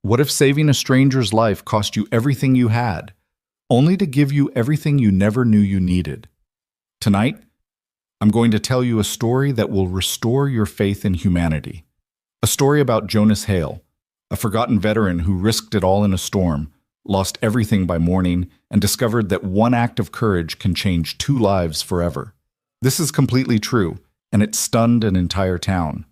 What if saving a stranger's life cost you everything you had, only to give you everything you never knew you needed? Tonight, I'm going to tell you a story that will restore your faith in humanity. A story about Jonas Hale, a forgotten veteran who risked it all in a storm, lost everything by morning, and discovered that one act of courage can change two lives forever. This is completely true, and it stunned an entire town.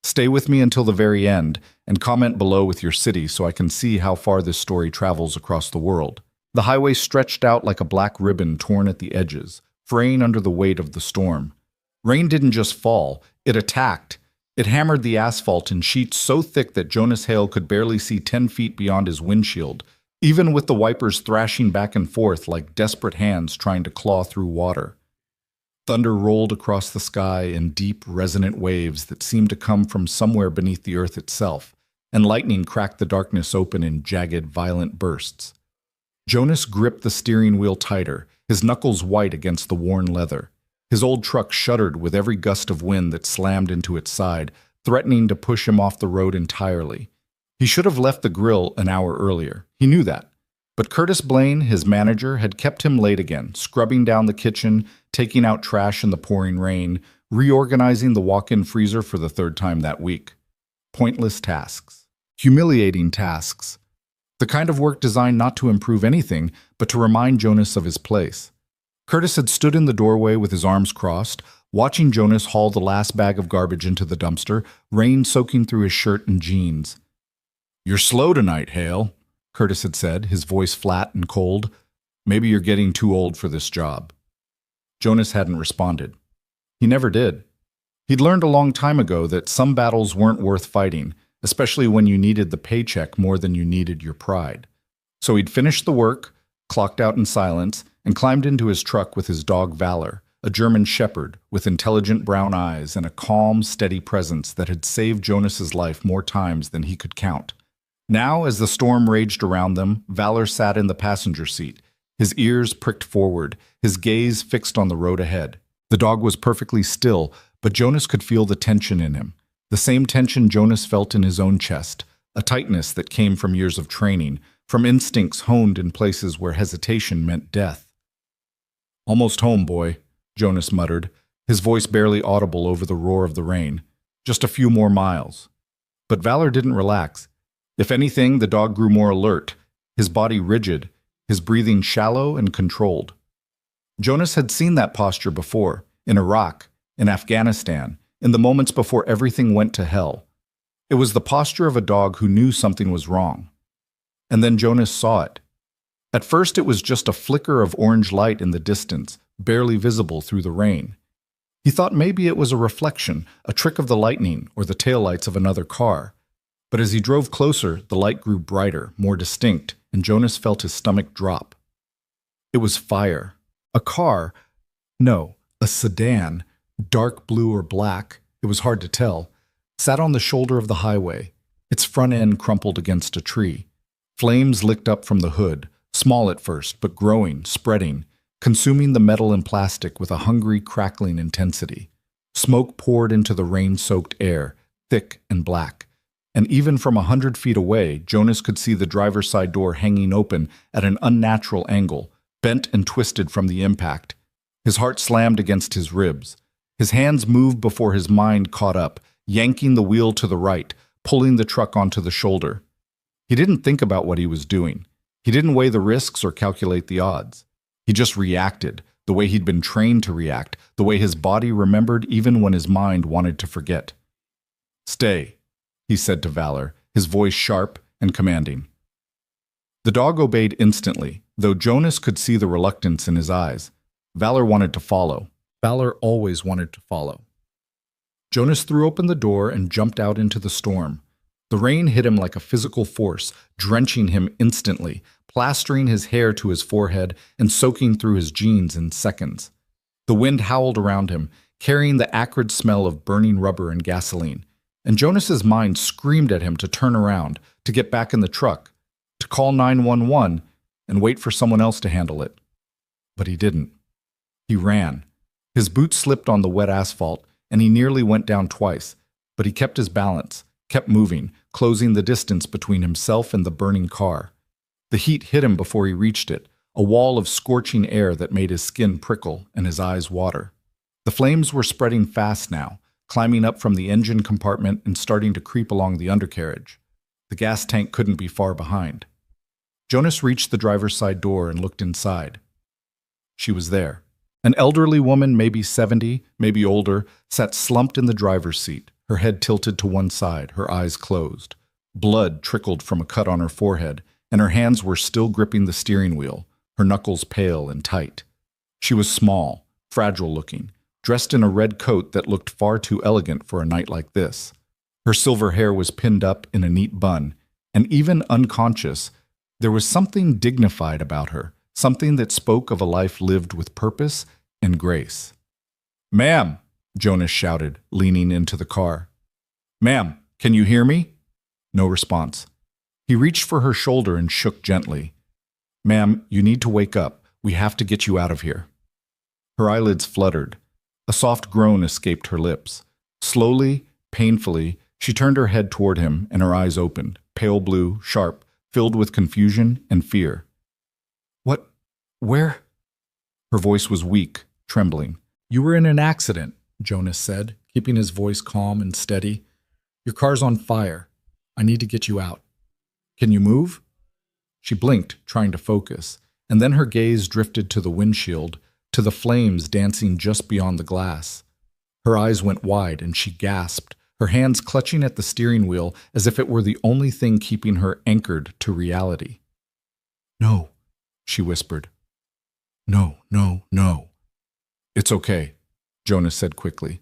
Stay with me until the very end, and comment below with your city so I can see how far this story travels across the world. The highway stretched out like a black ribbon torn at the edges, fraying under the weight of the storm. Rain didn't just fall, it attacked. It hammered the asphalt in sheets so thick that Jonas Hale could barely see 10 feet beyond his windshield, even with the wipers thrashing back and forth like desperate hands trying to claw through water. Thunder rolled across the sky in deep, resonant waves that seemed to come from somewhere beneath the earth itself, and lightning cracked the darkness open in jagged, violent bursts. Jonas gripped the steering wheel tighter, his knuckles white against the worn leather. His old truck shuddered with every gust of wind that slammed into its side, threatening to push him off the road entirely. He should have left the grill an hour earlier. He knew that. But Curtis Blaine, his manager, had kept him late again, scrubbing down the kitchen, taking out trash in the pouring rain, reorganizing the walk-in freezer for the third time that week. Pointless tasks. Humiliating tasks. The kind of work designed not to improve anything, but to remind Jonas of his place. Curtis had stood in the doorway with his arms crossed, watching Jonas haul the last bag of garbage into the dumpster, rain soaking through his shirt and jeans. "You're slow tonight, Hale," Curtis had said, his voice flat and cold. "Maybe you're getting too old for this job." Jonas hadn't responded. He never did. He'd learned a long time ago that some battles weren't worth fighting, especially when you needed the paycheck more than you needed your pride. So he'd finished the work, clocked out in silence, and climbed into his truck with his dog Valor, a German shepherd with intelligent brown eyes and a calm, steady presence that had saved Jonas's life more times than he could count. Now, as the storm raged around them, Valor sat in the passenger seat, his ears pricked forward, his gaze fixed on the road ahead. The dog was perfectly still, but Jonas could feel the tension in him. The same tension Jonas felt in his own chest, a tightness that came from years of training, from instincts honed in places where hesitation meant death. "Almost home, boy," Jonas muttered, his voice barely audible over the roar of the rain. "Just a few more miles." But Valor didn't relax. If anything, the dog grew more alert, his body rigid, his breathing shallow and controlled. Jonas had seen that posture before, in Iraq, in Afghanistan, in the moments before everything went to hell. It was the posture of a dog who knew something was wrong. And then Jonas saw it. At first it was just a flicker of orange light in the distance, barely visible through the rain. He thought maybe it was a reflection, a trick of the lightning or the taillights of another car. But as he drove closer, the light grew brighter, more distinct, and Jonas felt his stomach drop. It was fire. A car. No, a sedan, dark blue or black, it was hard to tell, sat on the shoulder of the highway, its front end crumpled against a tree. Flames licked up from the hood, small at first, but growing, spreading, consuming the metal and plastic with a hungry, crackling intensity. Smoke poured into the rain-soaked air, thick and black. And even from 100 feet away, Jonas could see the driver's side door hanging open at an unnatural angle, bent and twisted from the impact. His heart slammed against his ribs. His hands moved before his mind caught up, yanking the wheel to the right, pulling the truck onto the shoulder. He didn't think about what he was doing. He didn't weigh the risks or calculate the odds. He just reacted, the way he'd been trained to react, the way his body remembered even when his mind wanted to forget. "Stay," he said to Valor, his voice sharp and commanding. The dog obeyed instantly, though Jonas could see the reluctance in his eyes. Valor wanted to follow. Valor always wanted to follow. Jonas threw open the door and jumped out into the storm. The rain hit him like a physical force, drenching him instantly, plastering his hair to his forehead and soaking through his jeans in seconds. The wind howled around him, carrying the acrid smell of burning rubber and gasoline. And Jonas's mind screamed at him to turn around, to get back in the truck, to call 911 and wait for someone else to handle it. But he didn't. He ran. His boots slipped on the wet asphalt, and he nearly went down twice, but he kept his balance, kept moving, closing the distance between himself and the burning car. The heat hit him before he reached it, a wall of scorching air that made his skin prickle and his eyes water. The flames were spreading fast now, climbing up from the engine compartment and starting to creep along the undercarriage. The gas tank couldn't be far behind. Jonas reached the driver's side door and looked inside. She was there. An elderly woman, maybe 70, maybe older, sat slumped in the driver's seat, her head tilted to one side, her eyes closed. Blood trickled from a cut on her forehead, and her hands were still gripping the steering wheel, her knuckles pale and tight. She was small, fragile-looking, dressed in a red coat that looked far too elegant for a night like this. Her silver hair was pinned up in a neat bun, and even unconscious, there was something dignified about her, something that spoke of a life lived with purpose and grace. "Ma'am," Jonas shouted, leaning into the car. "Ma'am, can you hear me?" No response. He reached for her shoulder and shook gently. "Ma'am, you need to wake up. We have to get you out of here." Her eyelids fluttered. A soft groan escaped her lips. Slowly, painfully, she turned her head toward him and her eyes opened, pale blue, sharp, filled with confusion and fear. "What? Where?" Her voice was weak, trembling. "You were in an accident," Jonas said, keeping his voice calm and steady. "Your car's on fire. I need to get you out. Can you move?" She blinked, trying to focus, and then her gaze drifted to the windshield, to the flames dancing just beyond the glass. Her eyes went wide and she gasped, her hands clutching at the steering wheel as if it were the only thing keeping her anchored to reality. "No," she whispered. "No, no, no." "It's okay," Jonas said quickly.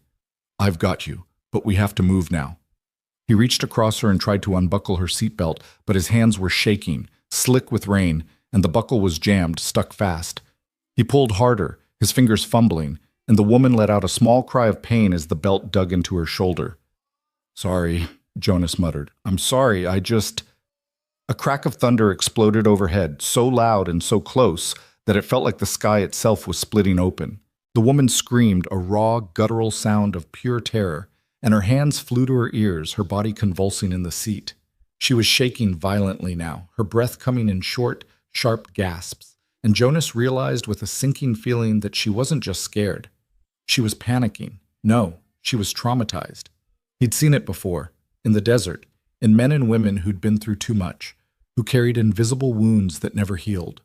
"I've got you, but we have to move now." He reached across her and tried to unbuckle her seatbelt, but his hands were shaking, slick with rain, and the buckle was jammed, stuck fast. He pulled harder, his fingers fumbling, and the woman let out a small cry of pain as the belt dug into her shoulder. "Sorry," Jonas muttered. "I'm sorry, I just—" A crack of thunder exploded overhead, so loud and so close that it felt like the sky itself was splitting open. The woman screamed, a raw, guttural sound of pure terror, and her hands flew to her ears, her body convulsing in the seat. She was shaking violently now, her breath coming in short, sharp gasps, and Jonas realized with a sinking feeling that she wasn't just scared. She was panicking. No, she was traumatized. He'd seen it before, in the desert, in men and women who'd been through too much, who carried invisible wounds that never healed.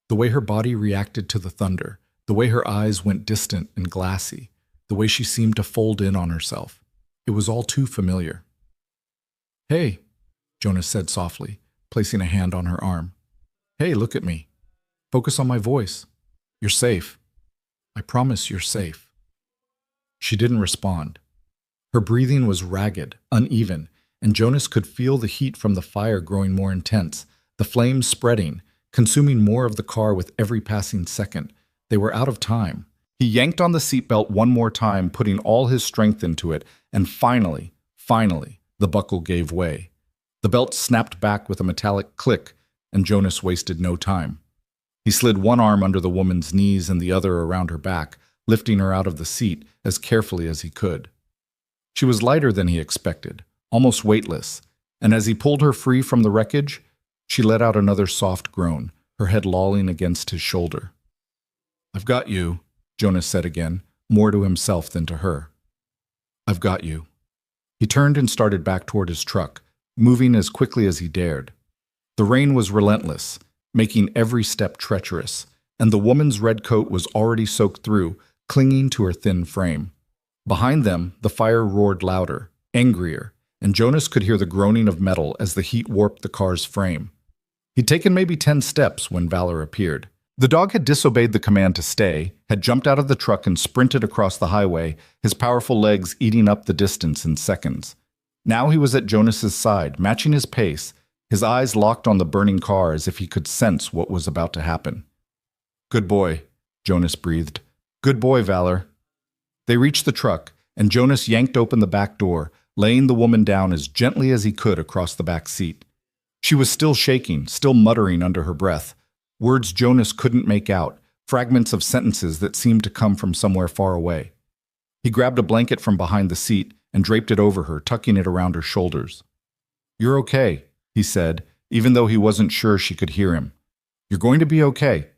The way her body reacted to the thunder, the way her eyes went distant and glassy, the way she seemed to fold in on herself. It was all too familiar. "Hey," Jonas said softly, placing a hand on her arm. "Hey, look at me. Focus on my voice. You're safe. I promise you're safe." She didn't respond. Her breathing was ragged, uneven, and Jonas could feel the heat from the fire growing more intense, the flames spreading, consuming more of the car with every passing second. They were out of time. He yanked on the seatbelt one more time, putting all his strength into it, and finally, the buckle gave way. The belt snapped back with a metallic click, and Jonas wasted no time. He slid one arm under the woman's knees and the other around her back, lifting her out of the seat as carefully as he could. She was lighter than he expected, almost weightless, and as he pulled her free from the wreckage, she let out another soft groan, her head lolling against his shoulder. "I've got you," Jonas said again, more to himself than to her. "I've got you." He turned and started back toward his truck, moving as quickly as he dared. The rain was relentless, making every step treacherous, and the woman's red coat was already soaked through, clinging to her thin frame. Behind them, the fire roared louder, angrier, and Jonas could hear the groaning of metal as the heat warped the car's frame. He'd taken maybe 10 steps when Valor appeared. The dog had disobeyed the command to stay, had jumped out of the truck and sprinted across the highway, his powerful legs eating up the distance in seconds. Now he was at Jonas's side, matching his pace, his eyes locked on the burning car as if he could sense what was about to happen. "Good boy," Jonas breathed. "Good boy, Valor." They reached the truck, and Jonas yanked open the back door, laying the woman down as gently as he could across the back seat. She was still shaking, still muttering under her breath. Words Jonas couldn't make out, fragments of sentences that seemed to come from somewhere far away. He grabbed a blanket from behind the seat and draped it over her, tucking it around her shoulders. "You're okay," he said, even though he wasn't sure she could hear him. "You're going to be okay."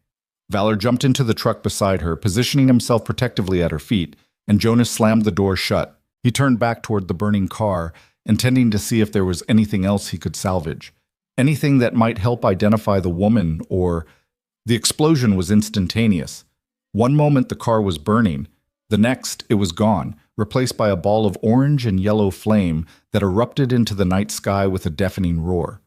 Valor jumped into the truck beside her, positioning himself protectively at her feet, and Jonas slammed the door shut. He turned back toward the burning car, intending to see if there was anything else he could salvage. Anything that might help identify the woman or... The explosion was instantaneous. One moment the car was burning, the next it was gone, replaced by a ball of orange and yellow flame that erupted into the night sky with a deafening roar.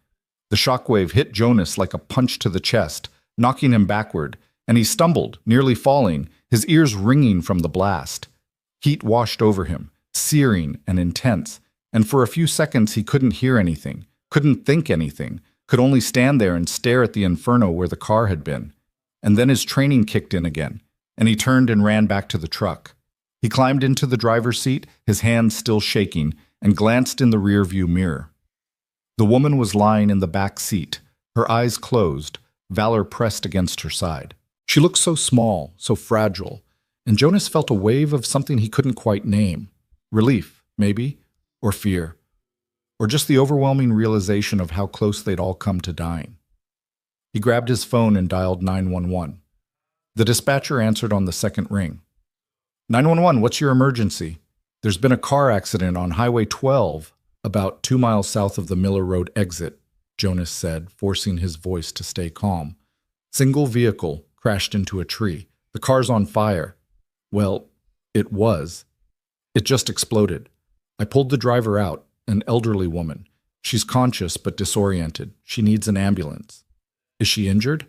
The shockwave hit Jonas like a punch to the chest, knocking him backward, and he stumbled, nearly falling, his ears ringing from the blast. Heat washed over him, searing and intense, and for a few seconds he couldn't hear anything, couldn't think anything, could only stand there and stare at the inferno where the car had been. And then his training kicked in again, and he turned and ran back to the truck. He climbed into the driver's seat, his hands still shaking, and glanced in the rearview mirror. The woman was lying in the back seat, her eyes closed, Valor pressed against her side. She looked so small, so fragile, and Jonas felt a wave of something he couldn't quite name. Relief, maybe, or fear, or just the overwhelming realization of how close they'd all come to dying. He grabbed his phone and dialed 911. The dispatcher answered on the second ring. 911, what's your emergency? There's been a car accident on Highway 12, about 2 miles south of the Miller Road exit, Jonas said, forcing his voice to stay calm. Single vehicle crashed into a tree. The car's on fire. Well, it was. It just exploded. I pulled the driver out, an elderly woman. She's conscious but disoriented. She needs an ambulance. Is she injured?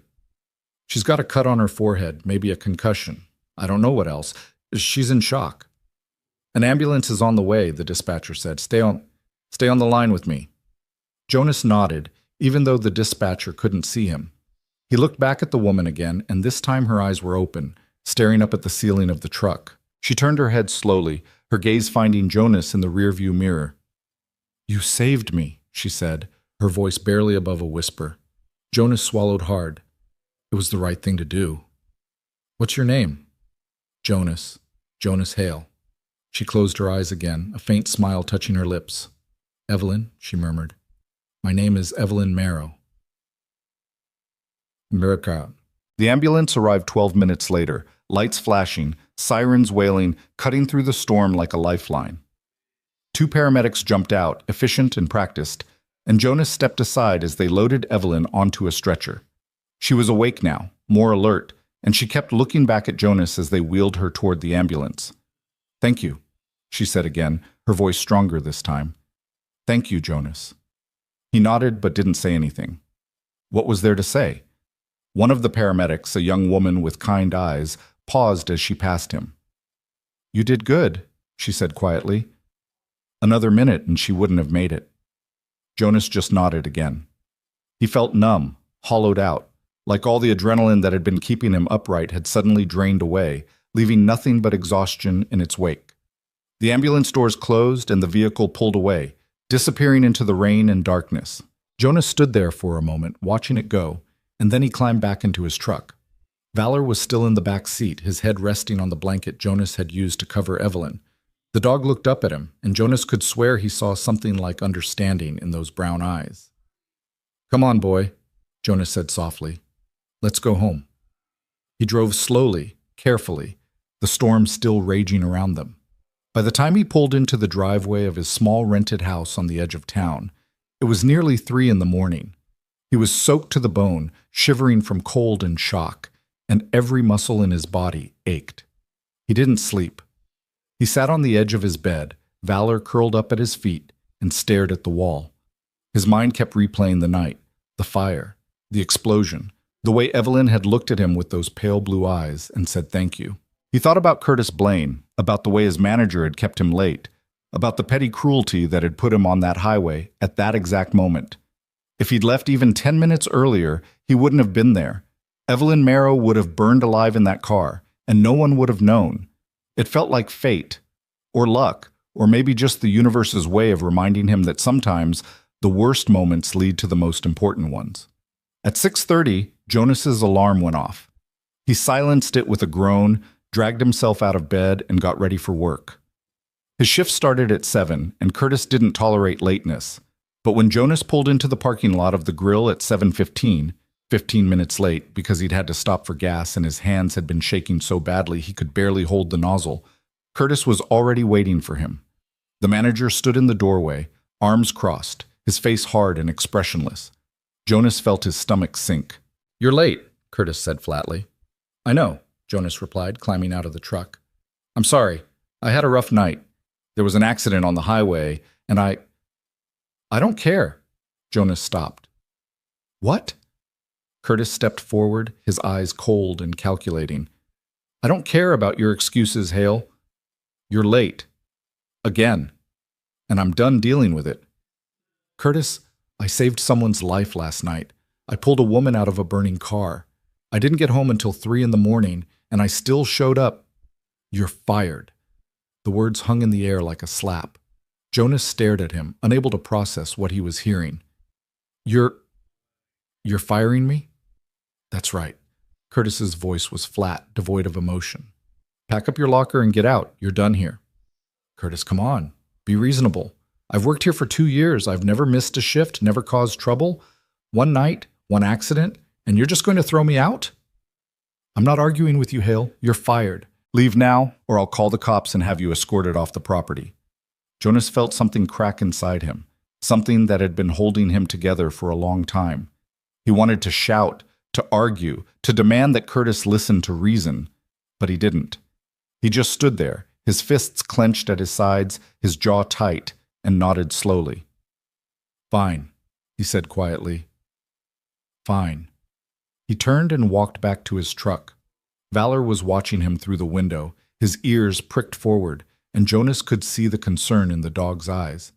She's got a cut on her forehead, maybe a concussion. I don't know what else. She's in shock. An ambulance is on the way, the dispatcher said. Stay on the line with me. Jonas nodded, even though the dispatcher couldn't see him. He looked back at the woman again, and this time her eyes were open, staring up at the ceiling of the truck. She turned her head slowly, her gaze finding Jonas in the rearview mirror. "You saved me," she said, her voice barely above a whisper. Jonas swallowed hard. It was the right thing to do. "What's your name?" "Jonas. Jonas Hale." She closed her eyes again, a faint smile touching her lips. "Evelyn," she murmured. "My name is Evelyn Marrow." The ambulance arrived 12 minutes later, lights flashing, sirens wailing, cutting through the storm like a lifeline. 2 paramedics jumped out, efficient and practiced, and Jonas stepped aside as they loaded Evelyn onto a stretcher. She was awake now, more alert, and she kept looking back at Jonas as they wheeled her toward the ambulance. "Thank you," she said again, her voice stronger this time. "Thank you, Jonas." He nodded but didn't say anything. What was there to say? One of the paramedics, a young woman with kind eyes, paused as she passed him. "You did good," she said quietly. Another minute and she wouldn't have made it. Jonas just nodded again. He felt numb, hollowed out, like all the adrenaline that had been keeping him upright had suddenly drained away, leaving nothing but exhaustion in its wake. The ambulance doors closed and the vehicle pulled away, disappearing into the rain and darkness. Jonas stood there for a moment, watching it go, and then he climbed back into his truck. Valor was still in the back seat, his head resting on the blanket Jonas had used to cover Evelyn. The dog looked up at him, and Jonas could swear he saw something like understanding in those brown eyes. "Come on, boy," Jonas said softly. "Let's go home." He drove slowly, carefully, the storm still raging around them. By the time he pulled into the driveway of his small rented house on the edge of town, it was nearly 3 in the morning. He was soaked to the bone, shivering from cold and shock, and every muscle in his body ached. He didn't sleep. He sat on the edge of his bed, Valor curled up at his feet, and stared at the wall. His mind kept replaying the night, the fire, the explosion, the way Evelyn had looked at him with those pale blue eyes and said thank you. He thought about Curtis Blaine, about the way his manager had kept him late, about the petty cruelty that had put him on that highway at that exact moment. If he'd left even 10 minutes earlier, he wouldn't have been there. Evelyn Marrow would have burned alive in that car, and no one would have known. It felt like fate, or luck, or maybe just the universe's way of reminding him that sometimes the worst moments lead to the most important ones. At 6:30, Jonas's alarm went off. He silenced it with a groan, dragged himself out of bed, and got ready for work. His shift started at 7, and Curtis didn't tolerate lateness. But when Jonas pulled into the parking lot of the grill at 7:15, 15 minutes late because he'd had to stop for gas and his hands had been shaking so badly he could barely hold the nozzle, Curtis was already waiting for him. The manager stood in the doorway, arms crossed, his face hard and expressionless. Jonas felt his stomach sink. "You're late," Curtis said flatly. "I know," Jonas replied, climbing out of the truck. "I'm sorry. I had a rough night. There was an accident on the highway, and I don't care." Jonas stopped. "What?" Curtis stepped forward, his eyes cold and calculating. "I don't care about your excuses, Hale. You're late. Again. And I'm done dealing with it." "Curtis, I saved someone's life last night. I pulled a woman out of a burning car. I didn't get home until 3 in the morning, and I still showed up." "You're fired." The words hung in the air like a slap. Jonas stared at him, unable to process what he was hearing. You're firing me?" "That's right." Curtis's voice was flat, devoid of emotion. "Pack up your locker and get out. You're done here." "Curtis, come on. Be reasonable. I've worked here for 2 years. I've never missed a shift, never caused trouble. One night, one accident, and you're just going to throw me out?" "I'm not arguing with you, Hale. You're fired. Leave now, or I'll call the cops and have you escorted off the property." Jonas felt something crack inside him, something that had been holding him together for a long time. He wanted to shout, to argue, to demand that Curtis listen to reason, but he didn't. He just stood there, his fists clenched at his sides, his jaw tight, and nodded slowly. "Fine," he said quietly. "Fine." He turned and walked back to his truck. Valor was watching him through the window, his ears pricked forward, and Jonas could see the concern in the dog's eyes.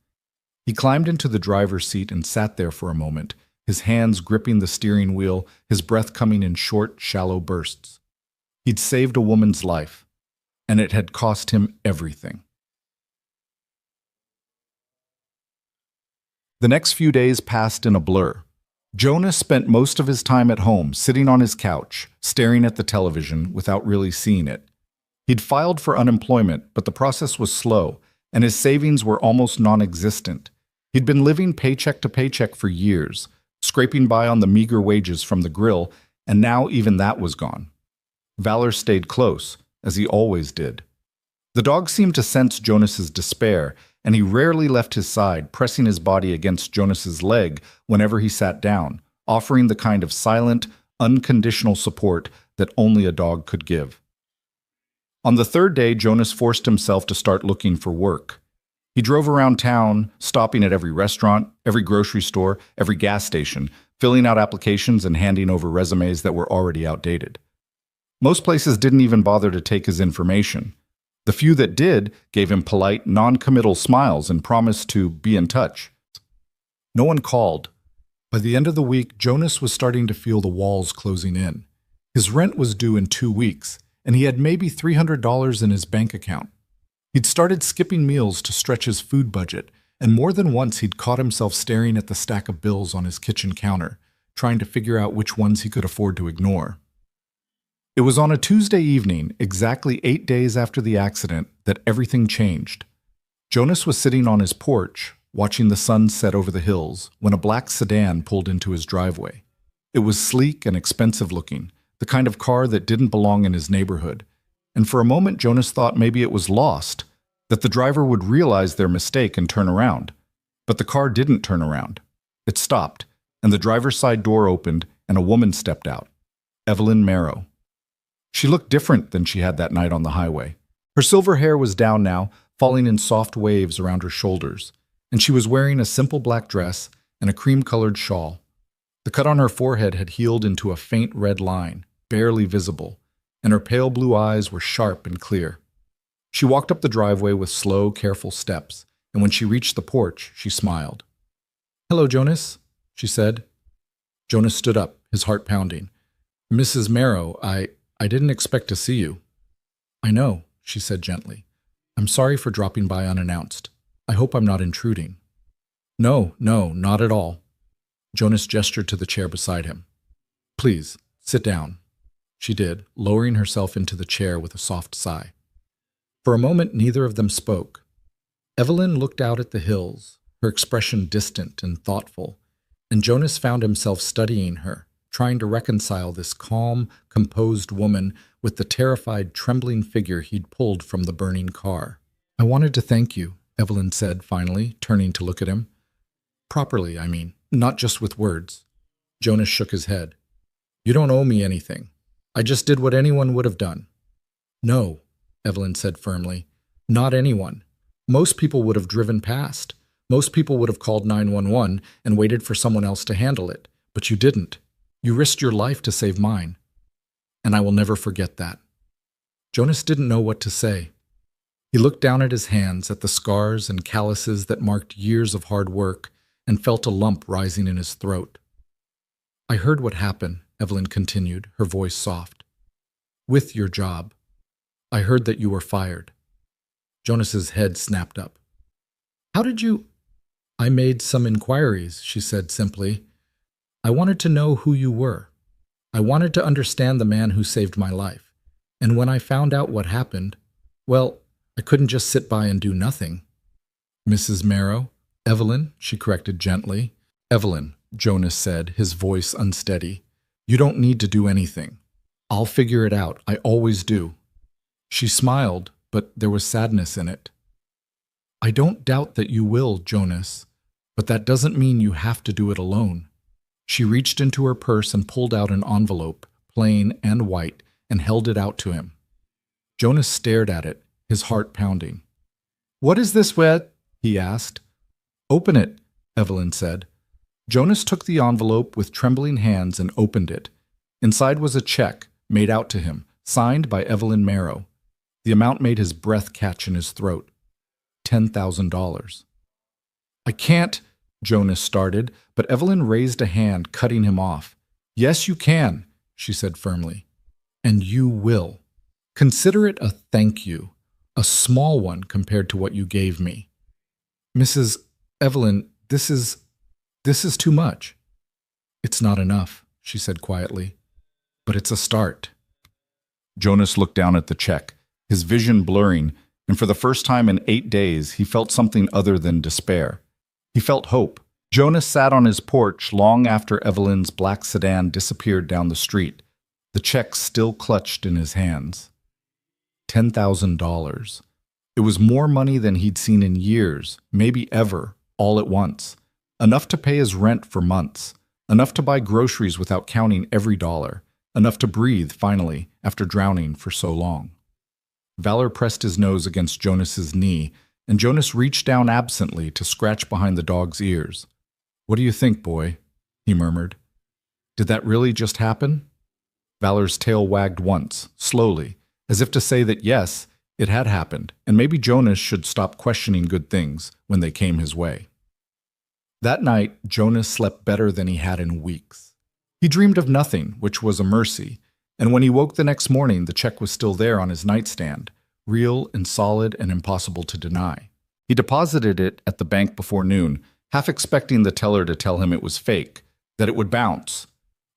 He climbed into the driver's seat and sat there for a moment, his hands gripping the steering wheel, his breath coming in short, shallow bursts. He'd saved a woman's life, and it had cost him everything. The next few days passed in a blur. Jonas spent most of his time at home, sitting on his couch, staring at the television without really seeing it. He'd filed for unemployment, but the process was slow, and his savings were almost non-existent. He'd been living paycheck to paycheck for years, scraping by on the meager wages from the grill, and now even that was gone. Valor stayed close, as he always did. The dog seemed to sense Jonas's despair, and he rarely left his side, pressing his body against Jonas's leg whenever he sat down, offering the kind of silent, unconditional support that only a dog could give. On the third day, Jonas forced himself to start looking for work. He drove around town, stopping at every restaurant, every grocery store, every gas station, filling out applications and handing over resumes that were already outdated. Most places didn't even bother to take his information. The few that did gave him polite, non-committal smiles and promised to be in touch. No one called. By the end of the week, Jonas was starting to feel the walls closing in. His rent was due in 2 weeks, and he had maybe $300 in his bank account. He'd started skipping meals to stretch his food budget, and more than once he'd caught himself staring at the stack of bills on his kitchen counter, trying to figure out which ones he could afford to ignore. It was on a Tuesday evening, exactly 8 days after the accident, that everything changed. Jonas was sitting on his porch, watching the sun set over the hills, when a black sedan pulled into his driveway. It was sleek and expensive looking, the kind of car that didn't belong in his neighborhood. And for a moment Jonas thought maybe it was lost, that the driver would realize their mistake and turn around. But the car didn't turn around. It stopped, and the driver's side door opened, and a woman stepped out. Evelyn Marrow. She looked different than she had that night on the highway. Her silver hair was down now, falling in soft waves around her shoulders, and she was wearing a simple black dress and a cream-colored shawl. The cut on her forehead had healed into a faint red line, barely visible, and her pale blue eyes were sharp and clear. She walked up the driveway with slow, careful steps, and when she reached the porch, she smiled. "Hello, Jonas," she said. Jonas stood up, his heart pounding. "Mrs. Marrow, I didn't expect to see you." "I know," she said gently. "I'm sorry for dropping by unannounced. I hope I'm not intruding." No, not at all." Jonas gestured to the chair beside him. "Please, sit down." She did, lowering herself into the chair with a soft sigh. For a moment, neither of them spoke. Evelyn looked out at the hills, her expression distant and thoughtful, and Jonas found himself studying her, trying to reconcile this calm, composed woman with the terrified, trembling figure he'd pulled from the burning car. "I wanted to thank you," Evelyn said finally, turning to look at him. "Properly, I mean, not just with words." Jonas shook his head. "You don't owe me anything. I just did what anyone would have done." "No," Evelyn said firmly. "Not anyone. Most people would have driven past. Most people would have called 911 and waited for someone else to handle it. But you didn't. You risked your life to save mine. And I will never forget that." Jonas didn't know what to say. He looked down at his hands, at the scars and calluses that marked years of hard work, and felt a lump rising in his throat. "I heard what happened," Evelyn continued, her voice soft. "With your job. I heard that you were fired." Jonas's head snapped up. "How did you—" "I made some inquiries," she said simply. "I wanted to know who you were. I wanted to understand the man who saved my life. And when I found out what happened, well, I couldn't just sit by and do nothing." "Mrs. Marrow?" "Evelyn," she corrected gently. "Evelyn," Jonas said, his voice unsteady. "You don't need to do anything. I'll figure it out. I always do." She smiled, but there was sadness in it. "I don't doubt that you will, Jonas, but that doesn't mean you have to do it alone." She reached into her purse and pulled out an envelope, plain and white, and held it out to him. Jonas stared at it, his heart pounding. "What is this, Wet?" he asked. "Open it," Evelyn said. Jonas took the envelope with trembling hands and opened it. Inside was a check, made out to him, signed by Evelyn Marrow. The amount made his breath catch in his throat. $10,000. "I can't," Jonas started, but Evelyn raised a hand, cutting him off. "Yes, you can," she said firmly. "And you will. Consider it a thank you, a small one compared to what you gave me." "Mrs. Evelyn, this is too much." "It's not enough," she said quietly, "but it's a start." Jonas looked down at the check, his vision blurring, and for the first time in 8 days, he felt something other than despair. He felt hope. Jonas sat on his porch long after Evelyn's black sedan disappeared down the street, the check still clutched in his hands. $10,000. It was more money than he'd seen in years, maybe ever, all at once. Enough to pay his rent for months. Enough to buy groceries without counting every dollar. Enough to breathe, finally, after drowning for so long. Valor pressed his nose against Jonas's knee, and Jonas reached down absently to scratch behind the dog's ears. "What do you think, boy?" he murmured. "Did that really just happen?" Valor's tail wagged once, slowly, as if to say that yes, it had happened, and maybe Jonas should stop questioning good things when they came his way. That night, Jonas slept better than he had in weeks. He dreamed of nothing, which was a mercy, and when he woke the next morning, the check was still there on his nightstand, real and solid and impossible to deny. He deposited it at the bank before noon, half expecting the teller to tell him it was fake, that it would bounce,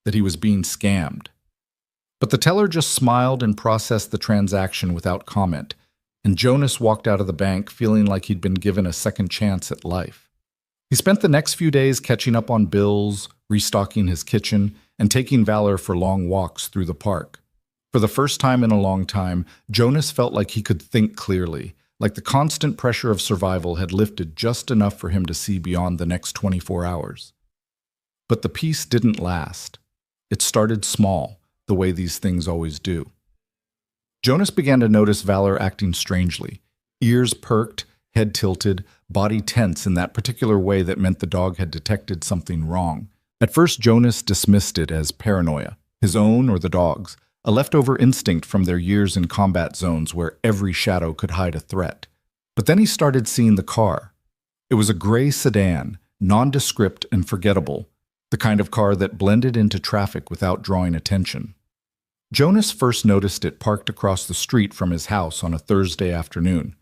that he was being scammed. But the teller just smiled and processed the transaction without comment, and Jonas walked out of the bank feeling like he'd been given a second chance at life. He spent the next few days catching up on bills, restocking his kitchen, and taking Valor for long walks through the park. For the first time in a long time, Jonas felt like he could think clearly, like the constant pressure of survival had lifted just enough for him to see beyond the next 24 hours. But the peace didn't last. It started small, the way these things always do. Jonas began to notice Valor acting strangely, ears perked, head tilted, body tense in that particular way that meant the dog had detected something wrong. At first, Jonas dismissed it as paranoia, his own or the dog's, a leftover instinct from their years in combat zones where every shadow could hide a threat. But then he started seeing the car. It was a gray sedan, nondescript and forgettable, the kind of car that blended into traffic without drawing attention. Jonas first noticed it parked across the street from his house on a Thursday afternoon.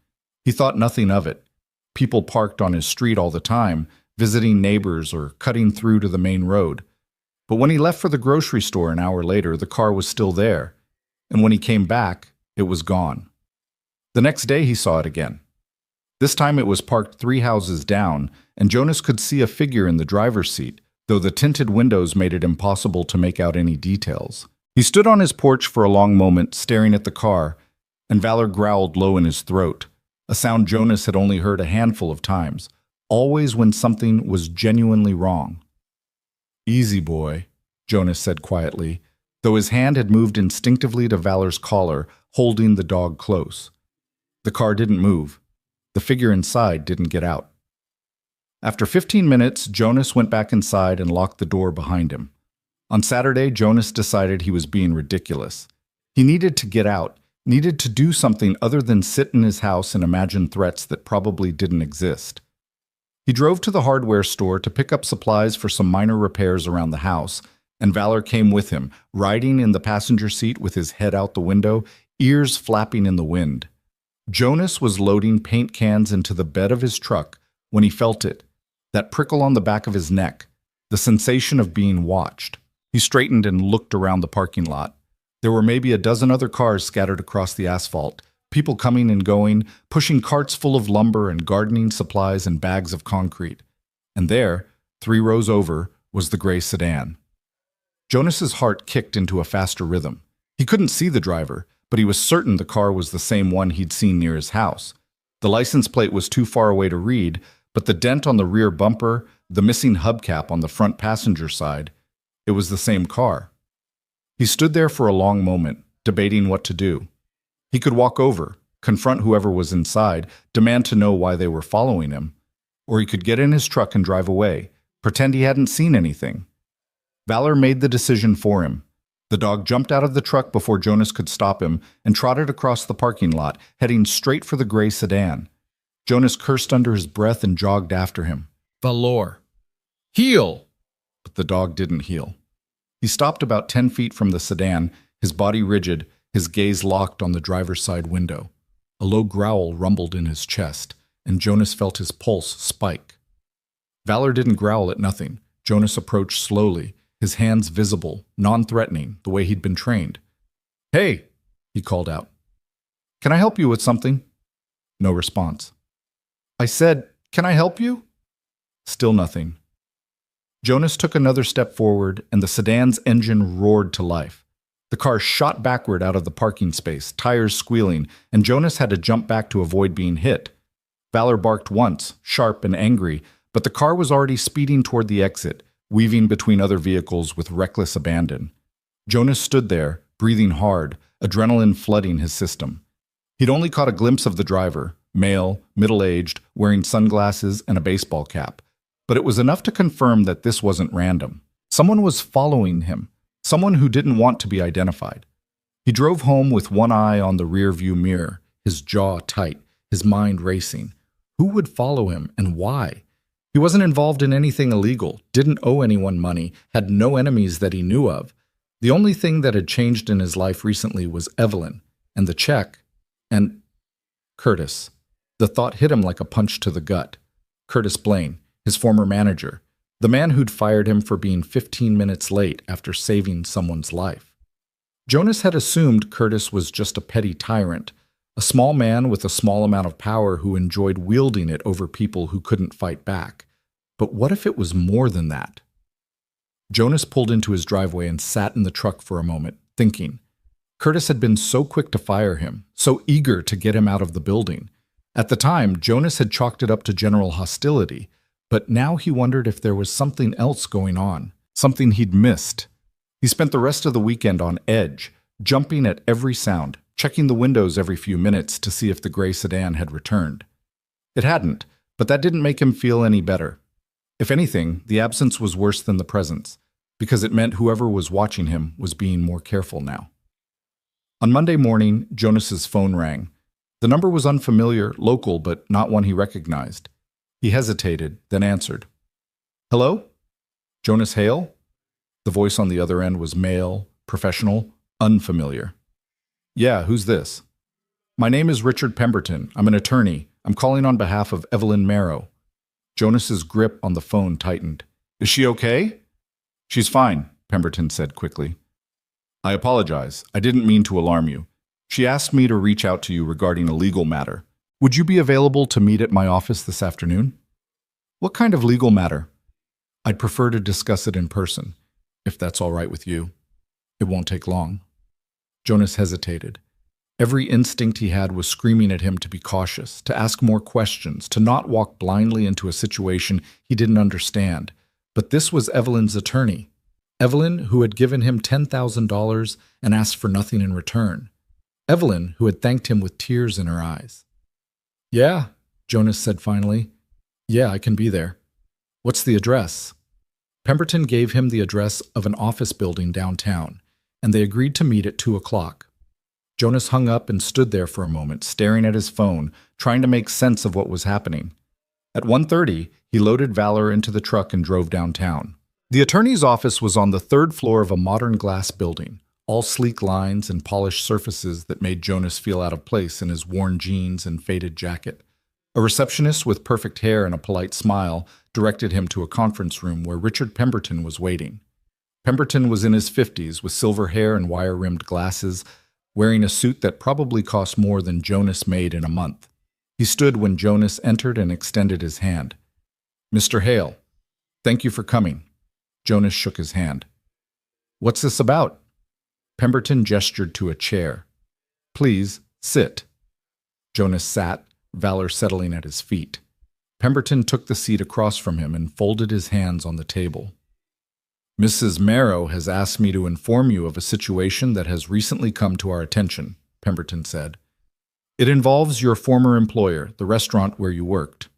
He thought nothing of it. People parked on his street all the time, visiting neighbors or cutting through to the main road. But when he left for the grocery store an hour later, the car was still there, and when he came back, it was gone. The next day he saw it again. This time it was parked 3 houses down, and Jonas could see a figure in the driver's seat, though the tinted windows made it impossible to make out any details. He stood on his porch for a long moment, staring at the car, and Valor growled low in his throat, a sound Jonas had only heard a handful of times, always when something was genuinely wrong. "Easy, boy," Jonas said quietly, though his hand had moved instinctively to Valor's collar, holding the dog close. The car didn't move. The figure inside didn't get out. After 15 minutes, Jonas went back inside and locked the door behind him. On Saturday, Jonas decided he was being ridiculous. He needed to get out, needed to do something other than sit in his house and imagine threats that probably didn't exist. He drove to the hardware store to pick up supplies for some minor repairs around the house, and Valor came with him, riding in the passenger seat with his head out the window, ears flapping in the wind. Jonas was loading paint cans into the bed of his truck when he felt it, that prickle on the back of his neck, the sensation of being watched. He straightened and looked around the parking lot. There were maybe a dozen other cars scattered across the asphalt, people coming and going, pushing carts full of lumber and gardening supplies and bags of concrete. And there, 3 rows over, was the gray sedan. Jonas's heart kicked into a faster rhythm. He couldn't see the driver, but he was certain the car was the same one he'd seen near his house. The license plate was too far away to read, but the dent on the rear bumper, the missing hubcap on the front passenger side, it was the same car. He stood there for a long moment, debating what to do. He could walk over, confront whoever was inside, demand to know why they were following him. Or he could get in his truck and drive away, pretend he hadn't seen anything. Valor made the decision for him. The dog jumped out of the truck before Jonas could stop him and trotted across the parking lot, heading straight for the gray sedan. Jonas cursed under his breath and jogged after him. "Valor! Heel!" But the dog didn't heel. He stopped about 10 feet from the sedan, his body rigid, his gaze locked on the driver's side window. A low growl rumbled in his chest, and Jonas felt his pulse spike. Valor didn't growl at nothing. Jonas approached slowly, his hands visible, non-threatening, the way he'd been trained. "Hey," he called out. "Can I help you with something?" No response. "I said, can I help you?" Still nothing. Jonas took another step forward, and the sedan's engine roared to life. The car shot backward out of the parking space, tires squealing, and Jonas had to jump back to avoid being hit. Valor barked once, sharp and angry, but the car was already speeding toward the exit, weaving between other vehicles with reckless abandon. Jonas stood there, breathing hard, adrenaline flooding his system. He'd only caught a glimpse of the driver, male, middle-aged, wearing sunglasses and a baseball cap. But it was enough to confirm that this wasn't random. Someone was following him, someone who didn't want to be identified. He drove home with one eye on the rear-view mirror, his jaw tight, his mind racing. Who would follow him and why? He wasn't involved in anything illegal, didn't owe anyone money, had no enemies that he knew of. The only thing that had changed in his life recently was Evelyn, and the check, and Curtis. The thought hit him like a punch to the gut. Curtis Blaine, his former manager, the man who'd fired him for being 15 minutes late after saving someone's life. Jonas had assumed Curtis was just a petty tyrant, a small man with a small amount of power who enjoyed wielding it over people who couldn't fight back. But what if it was more than that? Jonas pulled into his driveway and sat in the truck for a moment, thinking. Curtis had been so quick to fire him, so eager to get him out of the building. At the time, Jonas had chalked it up to general hostility, but now he wondered if there was something else going on, something he'd missed. He spent the rest of the weekend on edge, jumping at every sound, checking the windows every few minutes to see if the gray sedan had returned. It hadn't, but that didn't make him feel any better. If anything, the absence was worse than the presence, because it meant whoever was watching him was being more careful now. On Monday morning, Jonas's phone rang. The number was unfamiliar, local, but not one he recognized. He hesitated, then answered. "Hello? Jonas Hale?" The voice on the other end was male, professional, unfamiliar. "Yeah, who's this?" "My name is Richard Pemberton. I'm an attorney. I'm calling on behalf of Evelyn Marrow." Jonas's grip on the phone tightened. "Is she okay?" "She's fine," Pemberton said quickly. "I apologize. I didn't mean to alarm you. She asked me to reach out to you regarding a legal matter. Would you be available to meet at my office this afternoon? What kind of legal matter? I'd prefer to discuss it in person, if that's all right with you. It won't take long. Jonas hesitated. Every instinct he had was screaming at him to be cautious, to ask more questions, to not walk blindly into a situation he didn't understand. But this was Evelyn's attorney. Evelyn, who had given him $10,000 and asked for nothing in return. Evelyn, who had thanked him with tears in her eyes. Yeah, Jonas said finally. Yeah, I can be there. What's the address? Pemberton gave him the address of an office building downtown, and they agreed to meet at 2 o'clock. Jonas hung up and stood there for a moment, staring at his phone, trying to make sense of what was happening. At 1:30, he loaded Valor into the truck and drove downtown. The attorney's office was on the 3rd floor of a modern glass building, all sleek lines and polished surfaces that made Jonas feel out of place in his worn jeans and faded jacket. A receptionist with perfect hair and a polite smile directed him to a conference room where Richard Pemberton was waiting. Pemberton was in his 50s with silver hair and wire-rimmed glasses, wearing a suit that probably cost more than Jonas made in a month. He stood when Jonas entered and extended his hand. Mr. Hale, thank you for coming. Jonas shook his hand. What's this about? Pemberton gestured to a chair. Please, sit. Jonas sat, Valor settling at his feet. Pemberton took the seat across from him and folded his hands on the table. Mrs. Marrow has asked me to inform you of a situation that has recently come to our attention, Pemberton said. It involves your former employer, the restaurant where you worked.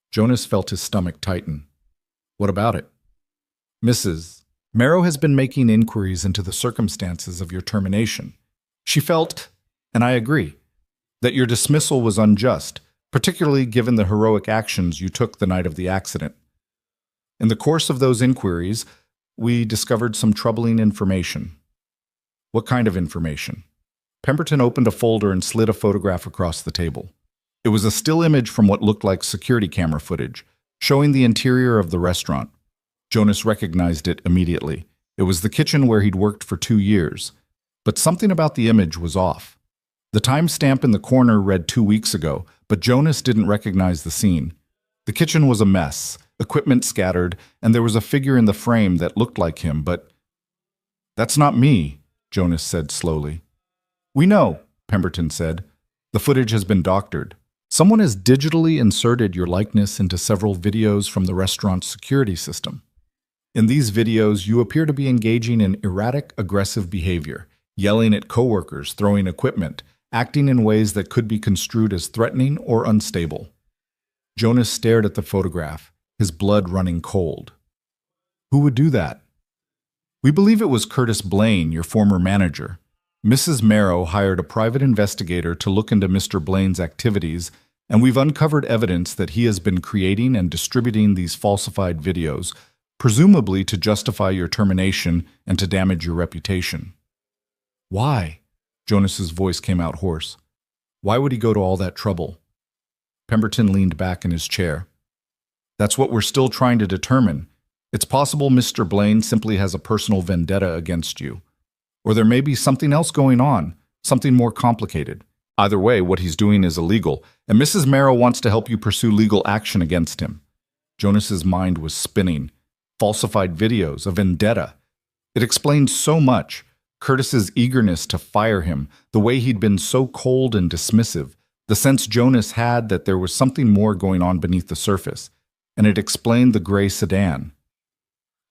Jonas felt his stomach tighten. What about it? Mrs. Marrow has been making inquiries into the circumstances of your termination. She felt, and I agree, that your dismissal was unjust, particularly given the heroic actions you took the night of the accident. In the course of those inquiries, we discovered some troubling information. What kind of information? Pemberton opened a folder and slid a photograph across the table. It was a still image from what looked like security camera footage, showing the interior of the restaurant. Jonas recognized it immediately. It was the kitchen where he'd worked for 2 years. But something about the image was off. The timestamp in the corner read 2 weeks ago, but Jonas didn't recognize the scene. The kitchen was a mess, equipment scattered, and there was a figure in the frame that looked like him, but... That's not me, Jonas said slowly. We know, Pemberton said. The footage has been doctored. Someone has digitally inserted your likeness into several videos from the restaurant's security system. In these videos, you appear to be engaging in erratic, aggressive behavior, yelling at coworkers, throwing equipment, acting in ways that could be construed as threatening or unstable. Jonas stared at the photograph, his blood running cold. Who would do that? We believe it was Curtis Blaine, your former manager. Mrs. Marrow hired a private investigator to look into Mr. Blaine's activities, and we've uncovered evidence that he has been creating and distributing these falsified videos, presumably to justify your termination and to damage your reputation. Why? Jonas's voice came out hoarse. Why would he go to all that trouble? Pemberton leaned back in his chair. That's what we're still trying to determine. It's possible Mr. Blaine simply has a personal vendetta against you. Or there may be something else going on, something more complicated. Either way, what he's doing is illegal, and Mrs. Marrow wants to help you pursue legal action against him. Jonas's mind was spinning. Falsified videos, a vendetta. It explained so much. Curtis's eagerness to fire him, the way he'd been so cold and dismissive, the sense Jonas had that there was something more going on beneath the surface, and it explained the gray sedan.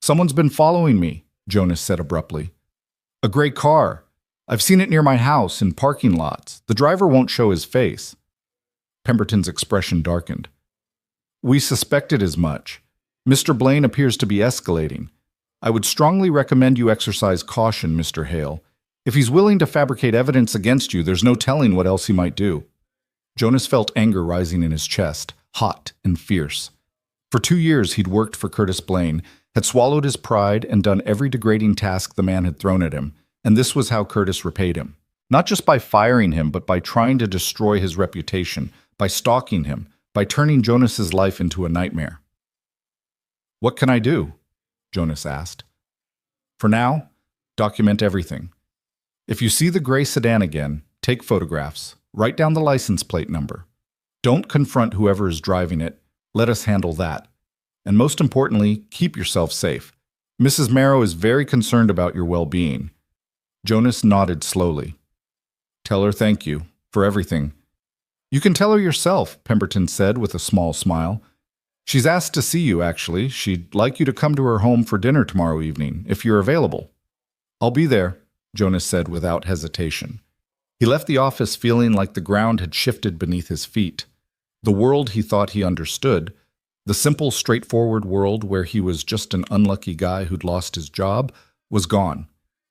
Someone's been following me, Jonas said abruptly. A gray car. I've seen it near my house, in parking lots. The driver won't show his face. Pemberton's expression darkened. We suspected as much. Mr. Blaine appears to be escalating. I would strongly recommend you exercise caution, Mr. Hale. If he's willing to fabricate evidence against you, there's no telling what else he might do. Jonas felt anger rising in his chest, hot and fierce. For 2 years he'd worked for Curtis Blaine, had swallowed his pride and done every degrading task the man had thrown at him, and this was how Curtis repaid him. Not just by firing him, but by trying to destroy his reputation, by stalking him, by turning Jonas's life into a nightmare. What can I do? Jonas asked. For now, document everything. If you see the gray sedan again, take photographs, write down the license plate number. Don't confront whoever is driving it. Let us handle that. And most importantly, keep yourself safe. Mrs. Marrow is very concerned about your well-being." Jonas nodded slowly. "Tell her thank you for everything." "You can tell her yourself," Pemberton said with a small smile. "She's asked to see you, actually. She'd like you to come to her home for dinner tomorrow evening, if you're available." "I'll be there," Jonas said without hesitation. He left the office feeling like the ground had shifted beneath his feet. The world he thought he understood, the simple, straightforward world where he was just an unlucky guy who'd lost his job, was gone,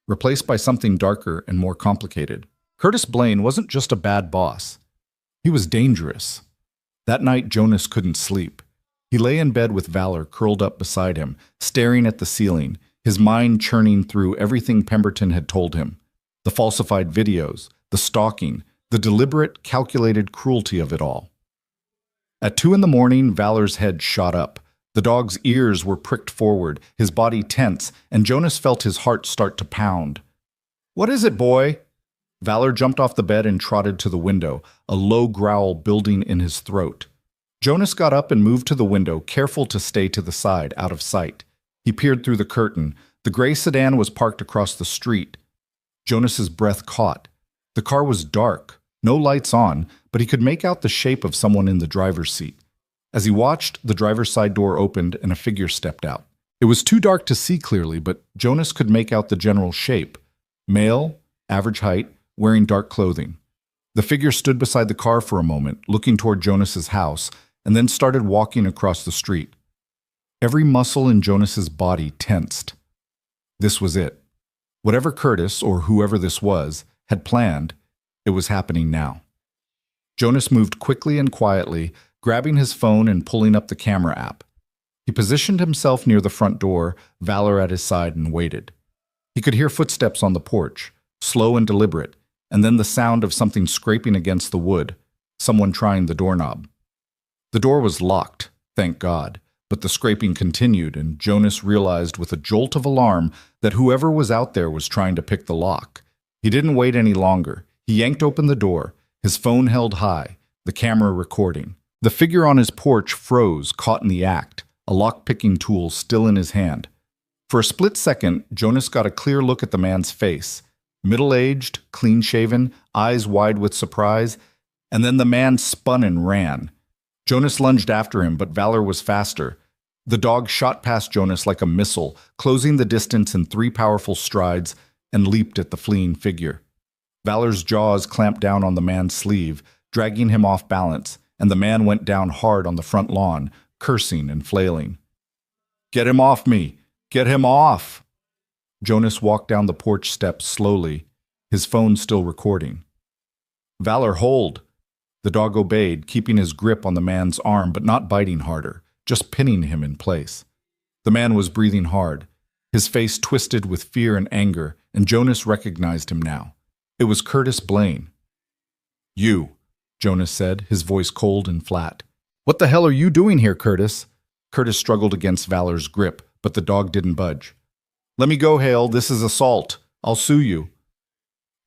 replaced by something darker and more complicated. Curtis Blaine wasn't just a bad boss. He was dangerous. That night, Jonas couldn't sleep. He lay in bed with Valor curled up beside him, staring at the ceiling, his mind churning through everything Pemberton had told him. The falsified videos, the stalking, the deliberate, calculated cruelty of it all. At 2 a.m, Valor's head shot up. The dog's ears were pricked forward, his body tense, and Jonas felt his heart start to pound. "What is it, boy?" Valor jumped off the bed and trotted to the window, a low growl building in his throat. Jonas got up and moved to the window, careful to stay to the side, out of sight. He peered through the curtain. The gray sedan was parked across the street. Jonas's breath caught. The car was dark, no lights on, but he could make out the shape of someone in the driver's seat. As he watched, the driver's side door opened and a figure stepped out. It was too dark to see clearly, but Jonas could make out the general shape. Male, average height, wearing dark clothing. The figure stood beside the car for a moment, looking toward Jonas's house, and then started walking across the street. Every muscle in Jonas's body tensed. This was it. Whatever Curtis, or whoever this was, had planned, it was happening now. Jonas moved quickly and quietly, grabbing his phone and pulling up the camera app. He positioned himself near the front door, Valor at his side, and waited. He could hear footsteps on the porch, slow and deliberate, and then the sound of something scraping against the wood, someone trying the doorknob. The door was locked, thank God, but the scraping continued, and Jonas realized with a jolt of alarm that whoever was out there was trying to pick the lock. He didn't wait any longer. He yanked open the door, his phone held high, the camera recording. The figure on his porch froze, caught in the act, a lock-picking tool still in his hand. For a split second, Jonas got a clear look at the man's face. Middle-aged, clean-shaven, eyes wide with surprise, and then the man spun and ran. Jonas lunged after him, but Valor was faster. The dog shot past Jonas like a missile, closing the distance in 3 powerful strides, and leaped at the fleeing figure. Valor's jaws clamped down on the man's sleeve, dragging him off balance, and the man went down hard on the front lawn, cursing and flailing. "Get him off me! Get him off!" Jonas walked down the porch steps slowly, his phone still recording. "Valor, hold!" The dog obeyed, keeping his grip on the man's arm but not biting harder, just pinning him in place. The man was breathing hard, his face twisted with fear and anger, and Jonas recognized him now. It was Curtis Blaine. "You," Jonas said, his voice cold and flat. "What the hell are you doing here, Curtis?" Curtis struggled against Valor's grip, but the dog didn't budge. "Let me go, Hale. This is assault. I'll sue you."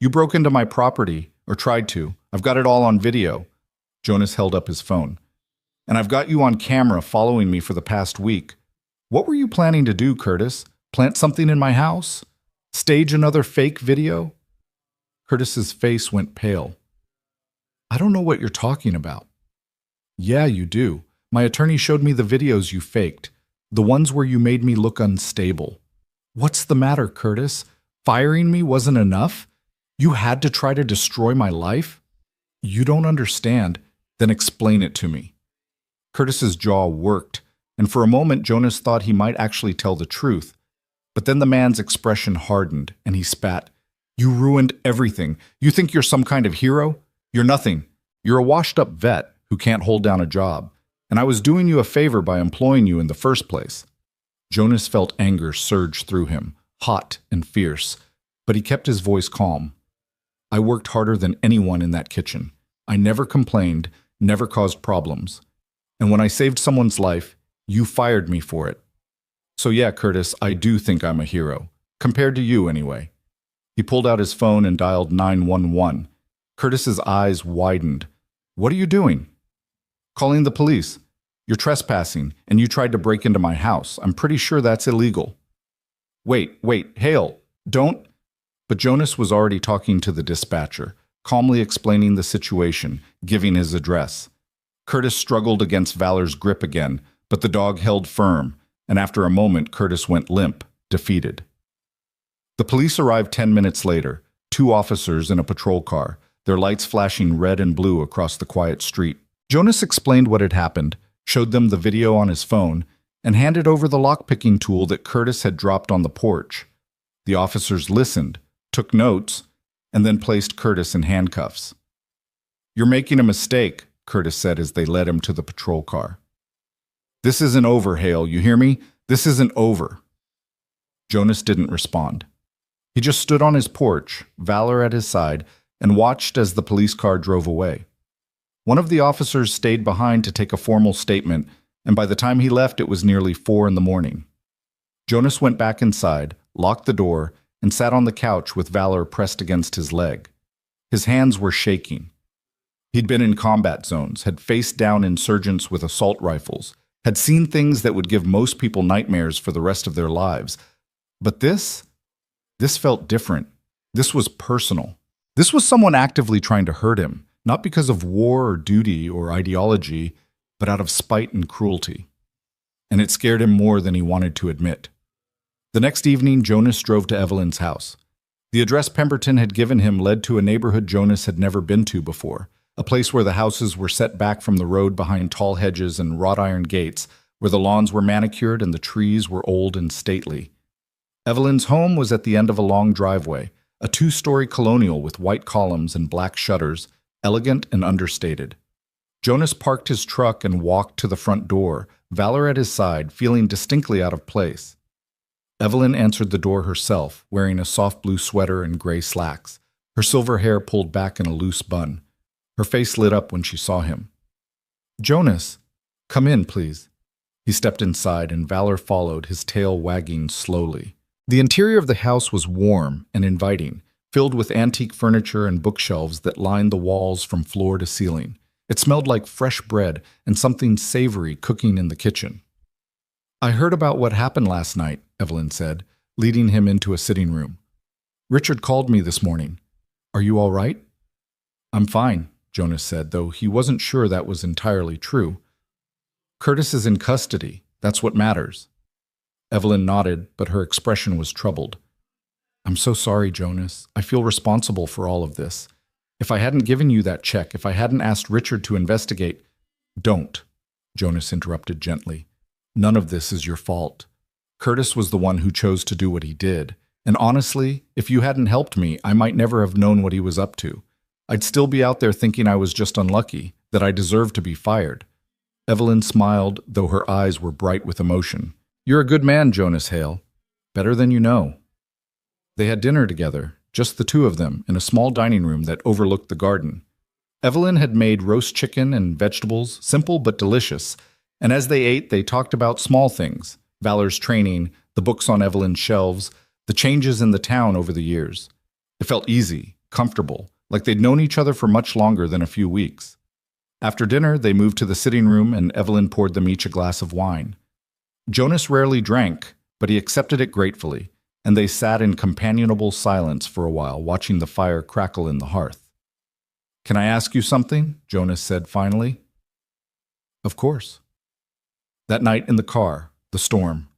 "You broke into my property, or tried to. I've got it all on video." Jonas held up his phone. "And I've got you on camera following me for the past week. What were you planning to do, Curtis? Plant something in my house? Stage another fake video?" Curtis's face went pale. "I don't know what you're talking about." "Yeah, you do. My attorney showed me the videos you faked, the ones where you made me look unstable." "What's the matter, Curtis? Firing me wasn't enough? You had to try to destroy my life?" "You don't understand. Then explain it to me." Curtis's jaw worked, and for a moment Jonas thought he might actually tell the truth. But then the man's expression hardened, and he spat. "You ruined everything. You think you're some kind of hero? You're nothing. You're a washed-up vet who can't hold down a job. And I was doing you a favor by employing you in the first place." Jonas felt anger surge through him, hot and fierce, but he kept his voice calm. "I worked harder than anyone in that kitchen. I never complained, never caused problems. And when I saved someone's life, you fired me for it. So yeah, Curtis, I do think I'm a hero. Compared to you, anyway." He pulled out his phone and dialed 911. Curtis's eyes widened. "What are you doing?" Calling the police. You're trespassing, and you tried to break into my house. I'm pretty sure that's illegal. Wait, Hale, don't. But Jonas was already talking to the dispatcher, calmly explaining the situation, giving his address. Curtis struggled against Valor's grip again, but the dog held firm, and after a moment Curtis went limp, defeated. The police arrived 10 minutes later, 2 officers in a patrol car, their lights flashing red and blue across the quiet street. Jonas explained what had happened, showed them the video on his phone, and handed over the lockpicking tool that Curtis had dropped on the porch. The officers listened, took notes, and then placed Curtis in handcuffs. "You're making a mistake," Curtis said as they led him to the patrol car. "This isn't over, Hale, you hear me? This isn't over." Jonas didn't respond. He just stood on his porch, Valor at his side, and watched as the police car drove away. One of the officers stayed behind to take a formal statement, and by the time he left it was nearly 4 in the morning. Jonas went back inside, locked the door, and sat on the couch with Valor pressed against his leg. His hands were shaking. He'd been in combat zones, had faced down insurgents with assault rifles, had seen things that would give most people nightmares for the rest of their lives. But this felt different. This was personal. This was someone actively trying to hurt him, not because of war or duty or ideology, but out of spite and cruelty. And it scared him more than he wanted to admit. The next evening, Jonas drove to Evelyn's house. The address Pemberton had given him led to a neighborhood Jonas had never been to before, a place where the houses were set back from the road behind tall hedges and wrought iron gates, where the lawns were manicured and the trees were old and stately. Evelyn's home was at the end of a long driveway, a 2-story colonial with white columns and black shutters, elegant and understated. Jonas parked his truck and walked to the front door, Valor at his side, feeling distinctly out of place. Evelyn answered the door herself, wearing a soft blue sweater and gray slacks, her silver hair pulled back in a loose bun. Her face lit up when she saw him. "Jonas, come in, please." He stepped inside and Valor followed, his tail wagging slowly. The interior of the house was warm and inviting, filled with antique furniture and bookshelves that lined the walls from floor to ceiling. It smelled like fresh bread and something savory cooking in the kitchen. "I heard about what happened last night," Evelyn said, leading him into a sitting room. "Richard called me this morning. Are you all right?" "I'm fine," Jonas said, though he wasn't sure that was entirely true. "Curtis is in custody. That's what matters." Evelyn nodded, but her expression was troubled. "I'm so sorry, Jonas. I feel responsible for all of this. If I hadn't given you that check, if I hadn't asked Richard to investigate—" "Don't," Jonas interrupted gently. "None of this is your fault. Curtis was the one who chose to do what he did. And honestly, if you hadn't helped me, I might never have known what he was up to. I'd still be out there thinking I was just unlucky, that I deserved to be fired." Evelyn smiled, though her eyes were bright with emotion. "You're a good man, Jonas Hale. Better than you know." They had dinner together, just the 2 of them, in a small dining room that overlooked the garden. Evelyn had made roast chicken and vegetables, simple but delicious, and as they ate, they talked about small things: Valor's training, the books on Evelyn's shelves, the changes in the town over the years. It felt easy, comfortable, like they'd known each other for much longer than a few weeks. After dinner, they moved to the sitting room and Evelyn poured them each a glass of wine. Jonas rarely drank, but he accepted it gratefully, and they sat in companionable silence for a while, watching the fire crackle in the hearth. "Can I ask you something?" Jonas said finally. "Of course." "That night in the car, the storm.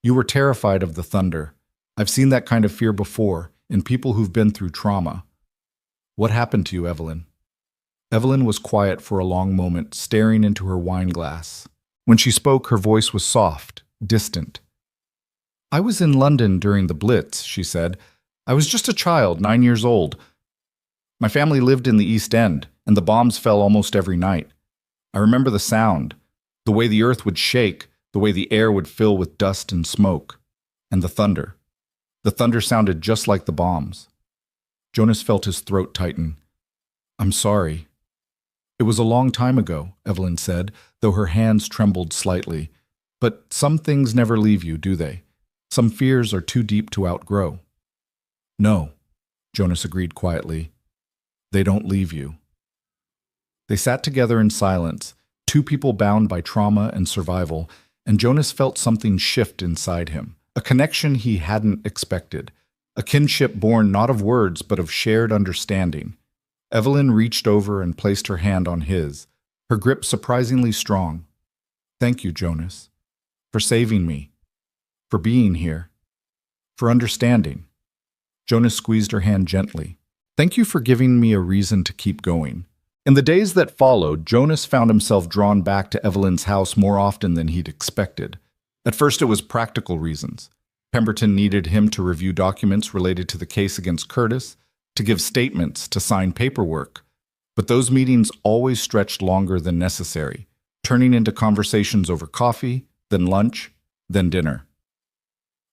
You were terrified of the thunder. I've seen that kind of fear before, in people who've been through trauma. What happened to you, Evelyn?" Evelyn was quiet for a long moment, staring into her wine glass. When she spoke, her voice was soft, distant. "I was in London during the Blitz," she said. "I was just a child, 9 years old. My family lived in the East End, and the bombs fell almost every night. I remember the sound, the way the earth would shake, the way the air would fill with dust and smoke, and the thunder. The thunder sounded just like the bombs." Jonas felt his throat tighten. "I'm sorry." "It was a long time ago," Evelyn said, though her hands trembled slightly. "But some things never leave you, do they? Some fears are too deep to outgrow." "No," Jonas agreed quietly. "They don't leave you." They sat together in silence, two people bound by trauma and survival, and Jonas felt something shift inside him, a connection he hadn't expected, a kinship born not of words but of shared understanding. Evelyn reached over and placed her hand on his, her grip surprisingly strong. "Thank you, Jonas, for saving me, for being here, for understanding." Jonas squeezed her hand gently. "Thank you for giving me a reason to keep going." In the days that followed, Jonas found himself drawn back to Evelyn's house more often than he'd expected. At first it was practical reasons. Pemberton needed him to review documents related to the case against Curtis, to give statements, to sign paperwork. But those meetings always stretched longer than necessary, turning into conversations over coffee, then lunch, then dinner.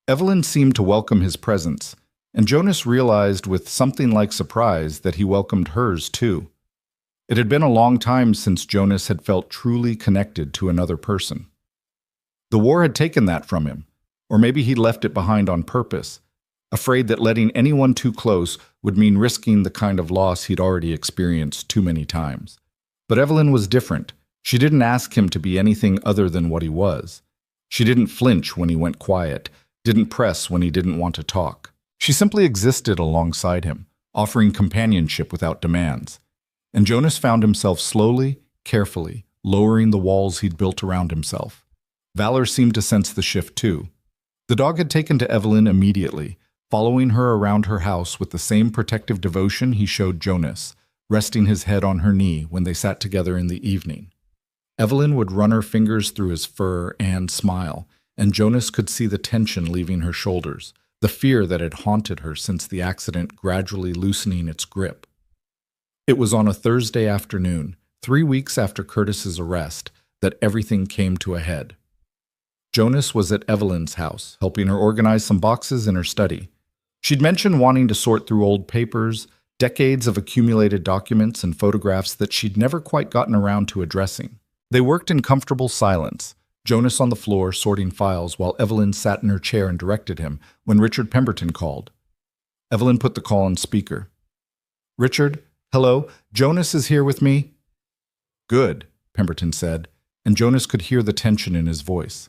Evelyn seemed to welcome his presence, and Jonas realized with something like surprise that he welcomed hers too. It had been a long time since Jonas had felt truly connected to another person. The war had taken that from him, or maybe he'd left it behind on purpose, afraid that letting anyone too close would mean risking the kind of loss he'd already experienced too many times. But Evelyn was different. She didn't ask him to be anything other than what he was. She didn't flinch when he went quiet, didn't press when he didn't want to talk. She simply existed alongside him, offering companionship without demands. And Jonas found himself slowly, carefully, lowering the walls he'd built around himself. Valor seemed to sense the shift too. The dog had taken to Evelyn immediately, following her around her house with the same protective devotion he showed Jonas, resting his head on her knee when they sat together in the evening. Evelyn would run her fingers through his fur and smile, and Jonas could see the tension leaving her shoulders, the fear that had haunted her since the accident gradually loosening its grip. It was on a Thursday afternoon, 3 weeks after Curtis's arrest, that everything came to a head. Jonas was at Evelyn's house, helping her organize some boxes in her study. She'd mentioned wanting to sort through old papers, decades of accumulated documents and photographs that she'd never quite gotten around to addressing. They worked in comfortable silence, Jonas on the floor sorting files while Evelyn sat in her chair and directed him, when Richard Pemberton called. Evelyn put the call on speaker. "Richard, hello, Jonas is here with me." "Good," Pemberton said, and Jonas could hear the tension in his voice.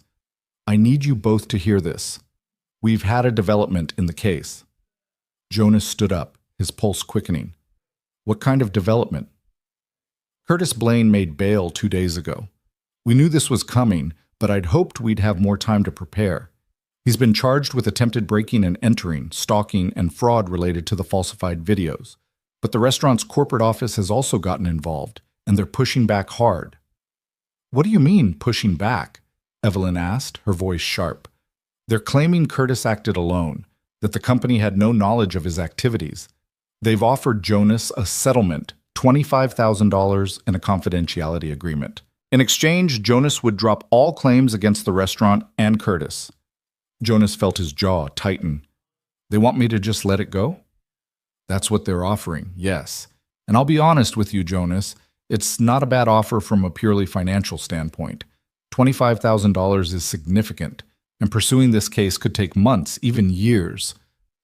"I need you both to hear this. We've had a development in the case." Jonas stood up, his pulse quickening. "What kind of development?" "Curtis Blaine made bail 2 days ago. We knew this was coming, but I'd hoped we'd have more time to prepare. He's been charged with attempted breaking and entering, stalking, and fraud related to the falsified videos. But the restaurant's corporate office has also gotten involved, and they're pushing back hard." "What do you mean, pushing back?" Evelyn asked, her voice sharp. "They're claiming Curtis acted alone, that the company had no knowledge of his activities. They've offered Jonas a settlement, $25,000 and a confidentiality agreement. In exchange, Jonas would drop all claims against the restaurant and Curtis." Jonas felt his jaw tighten. "They want me to just let it go?" "That's what they're offering, yes. And I'll be honest with you, Jonas, it's not a bad offer from a purely financial standpoint. $25,000 is significant, and pursuing this case could take months, even years.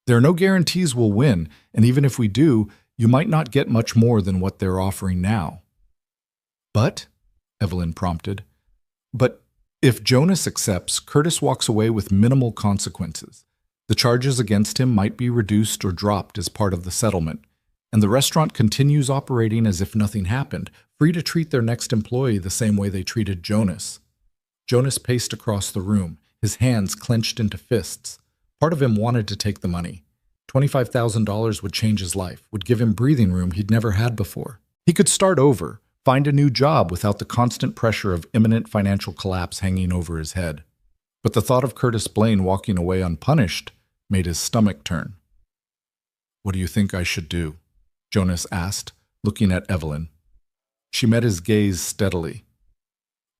There are no guarantees we'll win, and even if we do, you might not get much more than what they're offering now." "But?" Evelyn prompted. "But if Jonas accepts, Curtis walks away with minimal consequences. The charges against him might be reduced or dropped as part of the settlement, and the restaurant continues operating as if nothing happened, free to treat their next employee the same way they treated Jonas." Jonas paced across the room, his hands clenched into fists. Part of him wanted to take the money. $25,000 would change his life, would give him breathing room he'd never had before. He could start over, find a new job without the constant pressure of imminent financial collapse hanging over his head. But the thought of Curtis Blaine walking away unpunished made his stomach turn. "What do you think I should do?" Jonas asked, looking at Evelyn. She met his gaze steadily.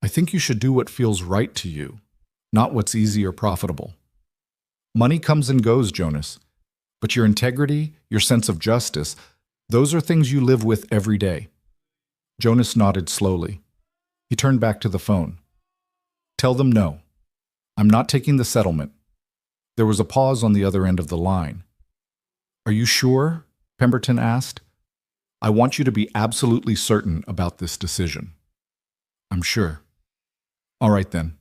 "I think you should do what feels right to you, not what's easy or profitable. Money comes and goes, Jonas, but your integrity, your sense of justice, those are things you live with every day." Jonas nodded slowly. He turned back to the phone. "Tell them no. I'm not taking the settlement." There was a pause on the other end of the line. "Are you sure?" Pemberton asked. "I want you to be absolutely certain about this decision." I'm sure. All right then.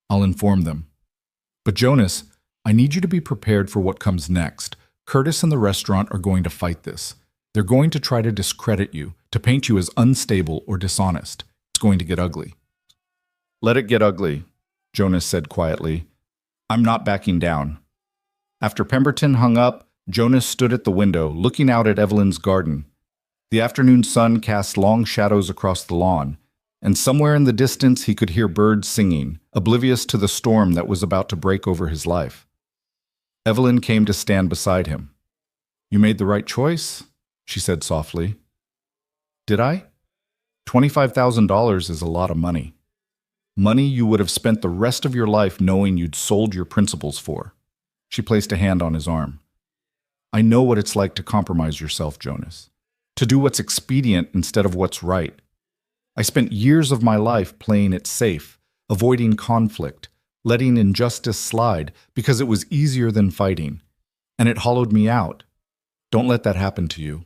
I'll inform them. But Jonas, I need you to be prepared for what comes next. Curtis and the restaurant are going to fight this. They're going to try to discredit you, to paint you as unstable or dishonest. It's going to get ugly. Let it get ugly, Jonas said quietly. I'm not backing down. After Pemberton hung up, Jonas stood at the window, looking out at Evelyn's garden. The afternoon sun cast long shadows across the lawn, and somewhere in the distance he could hear birds singing, oblivious to the storm that was about to break over his life. Evelyn came to stand beside him. You made the right choice, she said softly. Did I? $25,000 is a lot of money. Money you would have spent the rest of your life knowing you'd sold your principles for. She placed a hand on his arm. I know what it's like to compromise yourself, Jonas. To do what's expedient instead of what's right. I spent years of my life playing it safe, avoiding conflict, letting injustice slide because it was easier than fighting. And it hollowed me out. Don't let that happen to you.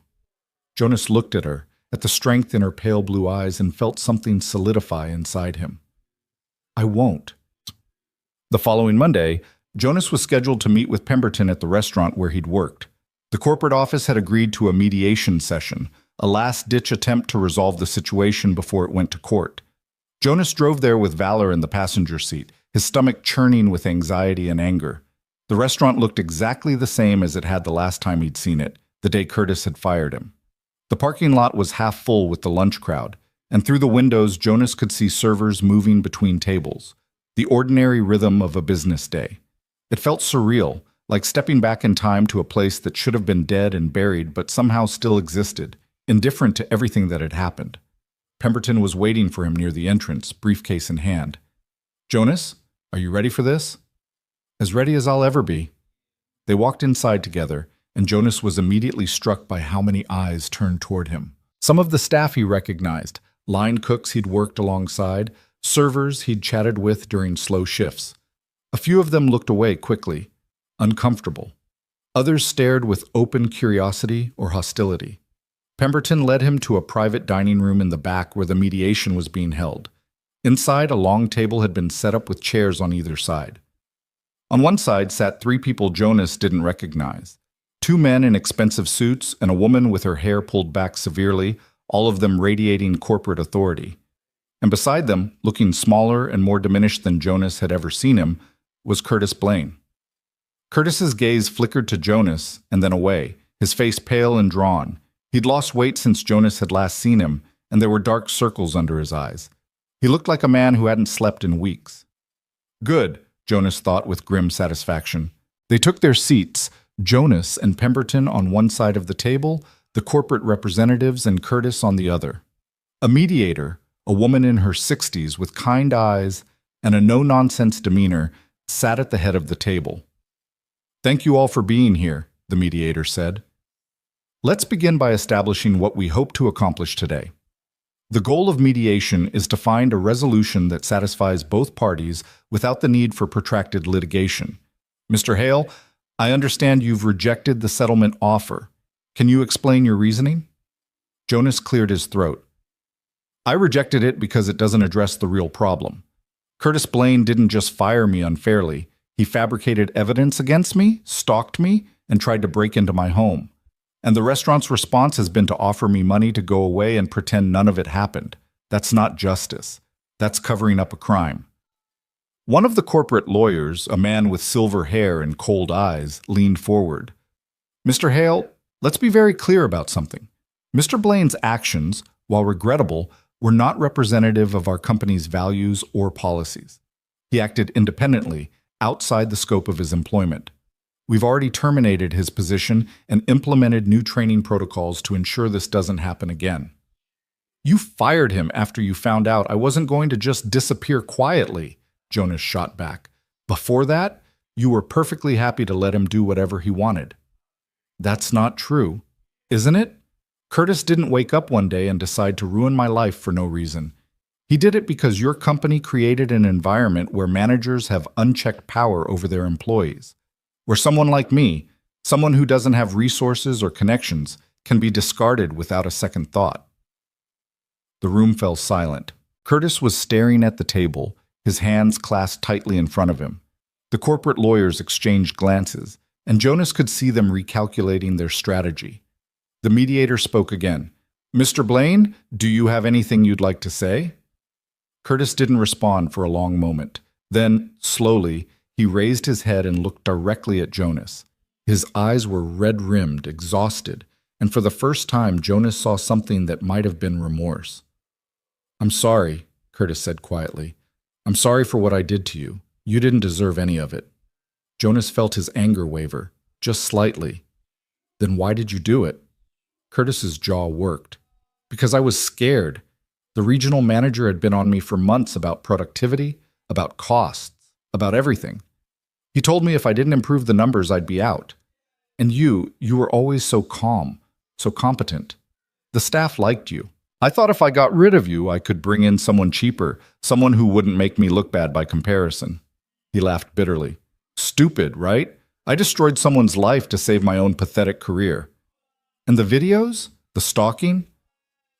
Jonas looked at her, at the strength in her pale blue eyes, and felt something solidify inside him. I won't. The following Monday, Jonas was scheduled to meet with Pemberton at the restaurant where he'd worked. The corporate office had agreed to a mediation session, a last-ditch attempt to resolve the situation before it went to court. Jonas drove there with Valor in the passenger seat, his stomach churning with anxiety and anger. The restaurant looked exactly the same as it had the last time he'd seen it, the day Curtis had fired him. The parking lot was half full with the lunch crowd, and through the windows Jonas could see servers moving between tables, the ordinary rhythm of a business day. It felt surreal, like stepping back in time to a place that should have been dead and buried but somehow still existed, indifferent to everything that had happened. Pemberton was waiting for him near the entrance, briefcase in hand. Jonas, are you ready for this? As ready as I'll ever be. They walked inside together, and Jonas was immediately struck by how many eyes turned toward him. Some of the staff he recognized, line cooks he'd worked alongside, servers he'd chatted with during slow shifts. A few of them looked away quickly, uncomfortable. Others stared with open curiosity or hostility. Pemberton led him to a private dining room in the back where the mediation was being held. Inside, a long table had been set up with chairs on either side. On one side sat three people Jonas didn't recognize. Two men in expensive suits and a woman with her hair pulled back severely, all of them radiating corporate authority. And beside them, looking smaller and more diminished than Jonas had ever seen him, was Curtis Blaine. Curtis's gaze flickered to Jonas and then away, his face pale and drawn. He'd lost weight since Jonas had last seen him, and there were dark circles under his eyes. He looked like a man who hadn't slept in weeks. Good, Jonas thought with grim satisfaction. They took their seats, Jonas and Pemberton on one side of the table, the corporate representatives and Curtis on the other. A mediator, a woman in her 60s with kind eyes and a no-nonsense demeanor, sat at the head of the table. Thank you all for being here, the mediator said. Let's begin by establishing what we hope to accomplish today. The goal of mediation is to find a resolution that satisfies both parties without the need for protracted litigation. Mr. Hale, I understand you've rejected the settlement offer. Can you explain your reasoning? Jonas cleared his throat. I rejected it because it doesn't address the real problem. Curtis Blaine didn't just fire me unfairly. He fabricated evidence against me, stalked me, and tried to break into my home. And the restaurant's response has been to offer me money to go away and pretend none of it happened. That's not justice. That's covering up a crime. One of the corporate lawyers, a man with silver hair and cold eyes, leaned forward. Mr. Hale, let's be very clear about something. Mr. Blaine's actions, while regrettable, were not representative of our company's values or policies. He acted independently, outside the scope of his employment. We've already terminated his position and implemented new training protocols to ensure this doesn't happen again. You fired him after you found out I wasn't going to just disappear quietly, Jonas shot back. Before that, you were perfectly happy to let him do whatever he wanted. That's not true, isn't it? Curtis didn't wake up one day and decide to ruin my life for no reason. He did it because your company created an environment where managers have unchecked power over their employees, where someone like me, someone who doesn't have resources or connections, can be discarded without a second thought. The room fell silent. Curtis was staring at the table, his hands clasped tightly in front of him. The corporate lawyers exchanged glances, and Jonas could see them recalculating their strategy. The mediator spoke again. "Mr. Blaine, do you have anything you'd like to say?" Curtis didn't respond for a long moment. Then, slowly, he raised his head and looked directly at Jonas. His eyes were red-rimmed, exhausted, and for the first time Jonas saw something that might have been remorse. "I'm sorry," Curtis said quietly. "I'm sorry for what I did to you. You didn't deserve any of it." Jonas felt his anger waver, just slightly. "Then why did you do it?" Curtis's jaw worked. "Because I was scared. The regional manager had been on me for months about productivity, about costs, about everything. He told me if I didn't improve the numbers, I'd be out. And you were always so calm, so competent. The staff liked you. I thought if I got rid of you, I could bring in someone cheaper, someone who wouldn't make me look bad by comparison." He laughed bitterly. "Stupid, right? I destroyed someone's life to save my own pathetic career. And the videos? The stalking?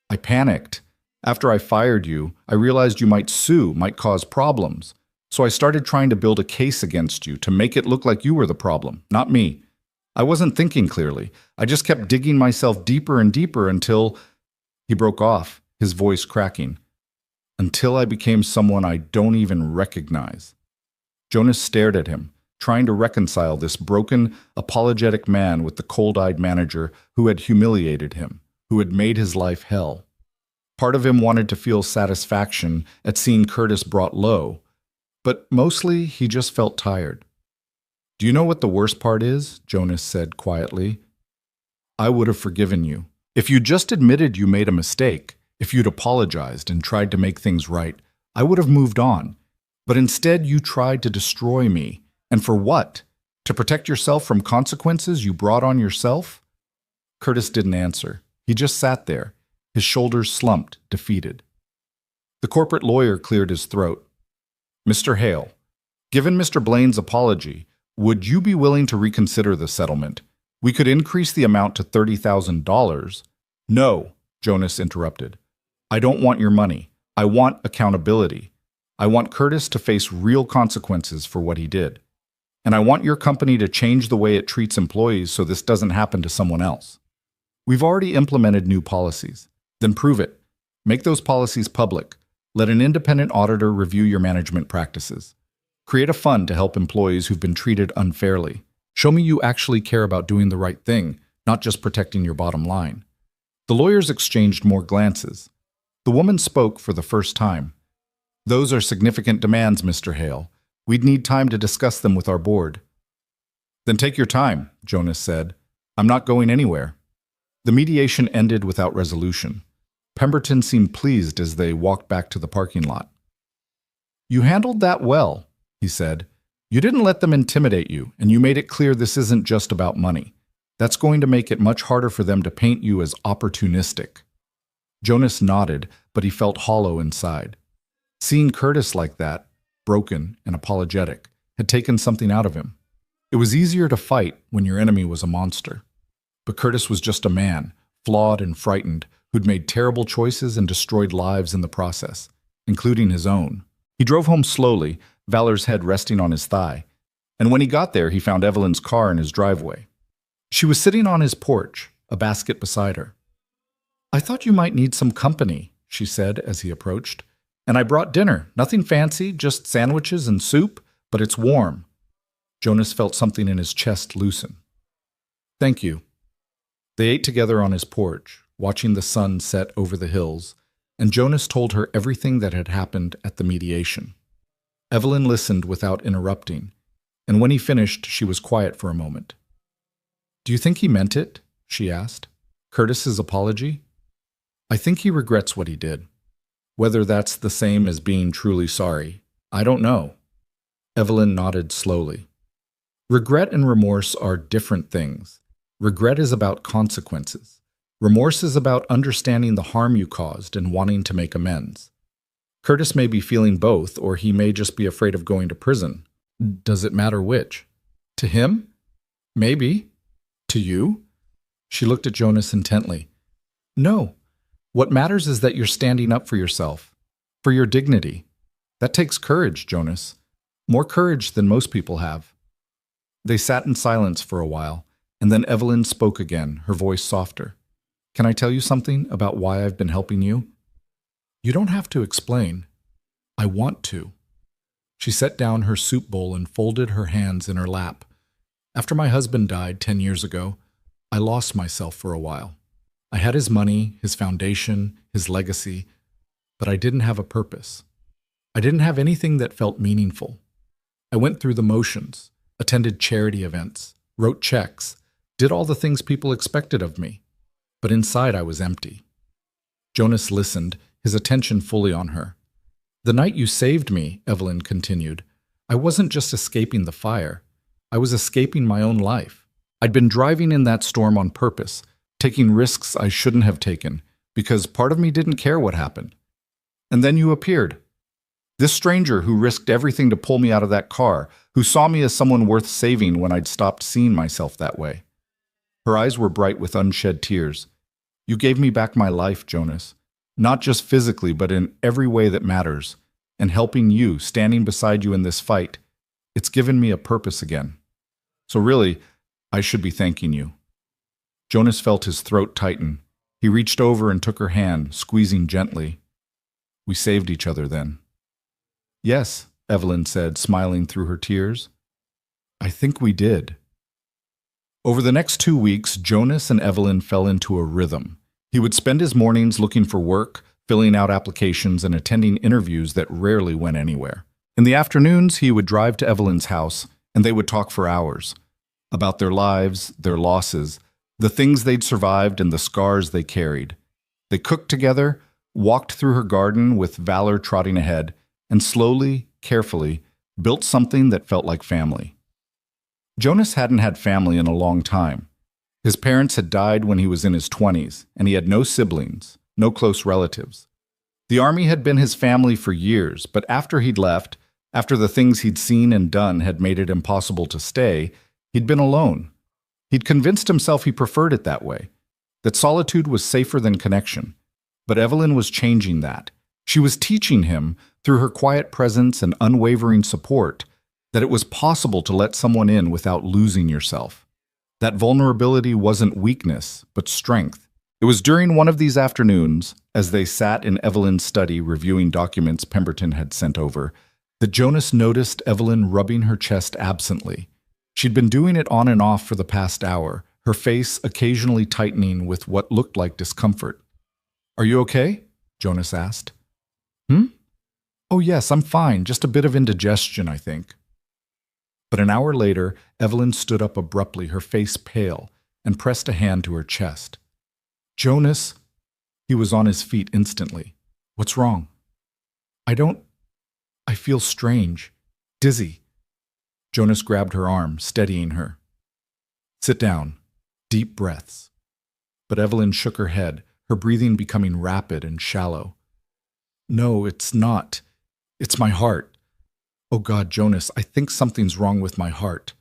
I panicked. After I fired you, I realized you might sue, might cause problems. So I started trying to build a case against you to make it look like you were the problem, not me. I wasn't thinking clearly. I just kept digging myself deeper and deeper until—" He broke off, his voice cracking. "Until I became someone I don't even recognize." Jonas stared at him, trying to reconcile this broken, apologetic man with the cold-eyed manager who had humiliated him, who had made his life hell. Part of him wanted to feel satisfaction at seeing Curtis brought low, but mostly he just felt tired. "Do you know what the worst part is?" Jonas said quietly. "I would have forgiven you. If you just admitted you made a mistake, if you'd apologized and tried to make things right, I would have moved on. But instead you tried to destroy me. And for what? To protect yourself from consequences you brought on yourself?" Curtis didn't answer. He just sat there, his shoulders slumped, defeated. The corporate lawyer cleared his throat. "Mr. Hale, given Mr. Blaine's apology, would you be willing to reconsider the settlement? We could increase the amount to $30,000. "No," Jonas interrupted. "I don't want your money. I want accountability. I want Curtis to face real consequences for what he did. And I want your company to change the way it treats employees so this doesn't happen to someone else. We've already implemented new policies. Then prove it. Make those policies public. Let an independent auditor review your management practices. Create a fund to help employees who've been treated unfairly. Show me you actually care about doing the right thing, not just protecting your bottom line." The lawyers exchanged more glances. The woman spoke for the first time. "Those are significant demands, Mr. Hale. We'd need time to discuss them with our board." "Then take your time," Jonas said. "I'm not going anywhere." The mediation ended without resolution. Pemberton seemed pleased as they walked back to the parking lot. "You handled that well," he said. "You didn't let them intimidate you, and you made it clear this isn't just about money. That's going to make it much harder for them to paint you as opportunistic." Jonas nodded, but he felt hollow inside. Seeing Curtis like that, broken and apologetic, had taken something out of him. It was easier to fight when your enemy was a monster. But Curtis was just a man, flawed and frightened, who'd made terrible choices and destroyed lives in the process, including his own. He drove home slowly, Valor's head resting on his thigh, and when he got there, he found Evelyn's car in his driveway. She was sitting on his porch, a basket beside her. "I thought you might need some company," she said as he approached. "And I brought dinner, nothing fancy, just sandwiches and soup, but it's warm." Jonas felt something in his chest loosen. "Thank you." They ate together on his porch, watching the sun set over the hills, and Jonas told her everything that had happened at the mediation. Evelyn listened without interrupting, and when he finished, she was quiet for a moment. "Do you think he meant it?" she asked. "Curtis's apology?" "I think he regrets what he did. Whether that's the same as being truly sorry, I don't know." Evelyn nodded slowly. "Regret and remorse are different things. Regret is about consequences. Remorse is about understanding the harm you caused and wanting to make amends. Curtis may be feeling both, or he may just be afraid of going to prison. Does it matter which? To him? Maybe. To you?" She looked at Jonas intently. "No. What matters is that you're standing up for yourself. For your dignity. That takes courage, Jonas. More courage than most people have. They sat in silence for a while, and then Evelyn spoke again, her voice softer. Can I tell you something about why I've been helping you? You don't have to explain. I want to. She set down her soup bowl and folded her hands in her lap. After my husband died 10 years ago, I lost myself for a while. I had his money, his foundation, his legacy, but I didn't have a purpose. I didn't have anything that felt meaningful. I went through the motions, attended charity events, wrote checks, did all the things people expected of me, but inside I was empty. Jonas listened, his attention fully on her. The night you saved me, Evelyn continued, I wasn't just escaping the fire. I was escaping my own life. I'd been driving in that storm on purpose, taking risks I shouldn't have taken, because part of me didn't care what happened. And then you appeared. This stranger who risked everything to pull me out of that car, who saw me as someone worth saving when I'd stopped seeing myself that way. Her eyes were bright with unshed tears. You gave me back my life, Jonas. Not just physically, but in every way that matters. And helping you, standing beside you in this fight, it's given me a purpose again. So really, I should be thanking you. Jonas felt his throat tighten. He reached over and took her hand, squeezing gently. We saved each other then. Yes, Evelyn said, smiling through her tears. I think we did. Over the next 2 weeks, Jonas and Evelyn fell into a rhythm. He would spend his mornings looking for work, filling out applications, and attending interviews that rarely went anywhere. In the afternoons, he would drive to Evelyn's house, and they would talk for hours about their lives, their losses, the things they'd survived, and the scars they carried. They cooked together, walked through her garden with Valor trotting ahead, and slowly, carefully, built something that felt like family. Jonas hadn't had family in a long time. His parents had died when he was in his 20s, and he had no siblings, no close relatives. The army had been his family for years, but after he'd left, after the things he'd seen and done had made it impossible to stay, he'd been alone. He'd convinced himself he preferred it that way, that solitude was safer than connection. But Evelyn was changing that. She was teaching him, through her quiet presence and unwavering support, that it was possible to let someone in without losing yourself. That vulnerability wasn't weakness, but strength. It was during one of these afternoons, as they sat in Evelyn's study reviewing documents Pemberton had sent over, that Jonas noticed Evelyn rubbing her chest absently. She'd been doing it on and off for the past hour, her face occasionally tightening with what looked like discomfort. Are you okay? Jonas asked. Oh yes, I'm fine, just a bit of indigestion, I think. But an hour later, Evelyn stood up abruptly, her face pale, and pressed a hand to her chest. Jonas! He was on his feet instantly. What's wrong? I feel strange, dizzy. Jonas grabbed her arm, steadying her. Sit down. Deep breaths. But Evelyn shook her head, her breathing becoming rapid and shallow. No, it's not. It's my heart. Oh God, Jonas, I think something's wrong with my heart.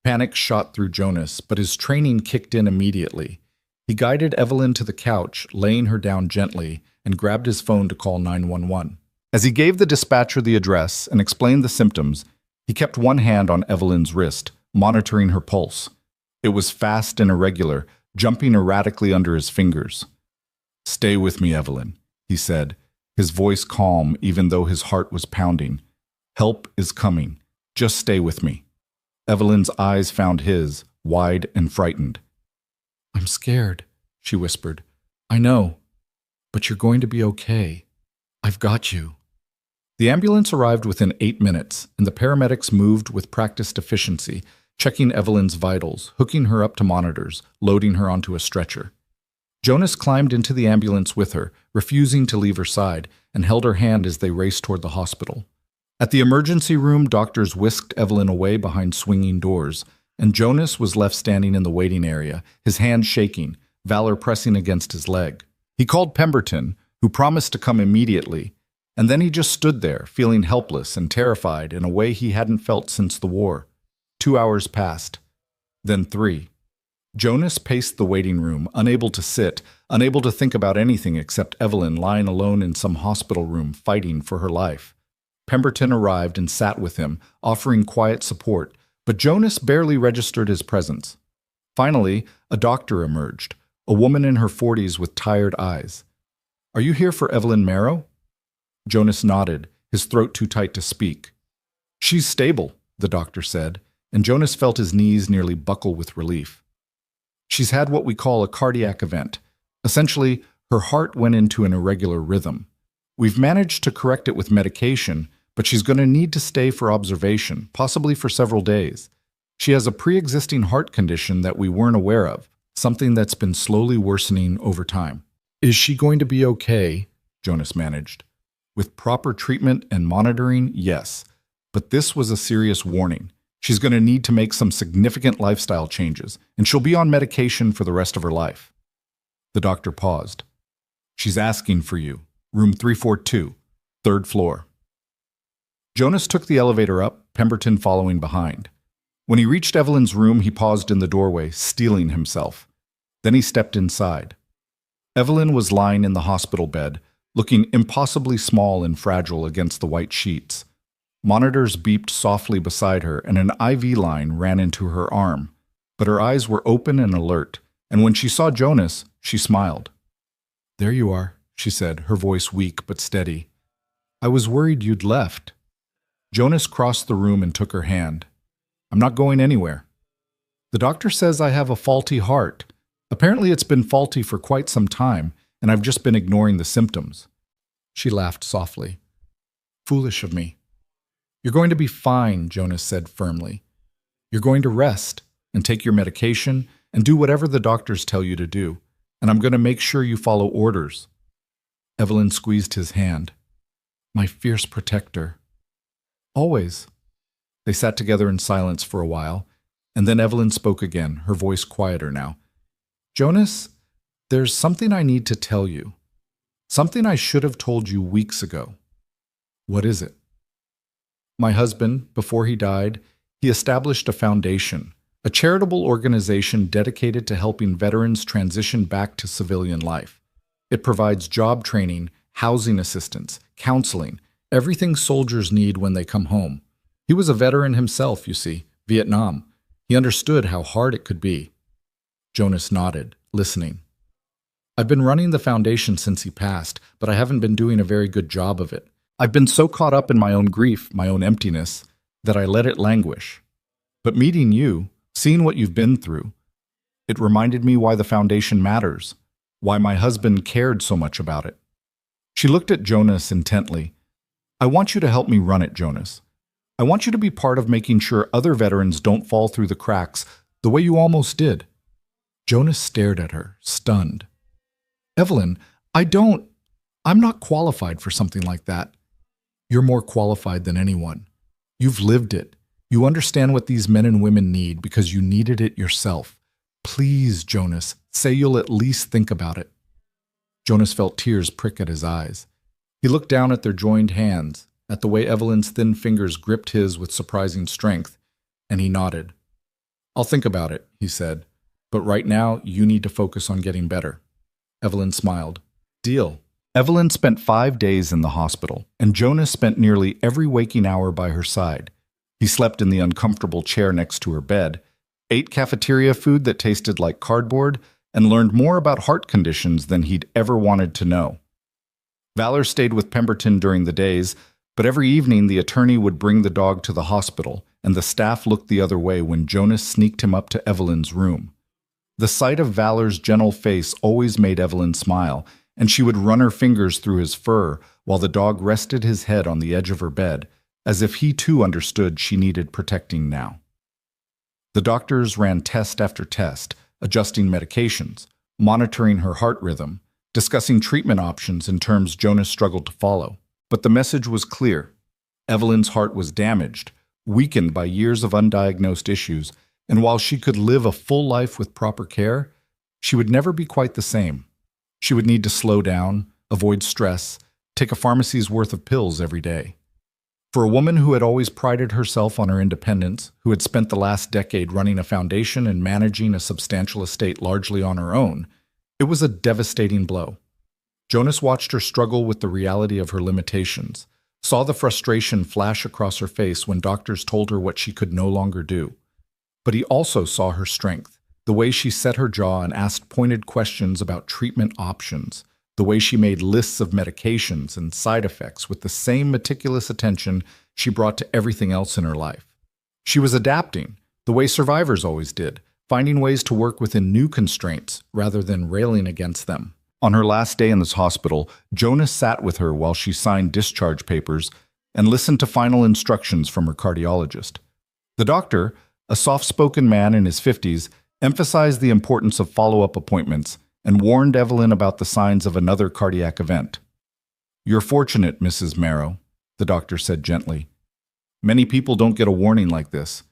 Panic shot through Jonas, but his training kicked in immediately. He guided Evelyn to the couch, laying her down gently, and grabbed his phone to call 911. As he gave the dispatcher the address and explained the symptoms, he kept one hand on Evelyn's wrist, monitoring her pulse. It was fast and irregular, jumping erratically under his fingers. Stay with me, Evelyn, he said, his voice calm even though his heart was pounding. Help is coming. Just stay with me. Evelyn's eyes found his, wide and frightened. I'm scared, she whispered. I know, but you're going to be okay. I've got you. The ambulance arrived within 8 minutes, and the paramedics moved with practiced efficiency, checking Evelyn's vitals, hooking her up to monitors, loading her onto a stretcher. Jonas climbed into the ambulance with her, refusing to leave her side, and held her hand as they raced toward the hospital. At the emergency room, doctors whisked Evelyn away behind swinging doors, and Jonas was left standing in the waiting area, his hand shaking, Valor pressing against his leg. He called Pemberton, who promised to come immediately, and then he just stood there, feeling helpless and terrified in a way he hadn't felt since the war. 2 hours passed, then 3, Jonas paced the waiting room, unable to sit, unable to think about anything except Evelyn lying alone in some hospital room fighting for her life. Pemberton arrived and sat with him, offering quiet support, but Jonas barely registered his presence. Finally, a doctor emerged, a woman in her 40s with tired eyes. "Are you here for Evelyn Marrow?" Jonas nodded, his throat too tight to speak. "She's stable," the doctor said, and Jonas felt his knees nearly buckle with relief. "She's had what we call a cardiac event. Essentially, her heart went into an irregular rhythm. We've managed to correct it with medication, but she's going to need to stay for observation, possibly for several days. She has a pre-existing heart condition that we weren't aware of, something that's been slowly worsening over time." "Is she going to be okay?" Jonas managed. "With proper treatment and monitoring, yes. But this was a serious warning. She's going to need to make some significant lifestyle changes, and she'll be on medication for the rest of her life." The doctor paused. "She's asking for you. Room 342, third floor." Jonas took the elevator up, Pemberton following behind. When he reached Evelyn's room, he paused in the doorway, steeling himself. Then he stepped inside. Evelyn was lying in the hospital bed, looking impossibly small and fragile against the white sheets. Monitors beeped softly beside her, and an IV line ran into her arm. But her eyes were open and alert, and when she saw Jonas, she smiled. "There you are," she said, her voice weak but steady. "I was worried you'd left." Jonas crossed the room and took her hand. "I'm not going anywhere. The doctor says I have a faulty heart. Apparently it's been faulty for quite some time, and I've just been ignoring the symptoms." She laughed softly. "Foolish of me." "You're going to be fine," Jonas said firmly. "You're going to rest and take your medication and do whatever the doctors tell you to do, and I'm going to make sure you follow orders." Evelyn squeezed his hand. "My fierce protector." "Always." They sat together in silence for a while, and then Evelyn spoke again, her voice quieter now. "Jonas, there's something I need to tell you. Something I should have told you weeks ago." "What is it?" "My husband, before he died, he established a foundation, a charitable organization dedicated to helping veterans transition back to civilian life. It provides job training, housing assistance, counseling, everything soldiers need when they come home. He was a veteran himself, you see, Vietnam. He understood how hard it could be." Jonas nodded, listening. "I've been running the foundation since he passed, but I haven't been doing a very good job of it. I've been so caught up in my own grief, my own emptiness, that I let it languish. But meeting you, seeing what you've been through, it reminded me why the foundation matters, why my husband cared so much about it." She looked at Jonas intently. "I want you to help me run it, Jonas. I want you to be part of making sure other veterans don't fall through the cracks the way you almost did." Jonas stared at her, stunned. "Evelyn, I'm not qualified for something like that." "You're more qualified than anyone. You've lived it. You understand what these men and women need because you needed it yourself. Please, Jonas, say you'll at least think about it." Jonas felt tears prick at his eyes. He looked down at their joined hands, at the way Evelyn's thin fingers gripped his with surprising strength, and he nodded. "I'll think about it," he said, "but right now you need to focus on getting better." Evelyn smiled. "Deal." Evelyn spent 5 days in the hospital, and Jonas spent nearly every waking hour by her side. He slept in the uncomfortable chair next to her bed, ate cafeteria food that tasted like cardboard, and learned more about heart conditions than he'd ever wanted to know. Valor stayed with Pemberton during the days, but every evening the attorney would bring the dog to the hospital, and the staff looked the other way when Jonas sneaked him up to Evelyn's room. The sight of Valor's gentle face always made Evelyn smile, and she would run her fingers through his fur while the dog rested his head on the edge of her bed, as if he too understood she needed protecting now. The doctors ran test after test, adjusting medications, monitoring her heart rhythm, discussing treatment options in terms Jonas struggled to follow. But the message was clear. Evelyn's heart was damaged, weakened by years of undiagnosed issues, and while she could live a full life with proper care, she would never be quite the same. She would need to slow down, avoid stress, take a pharmacy's worth of pills every day. For a woman who had always prided herself on her independence, who had spent the last decade running a foundation and managing a substantial estate largely on her own, it was a devastating blow. Jonas watched her struggle with the reality of her limitations, saw the frustration flash across her face when doctors told her what she could no longer do. But he also saw her strength, the way she set her jaw and asked pointed questions about treatment options, the way she made lists of medications and side effects with the same meticulous attention she brought to everything else in her life. She was adapting, the way survivors always did, finding ways to work within new constraints rather than railing against them. On her last day in this hospital, Jonas sat with her while she signed discharge papers and listened to final instructions from her cardiologist. The doctor, a soft-spoken man in his 50s, emphasized the importance of follow-up appointments and warned Evelyn about the signs of another cardiac event. "You're fortunate, Mrs. Marrow," the doctor said gently. "Many people don't get a warning like this.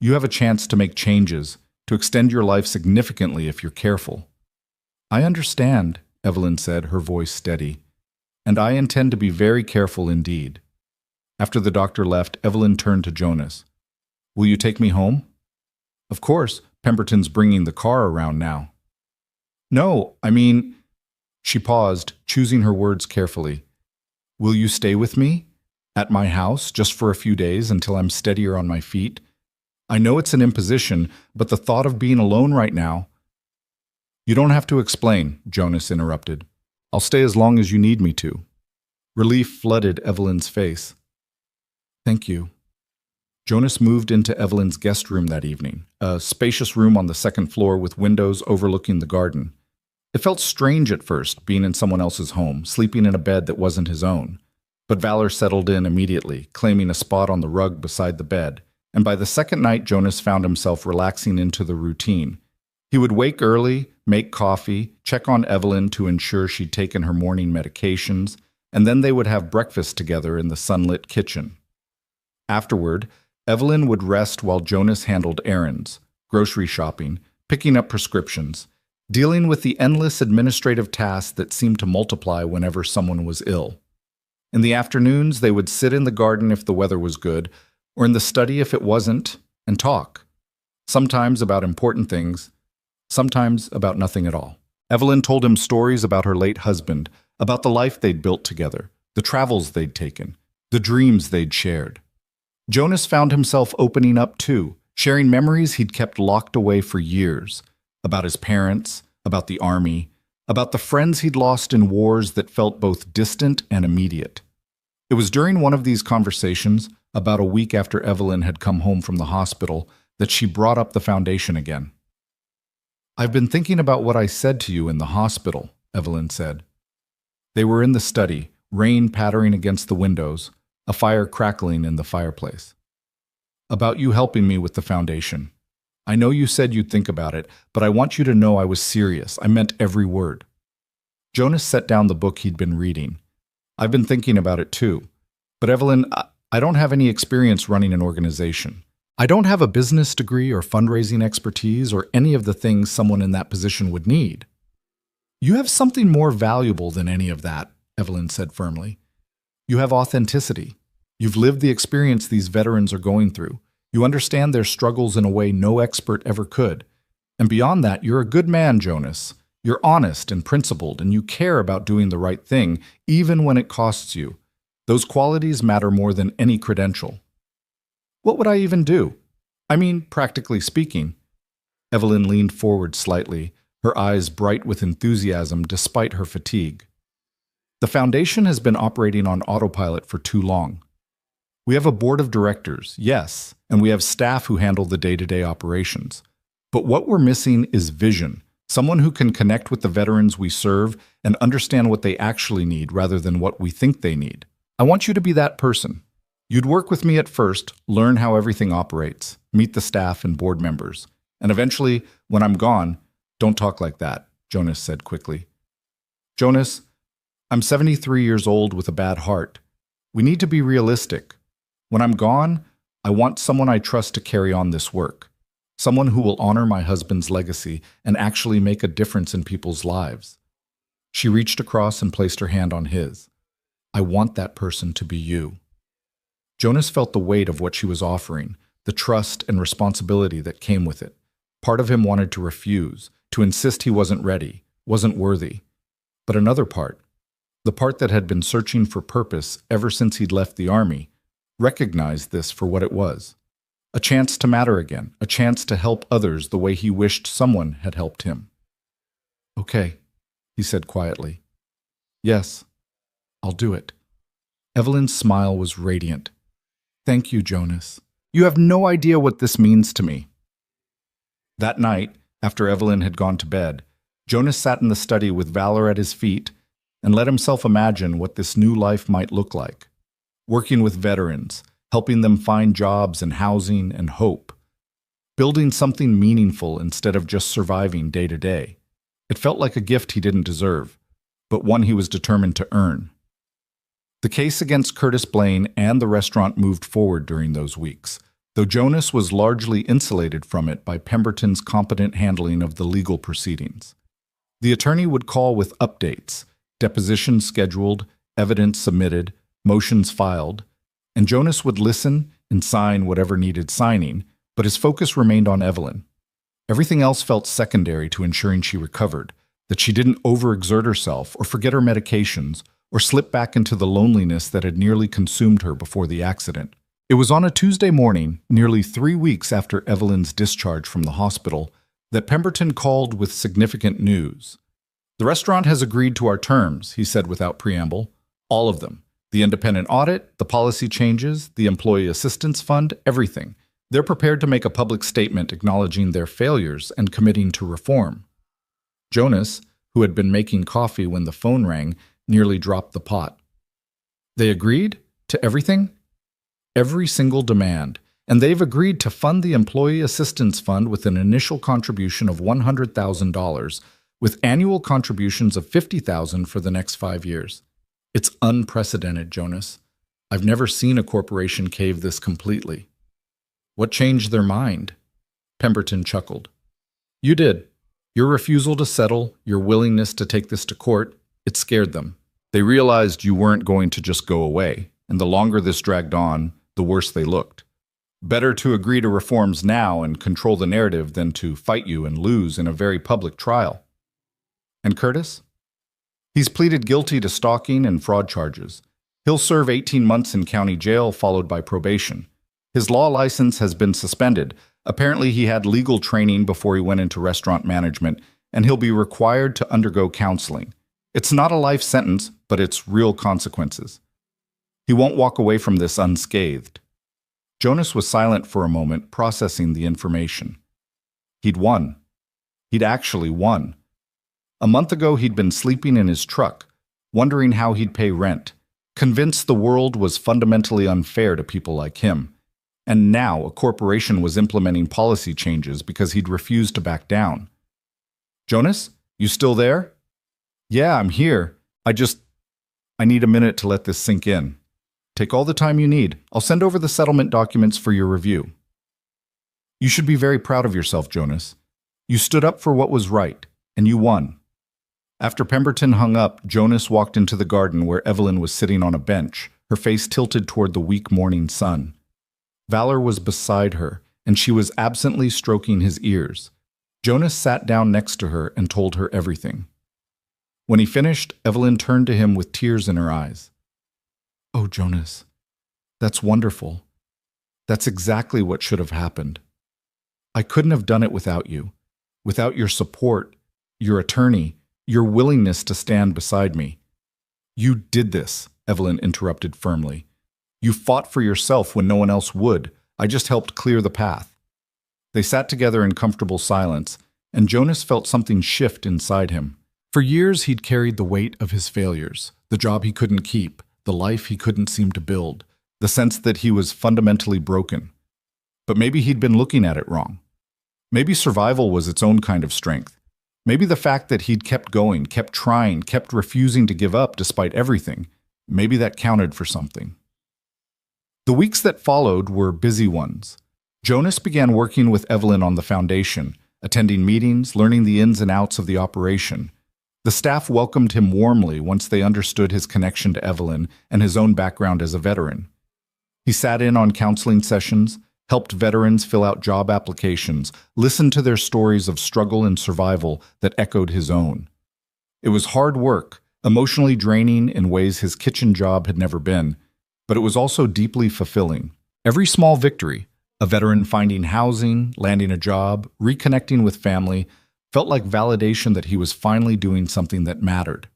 You have a chance to make changes, to extend your life significantly if you're careful." "I understand," Evelyn said, her voice steady. "And I intend to be very careful indeed." After the doctor left, Evelyn turned to Jonas. "Will you take me home?" "Of course. Pemberton's bringing the car around now." "No, I mean—" She paused, choosing her words carefully. "Will you stay with me? At my house, just for a few days until I'm steadier on my feet? I know it's an imposition, but the thought of being alone right now—" "You don't have to explain," Jonas interrupted. "I'll stay as long as you need me to." Relief flooded Evelyn's face. "Thank you." Jonas moved into Evelyn's guest room that evening, a spacious room on the second floor with windows overlooking the garden. It felt strange at first, being in someone else's home, sleeping in a bed that wasn't his own. But Valor settled in immediately, claiming a spot on the rug beside the bed, and by the second night Jonas found himself relaxing into the routine. He would wake early, make coffee, check on Evelyn to ensure she'd taken her morning medications, and then they would have breakfast together in the sunlit kitchen. Afterward, Evelyn would rest while Jonas handled errands, grocery shopping, picking up prescriptions, dealing with the endless administrative tasks that seemed to multiply whenever someone was ill. In the afternoons, they would sit in the garden if the weather was good, or in the study if it wasn't, and talk. Sometimes about important things, sometimes about nothing at all. Evelyn told him stories about her late husband, about the life they'd built together, the travels they'd taken, the dreams they'd shared. Jonas found himself opening up too, sharing memories he'd kept locked away for years, about his parents, about the army, about the friends he'd lost in wars that felt both distant and immediate. It was during one of these conversations, about a week after Evelyn had come home from the hospital, that she brought up the foundation again. "I've been thinking about what I said to you in the hospital," Evelyn said. They were in the study, rain pattering against the windows, a fire crackling in the fireplace. "About you helping me with the foundation. I know you said you'd think about it, but I want you to know I was serious. I meant every word." Jonas set down the book he'd been reading. "I've been thinking about it too. But Evelyn, I don't have any experience running an organization. I don't have a business degree or fundraising expertise or any of the things someone in that position would need." "You have something more valuable than any of that," Evelyn said firmly. "You have authenticity. You've lived the experience these veterans are going through. You understand their struggles in a way no expert ever could. And beyond that, you're a good man, Jonas. You're honest and principled, and you care about doing the right thing, even when it costs you. Those qualities matter more than any credential." "What would I even do? I mean, practically speaking." Evelyn leaned forward slightly, her eyes bright with enthusiasm despite her fatigue. "The foundation has been operating on autopilot for too long. We have a board of directors, yes, and we have staff who handle the day-to-day operations. But what we're missing is vision, someone who can connect with the veterans we serve and understand what they actually need rather than what we think they need. I want you to be that person. You'd work with me at first, learn how everything operates, meet the staff and board members, and eventually, when I'm gone—" "Don't talk like that," Jonas said quickly. "Jonas, I'm 73 years old with a bad heart. We need to be realistic. When I'm gone, I want someone I trust to carry on this work. Someone who will honor my husband's legacy and actually make a difference in people's lives." She reached across and placed her hand on his. "I want that person to be you." Jonas felt the weight of what she was offering, the trust and responsibility that came with it. Part of him wanted to refuse, to insist he wasn't ready, wasn't worthy. But another part, the part that had been searching for purpose ever since he'd left the army, recognized this for what it was. A chance to matter again, a chance to help others the way he wished someone had helped him. "Okay," he said quietly. "Yes, I'll do it." Evelyn's smile was radiant. "Thank you, Jonas. You have no idea what this means to me." That night, after Evelyn had gone to bed, Jonas sat in the study with Valor at his feet and let himself imagine what this new life might look like. Working with veterans, helping them find jobs and housing and hope. Building something meaningful instead of just surviving day to day. It felt like a gift he didn't deserve, but one he was determined to earn. The case against Curtis Blaine and the restaurant moved forward during those weeks, though Jonas was largely insulated from it by Pemberton's competent handling of the legal proceedings. The attorney would call with updates, depositions scheduled, evidence submitted, motions filed, and Jonas would listen and sign whatever needed signing, but his focus remained on Evelyn. Everything else felt secondary to ensuring she recovered, that she didn't overexert herself or forget her medications or slip back into the loneliness that had nearly consumed her before the accident. It was on a Tuesday morning, nearly 3 weeks after Evelyn's discharge from the hospital, that Pemberton called with significant news. "The restaurant has agreed to our terms," he said without preamble. "All of them. The independent audit, the policy changes, the employee assistance fund, everything. They're prepared to make a public statement acknowledging their failures and committing to reform." Jonas, who had been making coffee when the phone rang, nearly dropped the pot. "They agreed? To everything?" "Every single demand. And they've agreed to fund the Employee Assistance Fund with an initial contribution of $100,000, with annual contributions of $50,000 for the next 5 years. It's unprecedented, Jonas. I've never seen a corporation cave this completely." "What changed their mind?" Pemberton chuckled. "You did. Your refusal to settle, your willingness to take this to court, it scared them. They realized you weren't going to just go away, and the longer this dragged on, the worse they looked. Better to agree to reforms now and control the narrative than to fight you and lose in a very public trial." "And Curtis?" "He's pleaded guilty to stalking and fraud charges. He'll serve 18 months in county jail followed by probation. His law license has been suspended. Apparently he had legal training before he went into restaurant management, and he'll be required to undergo counseling. It's not a life sentence, but it's real consequences. He won't walk away from this unscathed." Jonas was silent for a moment, processing the information. He'd won. He'd actually won. A month ago, he'd been sleeping in his truck, wondering how he'd pay rent, convinced the world was fundamentally unfair to people like him. And now a corporation was implementing policy changes because he'd refused to back down. "Jonas, you still there?" "Yeah, I'm here. I need a minute to let this sink in." "Take all the time you need. I'll send over the settlement documents for your review." "You should be very proud of yourself, Jonas. You stood up for what was right, and you won." After Pemberton hung up, Jonas walked into the garden where Evelyn was sitting on a bench, her face tilted toward the weak morning sun. Valor was beside her, and she was absently stroking his ears. Jonas sat down next to her and told her everything. When he finished, Evelyn turned to him with tears in her eyes. "Oh, Jonas, that's wonderful. That's exactly what should have happened. I couldn't have done it without you, without your support, your attorney, your willingness to stand beside me." "You did this," Evelyn interrupted firmly. "You fought for yourself when no one else would. I just helped clear the path." They sat together in comfortable silence, and Jonas felt something shift inside him. For years he'd carried the weight of his failures, the job he couldn't keep, the life he couldn't seem to build, the sense that he was fundamentally broken. But maybe he'd been looking at it wrong. Maybe survival was its own kind of strength. Maybe the fact that he'd kept going, kept trying, kept refusing to give up despite everything, maybe that counted for something. The weeks that followed were busy ones. Jonas began working with Evelyn on the foundation, attending meetings, learning the ins and outs of the operation. The staff welcomed him warmly once they understood his connection to Evelyn and his own background as a veteran. He sat in on counseling sessions, helped veterans fill out job applications, listened to their stories of struggle and survival that echoed his own. It was hard work, emotionally draining in ways his kitchen job had never been, but it was also deeply fulfilling. Every small victory, a veteran finding housing, landing a job, reconnecting with family, felt like validation that he was finally doing something that mattered.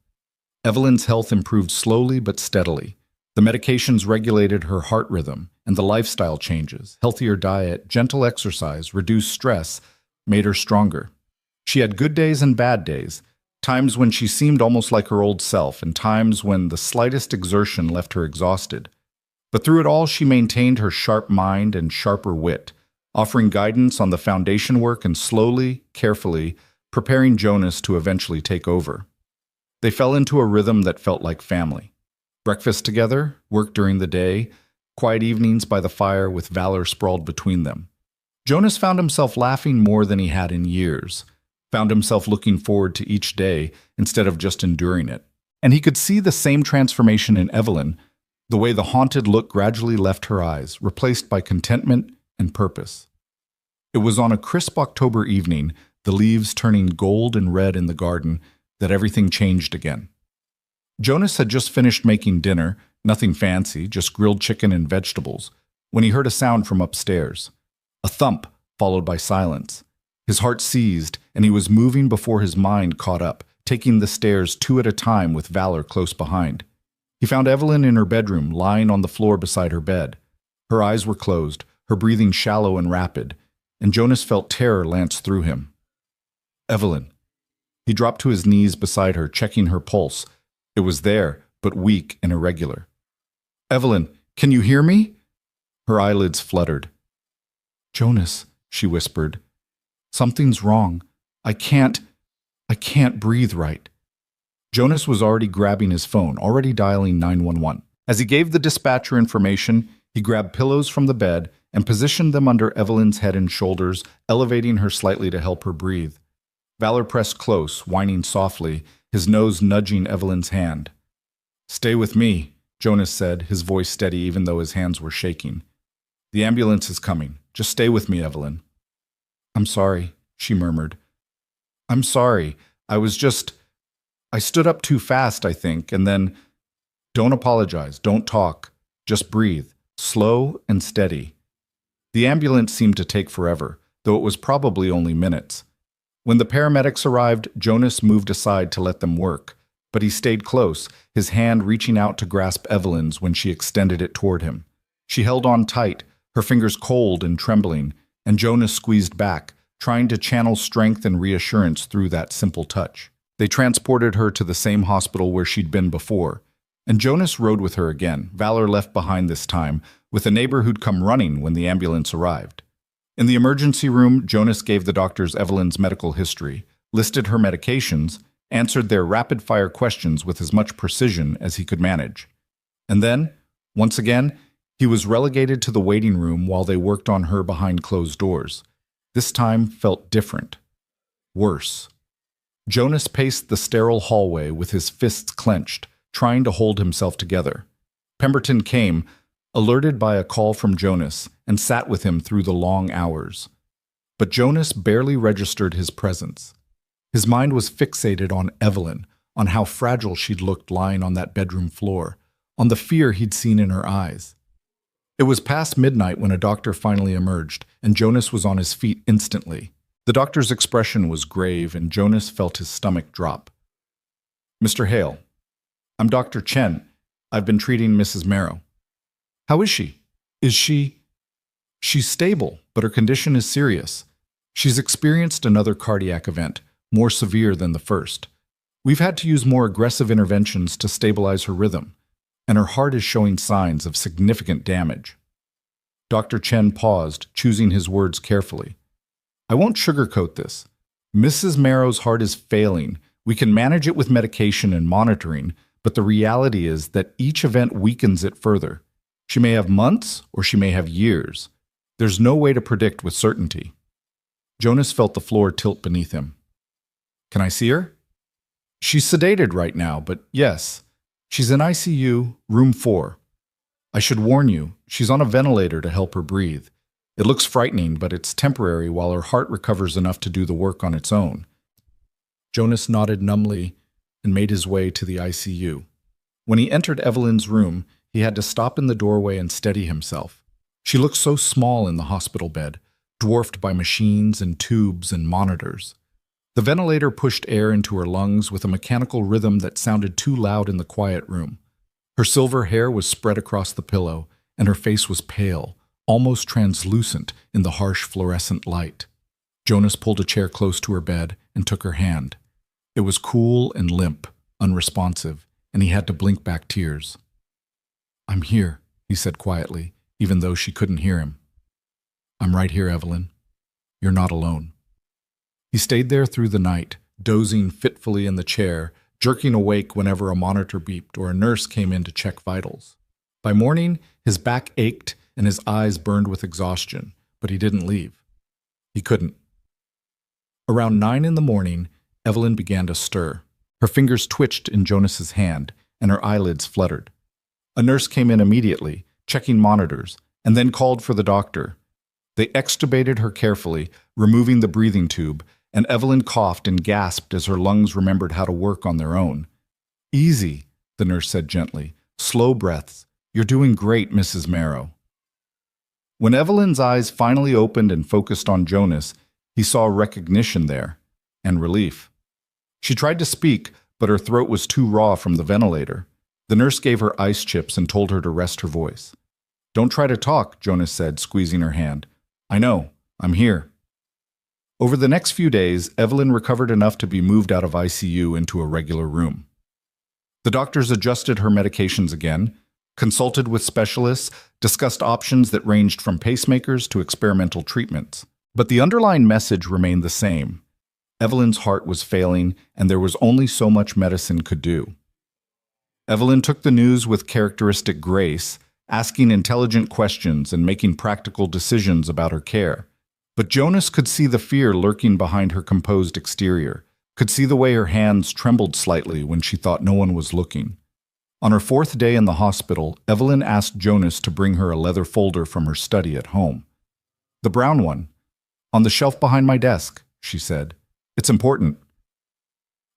Evelyn's health improved slowly but steadily. The medications regulated her heart rhythm, and the lifestyle changes, healthier diet, gentle exercise, reduced stress, made her stronger. She had good days and bad days, times when she seemed almost like her old self, and times when the slightest exertion left her exhausted. But through it all, she maintained her sharp mind and sharper wit, offering guidance on the foundation work and slowly, carefully, preparing Jonas to eventually take over. They fell into a rhythm that felt like family. Breakfast together, work during the day, quiet evenings by the fire with valor sprawled between them. Jonas found himself laughing more than he had in years, found himself looking forward to each day instead of just enduring it. And he could see the same transformation in Evelyn, the way the haunted look gradually left her eyes, replaced by contentment and purpose. It was on a crisp October evening, the leaves turning gold and red in the garden, that everything changed again. Jonas had just finished making dinner, nothing fancy, just grilled chicken and vegetables, when he heard a sound from upstairs. A thump, followed by silence. His heart seized, and he was moving before his mind caught up, taking the stairs two at a time with Valor close behind. He found Evelyn in her bedroom, lying on the floor beside her bed. Her eyes were closed, her breathing shallow and rapid, and Jonas felt terror lance through him. Evelyn. He dropped to his knees beside her, checking her pulse. It was there, but weak and irregular. Evelyn, can you hear me? Her eyelids fluttered. Jonas, she whispered. Something's wrong. I can't breathe right. Jonas was already grabbing his phone, already dialing 911. As he gave the dispatcher information, he grabbed pillows from the bed and positioned them under Evelyn's head and shoulders, elevating her slightly to help her breathe. Valor pressed close, whining softly, his nose nudging Evelyn's hand. Stay with me, Jonas said, his voice steady even though his hands were shaking. The ambulance is coming. Just stay with me, Evelyn. I'm sorry, she murmured. I'm sorry. I stood up too fast, I think, and then... Don't apologize, don't talk. Just breathe, slow and steady. The ambulance seemed to take forever, though it was probably only minutes. When the paramedics arrived, Jonas moved aside to let them work, but he stayed close, his hand reaching out to grasp Evelyn's when she extended it toward him. She held on tight, her fingers cold and trembling, and Jonas squeezed back, trying to channel strength and reassurance through that simple touch. They transported her to the same hospital where she'd been before, and Jonas rode with her again, Valor left behind this time, with a neighbor who'd come running when the ambulance arrived. In the emergency room, Jonas gave the doctors Evelyn's medical history, listed her medications, answered their rapid-fire questions with as much precision as he could manage. And then, once again, he was relegated to the waiting room while they worked on her behind closed doors. This time felt different. Worse. Jonas paced the sterile hallway with his fists clenched, trying to hold himself together. Pemberton came, alerted by a call from Jonas, and sat with him through the long hours. But Jonas barely registered his presence. His mind was fixated on Evelyn, on how fragile she'd looked lying on that bedroom floor, on the fear he'd seen in her eyes. It was past midnight when a doctor finally emerged, and Jonas was on his feet instantly. The doctor's expression was grave, and Jonas felt his stomach drop. Mr. Hale, I'm Dr. Chen. I've been treating Mrs. Marrow. How is she? She's stable, but her condition is serious. She's experienced another cardiac event, more severe than the first. We've had to use more aggressive interventions to stabilize her rhythm, and her heart is showing signs of significant damage. Dr. Chen paused, choosing his words carefully. I won't sugarcoat this. Mrs. Marrow's heart is failing. We can manage it with medication and monitoring, but the reality is that each event weakens it further. She may have months or she may have years. There's no way to predict with certainty. Jonas felt the floor tilt beneath him. Can I see her? She's sedated right now, but yes. She's in ICU, room 4. I should warn you, she's on a ventilator to help her breathe. It looks frightening, but it's temporary while her heart recovers enough to do the work on its own. Jonas nodded numbly and made his way to the ICU. When he entered Evelyn's room, he had to stop in the doorway and steady himself. She looked so small in the hospital bed, dwarfed by machines and tubes and monitors. The ventilator pushed air into her lungs with a mechanical rhythm that sounded too loud in the quiet room. Her silver hair was spread across the pillow, and her face was pale, almost translucent in the harsh fluorescent light. Jonas pulled a chair close to her bed and took her hand. It was cool and limp, unresponsive, and he had to blink back tears. "I'm here," he said quietly, even though she couldn't hear him. "I'm right here, Evelyn. You're not alone." He stayed there through the night, dozing fitfully in the chair, jerking awake whenever a monitor beeped or a nurse came in to check vitals. By morning, his back ached and his eyes burned with exhaustion, but he didn't leave. He couldn't. Around 9 in the morning, Evelyn began to stir. Her fingers twitched in Jonas's hand, and her eyelids fluttered. A nurse came in immediately, checking monitors, and then called for the doctor. They extubated her carefully, removing the breathing tube, and Evelyn coughed and gasped as her lungs remembered how to work on their own. "Easy," the nurse said gently. "Slow breaths. You're doing great, Mrs. Marrow." When Evelyn's eyes finally opened and focused on Jonas, he saw recognition there, and relief. She tried to speak, but her throat was too raw from the ventilator. The nurse gave her ice chips and told her to rest her voice. "Don't try to talk," Jonas said, squeezing her hand. "I know. I'm here." Over the next few days, Evelyn recovered enough to be moved out of ICU into a regular room. The doctors adjusted her medications again, consulted with specialists, discussed options that ranged from pacemakers to experimental treatments. But the underlying message remained the same. Evelyn's heart was failing, and there was only so much medicine could do. Evelyn took the news with characteristic grace, asking intelligent questions and making practical decisions about her care. But Jonas could see the fear lurking behind her composed exterior, could see the way her hands trembled slightly when she thought no one was looking. On her 4th day in the hospital, Evelyn asked Jonas to bring her a leather folder from her study at home. "The brown one. On the shelf behind my desk," she said. "It's important."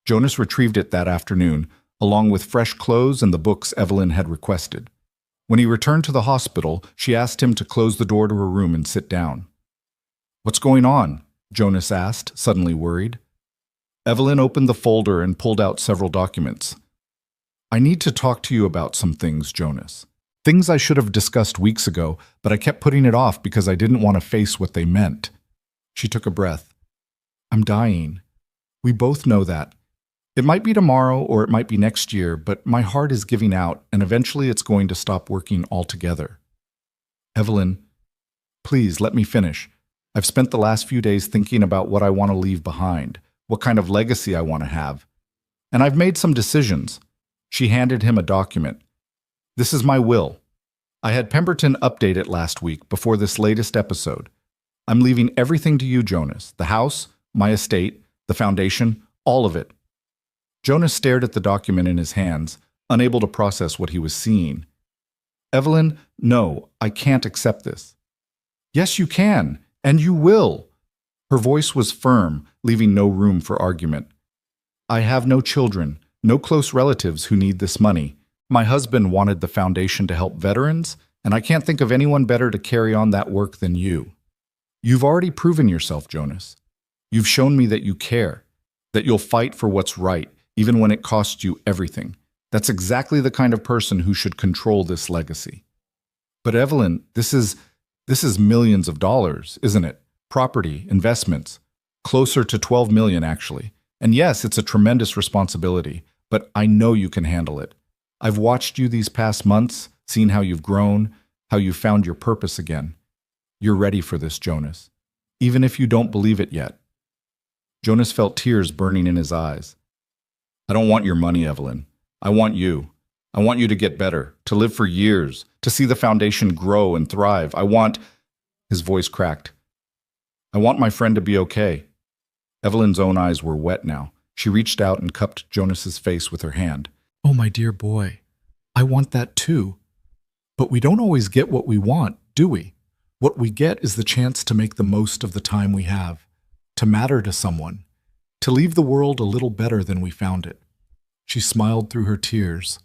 Jonas retrieved it that afternoon, along with fresh clothes and the books Evelyn had requested. When he returned to the hospital, she asked him to close the door to her room and sit down. "What's going on?" Jonas asked, suddenly worried. Evelyn opened the folder and pulled out several documents. "I need to talk to you about some things, Jonas. Things I should have discussed weeks ago, but I kept putting it off because I didn't want to face what they meant." She took a breath. "I'm dying. We both know that. It might be tomorrow or it might be next year, but my heart is giving out and eventually it's going to stop working altogether." "Evelyn, please let me finish. I've spent the last few days thinking about what I want to leave behind, what kind of legacy I want to have. And I've made some decisions." She handed him a document. "This is my will. I had Pemberton update it last week before this latest episode. I'm leaving everything to you, Jonas. The house, my estate, the foundation, all of it." Jonas stared at the document in his hands, unable to process what he was seeing. "Evelyn, no, I can't accept this." "Yes, you can, and you will." Her voice was firm, leaving no room for argument. "I have no children, no close relatives who need this money. My husband wanted the foundation to help veterans, and I can't think of anyone better to carry on that work than you. You've already proven yourself, Jonas. You've shown me that you care, that you'll fight for what's right, even when it costs you everything. That's exactly the kind of person who should control this legacy." "But Evelyn, this is millions of dollars, isn't it? Property, investments. Closer to 12 million, actually. And yes, it's a tremendous responsibility, but I know you can handle it. I've watched you these past months, seen how you've grown, how you've found your purpose again. You're ready for this, Jonas, even if you don't believe it yet." Jonas felt tears burning in his eyes. "I don't want your money, Evelyn. I want you. I want you to get better, to live for years, to see the foundation grow and thrive. I want—" His voice cracked. "I want my friend to be okay." Evelyn's own eyes were wet now. She reached out and cupped Jonas's face with her hand. "Oh, my dear boy, I want that too." But we don't always get what we want, do we? What we get is the chance to make the most of the time we have, to matter to someone, to leave the world a little better than we found it. She smiled through her tears.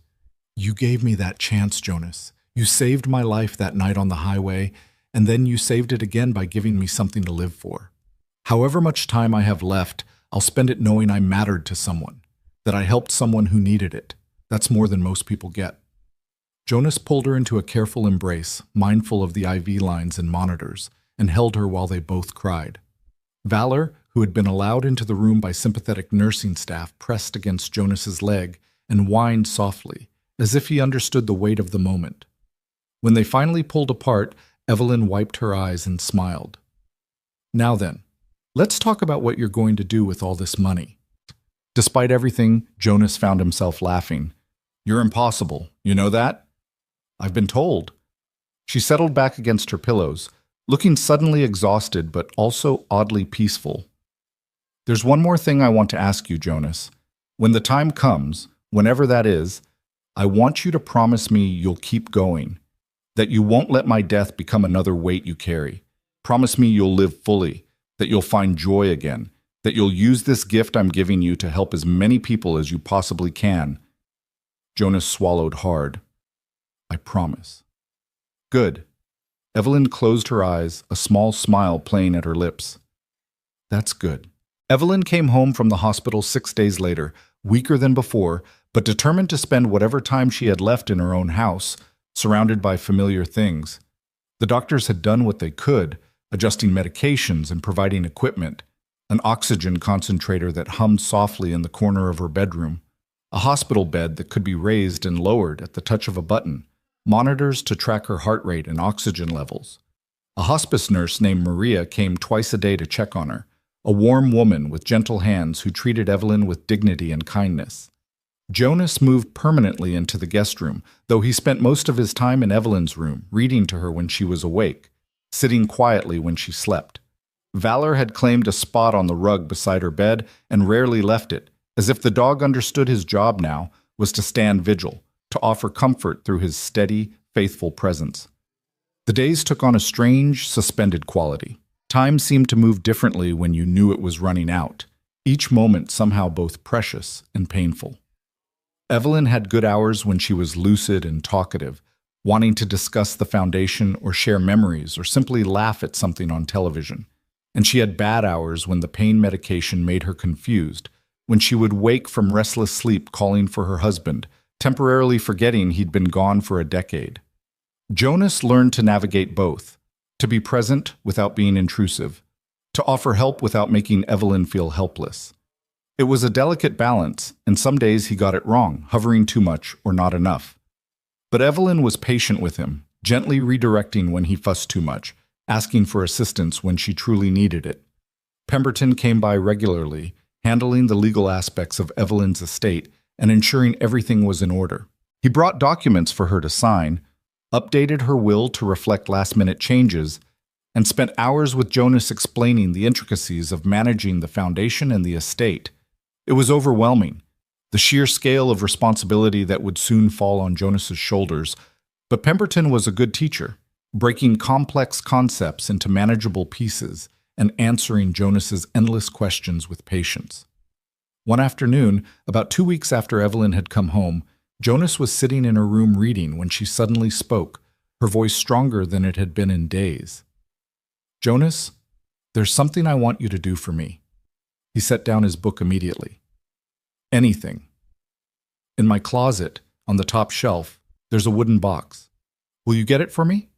You gave me that chance, Jonas. You saved my life that night on the highway, and then you saved it again by giving me something to live for. However much time I have left, I'll spend it knowing I mattered to someone, that I helped someone who needed it. That's more than most people get. Jonas pulled her into a careful embrace, mindful of the IV lines and monitors, and held her while they both cried. Valor, who had been allowed into the room by sympathetic nursing staff, pressed against Jonas's leg and whined softly, as if he understood the weight of the moment. When they finally pulled apart, Evelyn wiped her eyes and smiled. Now then, let's talk about what you're going to do with all this money. Despite everything, Jonas found himself laughing. You're impossible, you know that? I've been told. She settled back against her pillows, looking suddenly exhausted but also oddly peaceful. There's one more thing I want to ask you, Jonas. When the time comes, whenever that is, I want you to promise me you'll keep going, that you won't let my death become another weight you carry. Promise me you'll live fully, that you'll find joy again, that you'll use this gift I'm giving you to help as many people as you possibly can. Jonas swallowed hard. I promise. Good. Evelyn closed her eyes, a small smile playing at her lips. That's good. Evelyn came home from the hospital 6 days later, weaker than before, but determined to spend whatever time she had left in her own house, surrounded by familiar things. The doctors had done what they could, adjusting medications and providing equipment, an oxygen concentrator that hummed softly in the corner of her bedroom, a hospital bed that could be raised and lowered at the touch of a button, monitors to track her heart rate and oxygen levels. A hospice nurse named Maria came twice a day to check on her, a warm woman with gentle hands who treated Evelyn with dignity and kindness. Jonas moved permanently into the guest room, though he spent most of his time in Evelyn's room, reading to her when she was awake, sitting quietly when she slept. Valor had claimed a spot on the rug beside her bed and rarely left it, as if the dog understood his job now was to stand vigil, to offer comfort through his steady, faithful presence. The days took on a strange, suspended quality. Time seemed to move differently when you knew it was running out, each moment somehow both precious and painful. Evelyn had good hours when she was lucid and talkative, wanting to discuss the foundation or share memories or simply laugh at something on television. And she had bad hours when the pain medication made her confused, when she would wake from restless sleep calling for her husband, temporarily forgetting he'd been gone for a decade. Jonas learned to navigate both, to be present without being intrusive, to offer help without making Evelyn feel helpless. It was a delicate balance, and some days he got it wrong, hovering too much or not enough. But Evelyn was patient with him, gently redirecting when he fussed too much, asking for assistance when she truly needed it. Pemberton came by regularly, handling the legal aspects of Evelyn's estate and ensuring everything was in order. He brought documents for her to sign, updated her will to reflect last-minute changes, and spent hours with Jonas explaining the intricacies of managing the foundation and the estate. It was overwhelming, the sheer scale of responsibility that would soon fall on Jonas's shoulders, but Pemberton was a good teacher, breaking complex concepts into manageable pieces and answering Jonas's endless questions with patience. One afternoon, about 2 weeks after Evelyn had come home, Jonas was sitting in her room reading when she suddenly spoke, her voice stronger than it had been in days. Jonas, there's something I want you to do for me. He set down his book immediately. Anything. In my closet, on the top shelf, there's a wooden box. Will you get it for me?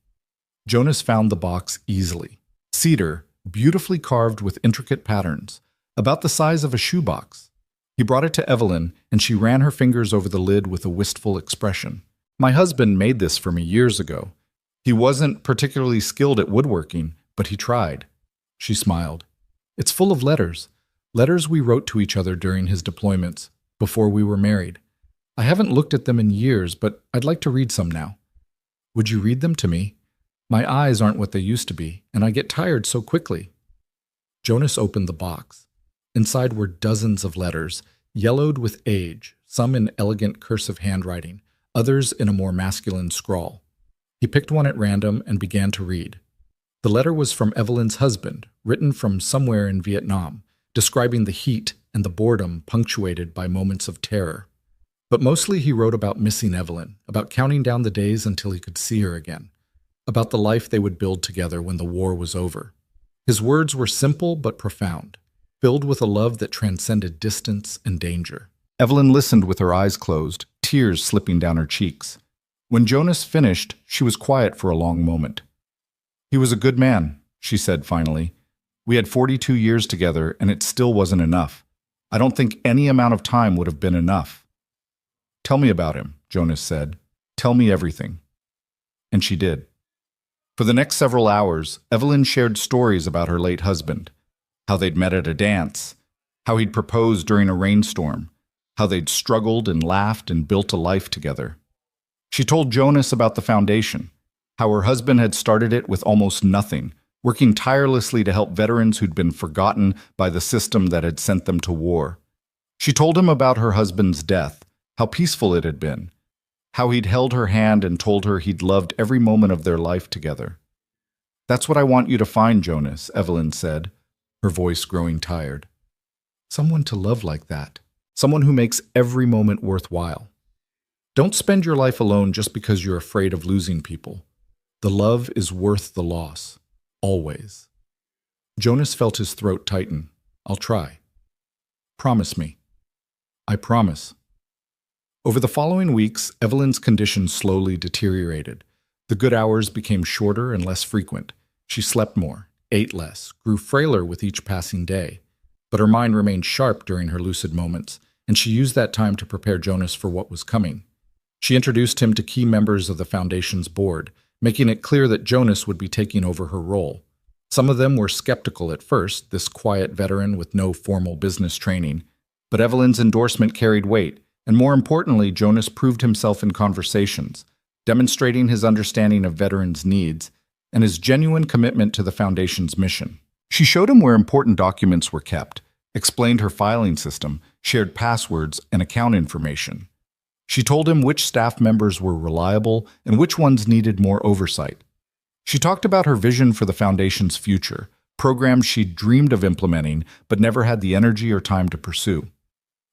Jonas found the box easily. Cedar, beautifully carved with intricate patterns, about the size of a shoebox. He brought it to Evelyn, and she ran her fingers over the lid with a wistful expression. My husband made this for me years ago. He wasn't particularly skilled at woodworking, but he tried. She smiled. It's full of letters. Letters we wrote to each other during his deployments, before we were married. I haven't looked at them in years, but I'd like to read some now. Would you read them to me? My eyes aren't what they used to be, and I get tired so quickly. Jonas opened the box. Inside were dozens of letters, yellowed with age, some in elegant cursive handwriting, others in a more masculine scrawl. He picked one at random and began to read. The letter was from Evelyn's husband, written from somewhere in Vietnam, describing the heat and the boredom punctuated by moments of terror. But mostly he wrote about missing Evelyn, about counting down the days until he could see her again, about the life they would build together when the war was over. His words were simple but profound, filled with a love that transcended distance and danger. Evelyn listened with her eyes closed, tears slipping down her cheeks. When Jonas finished, she was quiet for a long moment. "He was a good man," she said finally. "We had 42 years together, and it still wasn't enough. I don't think any amount of time would have been enough." "Tell me about him," Jonas said. "Tell me everything." And she did. For the next several hours, Evelyn shared stories about her late husband, how they'd met at a dance, how he'd proposed during a rainstorm, how they'd struggled and laughed and built a life together. She told Jonas about the foundation, how her husband had started it with almost nothing, working tirelessly to help veterans who'd been forgotten by the system that had sent them to war. She told him about her husband's death, how peaceful it had been, how he'd held her hand and told her he'd loved every moment of their life together. "That's what I want you to find, Jonas," Evelyn said, her voice growing tired. "Someone to love like that. Someone who makes every moment worthwhile. Don't spend your life alone just because you're afraid of losing people. The love is worth the loss. Always." Jonas felt his throat tighten. "I'll try." "Promise me." "I promise." Over the following weeks, Evelyn's condition slowly deteriorated. The good hours became shorter and less frequent. She slept more, ate less, grew frailer with each passing day. But her mind remained sharp during her lucid moments, and she used that time to prepare Jonas for what was coming. She introduced him to key members of the Foundation's board, making it clear that Jonas would be taking over her role. Some of them were skeptical at first, this quiet veteran with no formal business training. But Evelyn's endorsement carried weight, and more importantly, Jonas proved himself in conversations, demonstrating his understanding of veterans' needs and his genuine commitment to the Foundation's mission. She showed him where important documents were kept, explained her filing system, shared passwords and account information. She told him which staff members were reliable and which ones needed more oversight. She talked about her vision for the Foundation's future, programs she'd dreamed of implementing but never had the energy or time to pursue.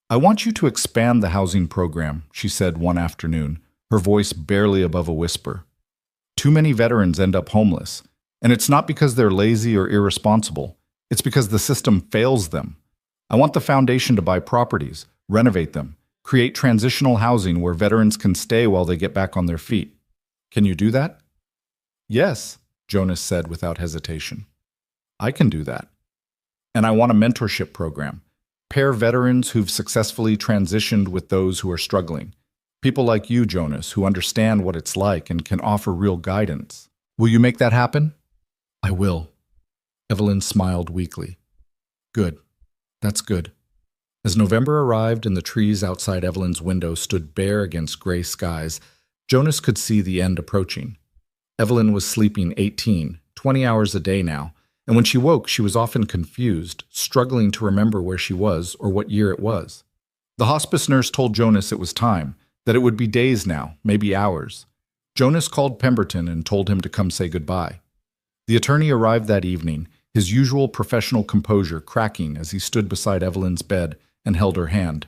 "I want you to expand the housing program," she said one afternoon, her voice barely above a whisper. "Too many veterans end up homeless, and it's not because they're lazy or irresponsible. It's because the system fails them. I want the Foundation to buy properties, renovate them, create transitional housing where veterans can stay while they get back on their feet. Can you do that?" "Yes," Jonas said without hesitation. "I can do that. And I want a mentorship program. Pair veterans who've successfully transitioned with those who are struggling. People like you, Jonas, who understand what it's like and can offer real guidance. Will you make that happen?" "I will." Evelyn smiled weakly. "Good. That's good." As November arrived and the trees outside Evelyn's window stood bare against gray skies, Jonas could see the end approaching. Evelyn was sleeping 18, 20 hours a day now, and when she woke, she was often confused, struggling to remember where she was or what year it was. The hospice nurse told Jonas it was time, that it would be days now, maybe hours. Jonas called Pemberton and told him to come say goodbye. The attorney arrived that evening, his usual professional composure cracking as he stood beside Evelyn's bed and held her hand.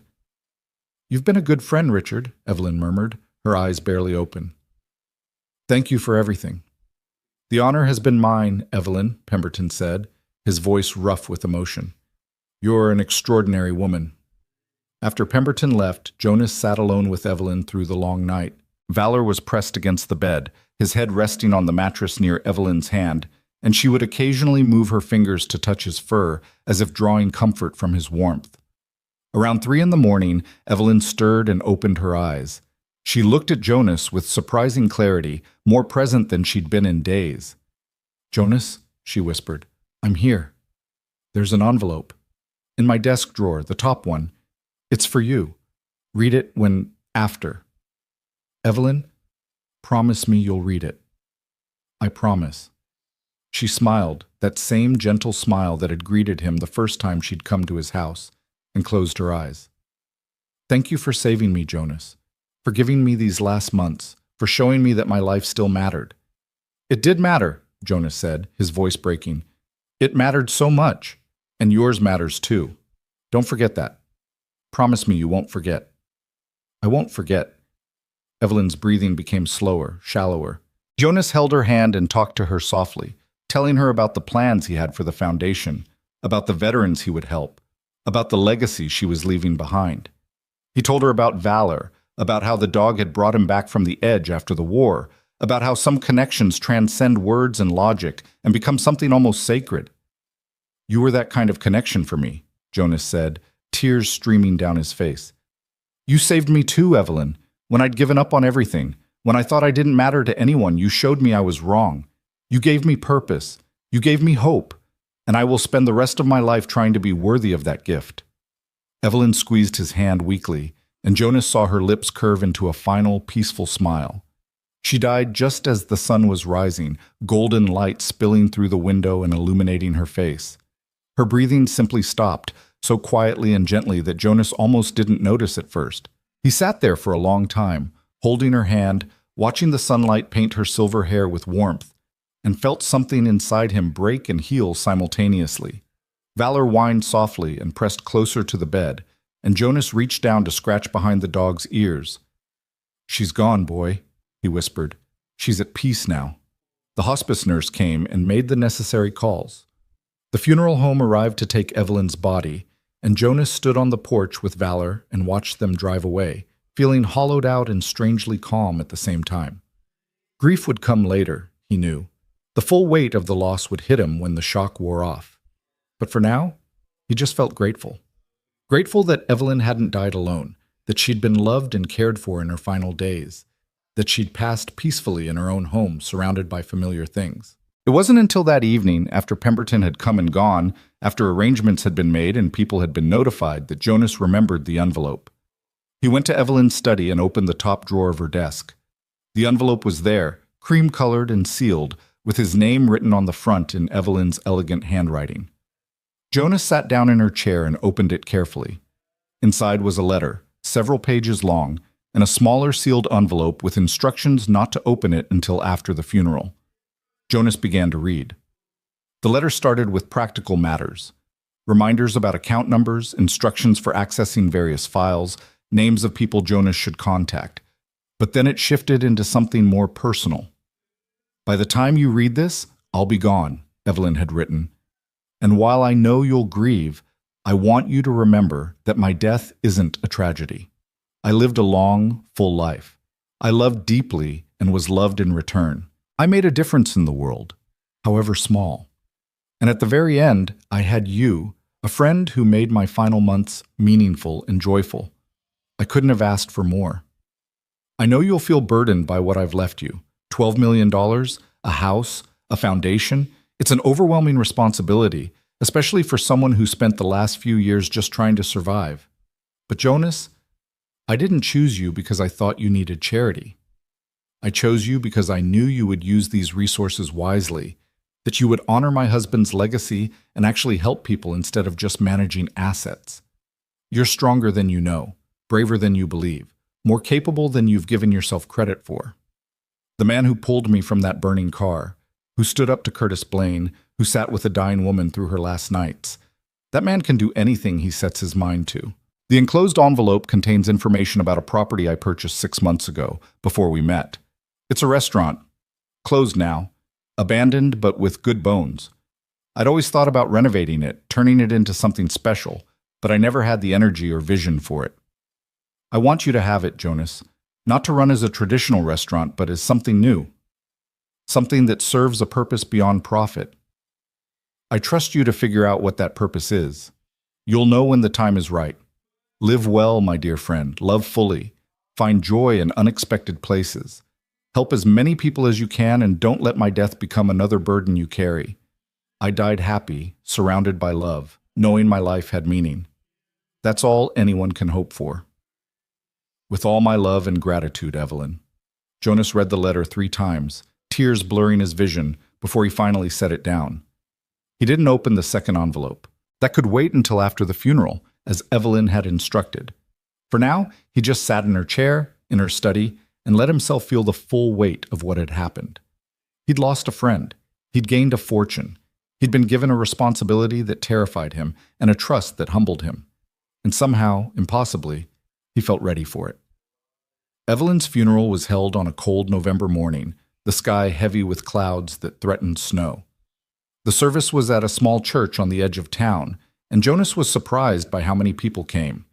"You've been a good friend, Richard," Evelyn murmured, her eyes barely open. "Thank you for everything." "The honor has been mine, Evelyn," Pemberton said, his voice rough with emotion. "You're an extraordinary woman." After Pemberton left, Jonas sat alone with Evelyn through the long night. Valor was pressed against the bed, his head resting on the mattress near Evelyn's hand, and she would occasionally move her fingers to touch his fur, as if drawing comfort from his warmth. Around 3 a.m, Evelyn stirred and opened her eyes. She looked at Jonas with surprising clarity, more present than she'd been in days. "Jonas," she whispered, "I'm here. There's an envelope. In my desk drawer, the top one. It's for you. Read it after." "Evelyn, promise me you'll read it." "I promise." She smiled, that same gentle smile that had greeted him the first time she'd come to his house, and closed her eyes. "Thank you for saving me, Jonas, for giving me these last months, for showing me that my life still mattered. It did matter, Jonas said, his voice breaking. It mattered so much, and yours matters too. Don't forget that. Promise me you won't forget. I won't forget. Evelyn's breathing became slower, shallower. Jonas held her hand and talked to her softly, telling her about the plans he had for the foundation, about the veterans he would help, about the legacy she was leaving behind. He told her about Valor, about how the dog had brought him back from the edge after the war, about how some connections transcend words and logic and become something almost sacred. You were that kind of connection for me, Jonas said, tears streaming down his face. You saved me too, Evelyn. When I'd given up on everything, when I thought I didn't matter to anyone, you showed me I was wrong. You gave me purpose. You gave me hope. And I will spend the rest of my life trying to be worthy of that gift. Evelyn squeezed his hand weakly, and Jonas saw her lips curve into a final, peaceful smile. She died just as the sun was rising, golden light spilling through the window and illuminating her face. Her breathing simply stopped, so quietly and gently that Jonas almost didn't notice at first. He sat there for a long time, holding her hand, watching the sunlight paint her silver hair with warmth, and felt something inside him break and heal simultaneously. Valor whined softly and pressed closer to the bed, and Jonas reached down to scratch behind the dog's ears. She's gone, boy, he whispered. She's at peace now. The hospice nurse came and made the necessary calls. The funeral home arrived to take Evelyn's body, and Jonas stood on the porch with Valor and watched them drive away, feeling hollowed out and strangely calm at the same time. Grief would come later, he knew. The full weight of the loss would hit him when the shock wore off. But for now, he just felt grateful. Grateful that Evelyn hadn't died alone, that she'd been loved and cared for in her final days, that she'd passed peacefully in her own home, surrounded by familiar things. It wasn't until that evening, after Pemberton had come and gone, after arrangements had been made and people had been notified, that Jonas remembered the envelope. He went to Evelyn's study and opened the top drawer of her desk. The envelope was there, cream-colored and sealed, with his name written on the front in Evelyn's elegant handwriting. Jonas sat down in her chair and opened it carefully. Inside was a letter, several pages long, and a smaller sealed envelope with instructions not to open it until after the funeral. Jonas began to read. The letter started with practical matters. Reminders about account numbers, instructions for accessing various files, names of people Jonas should contact. But then it shifted into something more personal. By the time you read this, I'll be gone, Evelyn had written. And while I know you'll grieve, I want you to remember that my death isn't a tragedy. I lived a long, full life. I loved deeply and was loved in return. I made a difference in the world, however small. And at the very end, I had you, a friend who made my final months meaningful and joyful. I couldn't have asked for more. I know you'll feel burdened by what I've left you. $12 million, a house, a foundation. It's an overwhelming responsibility, especially for someone who spent the last few years just trying to survive. But Jonas, I didn't choose you because I thought you needed charity. I chose you because I knew you would use these resources wisely, that you would honor my husband's legacy and actually help people instead of just managing assets. You're stronger than you know, braver than you believe, more capable than you've given yourself credit for. The man who pulled me from that burning car, who stood up to Curtis Blaine, who sat with a dying woman through her last nights. That man can do anything he sets his mind to. The enclosed envelope contains information about a property I purchased 6 months ago, before we met. It's a restaurant. Closed now. Abandoned, but with good bones. I'd always thought about renovating it, turning it into something special, but I never had the energy or vision for it. I want you to have it, Jonas. Not to run as a traditional restaurant, but as something new. Something that serves a purpose beyond profit. I trust you to figure out what that purpose is. You'll know when the time is right. Live well, my dear friend. Love fully. Find joy in unexpected places. Help as many people as you can, and don't let my death become another burden you carry. I died happy, surrounded by love, knowing my life had meaning. That's all anyone can hope for. With all my love and gratitude, Evelyn. Jonas read the letter 3 times, tears blurring his vision, before he finally set it down. He didn't open the second envelope. That could wait until after the funeral, as Evelyn had instructed. For now, he just sat in her chair, in her study, and let himself feel the full weight of what had happened. He'd lost a friend. He'd gained a fortune. He'd been given a responsibility that terrified him and a trust that humbled him. And somehow, impossibly, he felt ready for it. Evelyn's funeral was held on a cold November morning, the sky heavy with clouds that threatened snow. The service was at a small church on the edge of town, and Jonas was surprised by how many people came.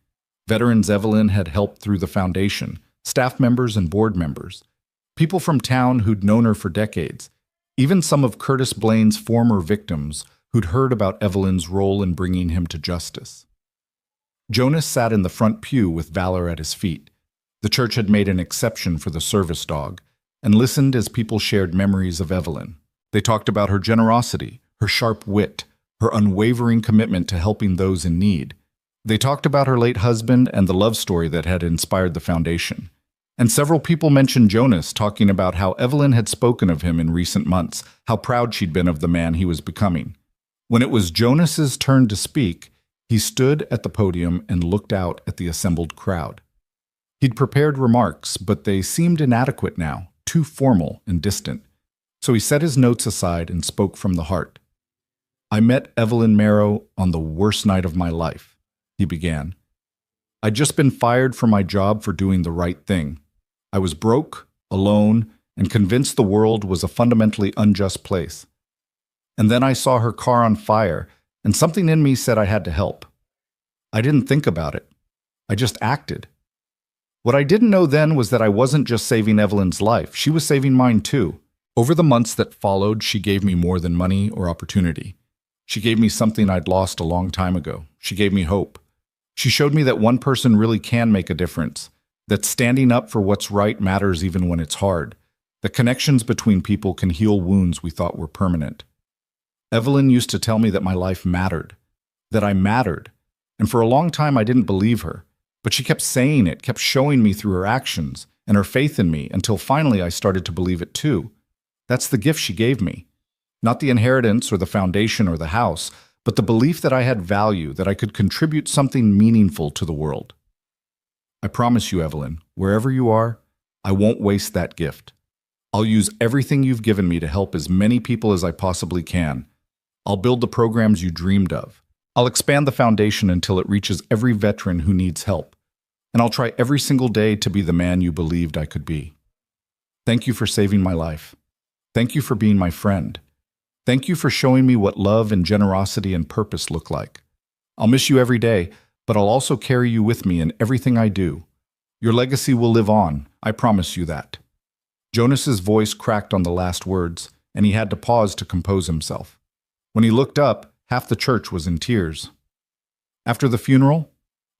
Veterans Evelyn had helped through the foundation, staff members and board members, people from town who'd known her for decades, even some of Curtis Blaine's former victims who'd heard about Evelyn's role in bringing him to justice. Jonas sat in the front pew with Valor at his feet. The church had made an exception for the service dog, and listened as people shared memories of Evelyn. They talked about her generosity, her sharp wit, her unwavering commitment to helping those in need. They talked about her late husband and the love story that had inspired the foundation. And several people mentioned Jonas, talking about how Evelyn had spoken of him in recent months, how proud she'd been of the man he was becoming. When it was Jonas's turn to speak, he stood at the podium and looked out at the assembled crowd. He'd prepared remarks, but they seemed inadequate now, too formal and distant. So he set his notes aside and spoke from the heart. "I met Evelyn Marrow on the worst night of my life," he began. "I'd just been fired from my job for doing the right thing. I was broke, alone, and convinced the world was a fundamentally unjust place. And then I saw her car on fire, and something in me said I had to help. I didn't think about it. I just acted. What I didn't know then was that I wasn't just saving Evelyn's life, she was saving mine too. Over the months that followed, she gave me more than money or opportunity. She gave me something I'd lost a long time ago. She gave me hope. She showed me that one person really can make a difference, that standing up for what's right matters even when it's hard, that connections between people can heal wounds we thought were permanent. Evelyn used to tell me that my life mattered, that I mattered, and for a long time I didn't believe her, but she kept saying it, kept showing me through her actions and her faith in me, until finally I started to believe it too. That's the gift she gave me. Not the inheritance or the foundation or the house, but the belief that I had value, that I could contribute something meaningful to the world. I promise you, Evelyn, wherever you are, I won't waste that gift. I'll use everything you've given me to help as many people as I possibly can. I'll build the programs you dreamed of. I'll expand the foundation until it reaches every veteran who needs help. And I'll try every single day to be the man you believed I could be. Thank you for saving my life. Thank you for being my friend. Thank you for showing me what love and generosity and purpose look like. I'll miss you every day, but I'll also carry you with me in everything I do. Your legacy will live on, I promise you that." Jonas's voice cracked on the last words, and he had to pause to compose himself. When he looked up, half the church was in tears. After the funeral,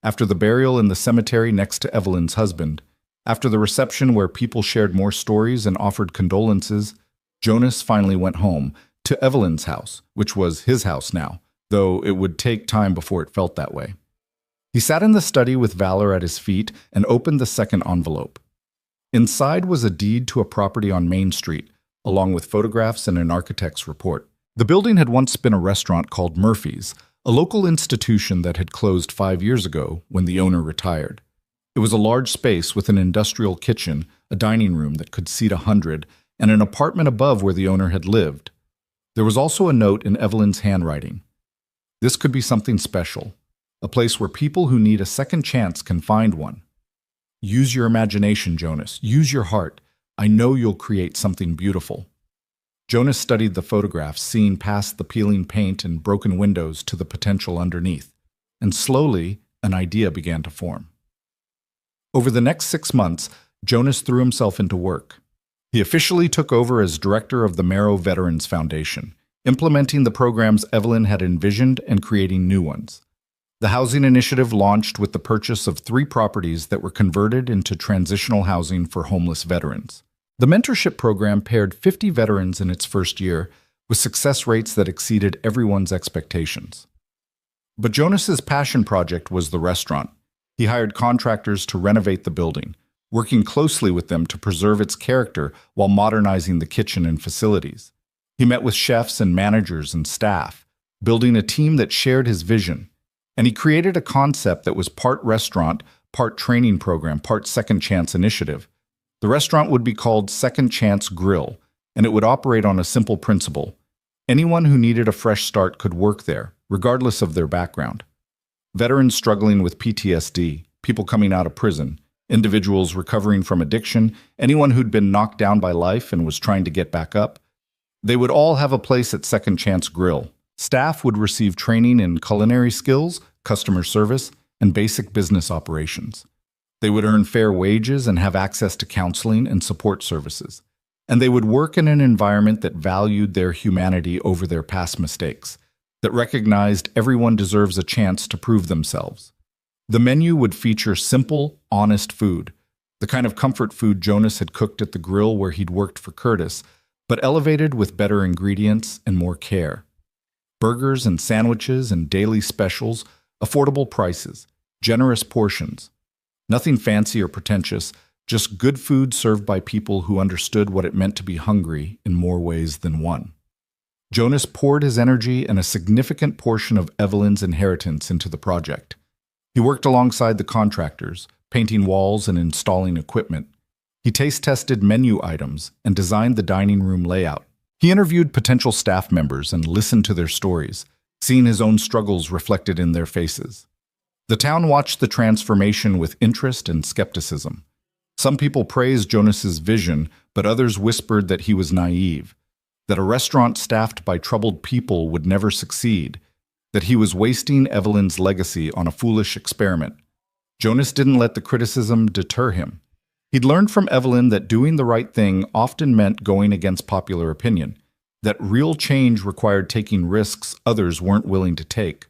after the burial in the cemetery next to Evelyn's husband, after the reception where people shared more stories and offered condolences, Jonas finally went home, to Evelyn's house, which was his house now, though it would take time before it felt that way. He sat in the study with Valor at his feet and opened the second envelope. Inside was a deed to a property on Main Street, along with photographs and an architect's report. The building had once been a restaurant called Murphy's, a local institution that had closed 5 years ago when the owner retired. It was a large space with an industrial kitchen, a dining room that could seat 100, and an apartment above where the owner had lived. There was also a note in Evelyn's handwriting. This could be something special, a place where people who need a second chance can find one. Use your imagination, Jonas. Use your heart. I know you'll create something beautiful. Jonas studied the photographs, seeing past the peeling paint and broken windows to the potential underneath, and slowly an idea began to form. Over the next 6 months, Jonas threw himself into work. He officially took over as director of the Marrow Veterans Foundation, implementing the programs Evelyn had envisioned and creating new ones. The housing initiative launched with the purchase of 3 properties that were converted into transitional housing for homeless veterans. The mentorship program paired 50 veterans in its first year, with success rates that exceeded everyone's expectations. But Jonas's passion project was the restaurant. He hired contractors to renovate the building, working closely with them to preserve its character while modernizing the kitchen and facilities. He met with chefs and managers and staff, building a team that shared his vision. And he created a concept that was part restaurant, part training program, part second chance initiative. The restaurant would be called Second Chance Grill, and it would operate on a simple principle. Anyone who needed a fresh start could work there, regardless of their background. Veterans struggling with PTSD, people coming out of prison, individuals recovering from addiction, anyone who'd been knocked down by life and was trying to get back up, they would all have a place at Second Chance Grill. Staff would receive training in culinary skills, customer service, and basic business operations. They would earn fair wages and have access to counseling and support services. And they would work in an environment that valued their humanity over their past mistakes, that recognized everyone deserves a chance to prove themselves. The menu would feature simple, honest food, the kind of comfort food Jonas had cooked at the grill where he'd worked for Curtis, but elevated with better ingredients and more care. Burgers and sandwiches and daily specials, affordable prices, generous portions. Nothing fancy or pretentious, just good food served by people who understood what it meant to be hungry in more ways than one. Jonas poured his energy and a significant portion of Evelyn's inheritance into the project. He worked alongside the contractors, painting walls and installing equipment. He taste-tested menu items and designed the dining room layout. He interviewed potential staff members and listened to their stories, seeing his own struggles reflected in their faces. The town watched the transformation with interest and skepticism. Some people praised Jonas's vision, but others whispered that he was naive, that a restaurant staffed by troubled people would never succeed, that he was wasting Evelyn's legacy on a foolish experiment. Jonas didn't let the criticism deter him. He'd learned from Evelyn that doing the right thing often meant going against popular opinion, that real change required taking risks others weren't willing to take.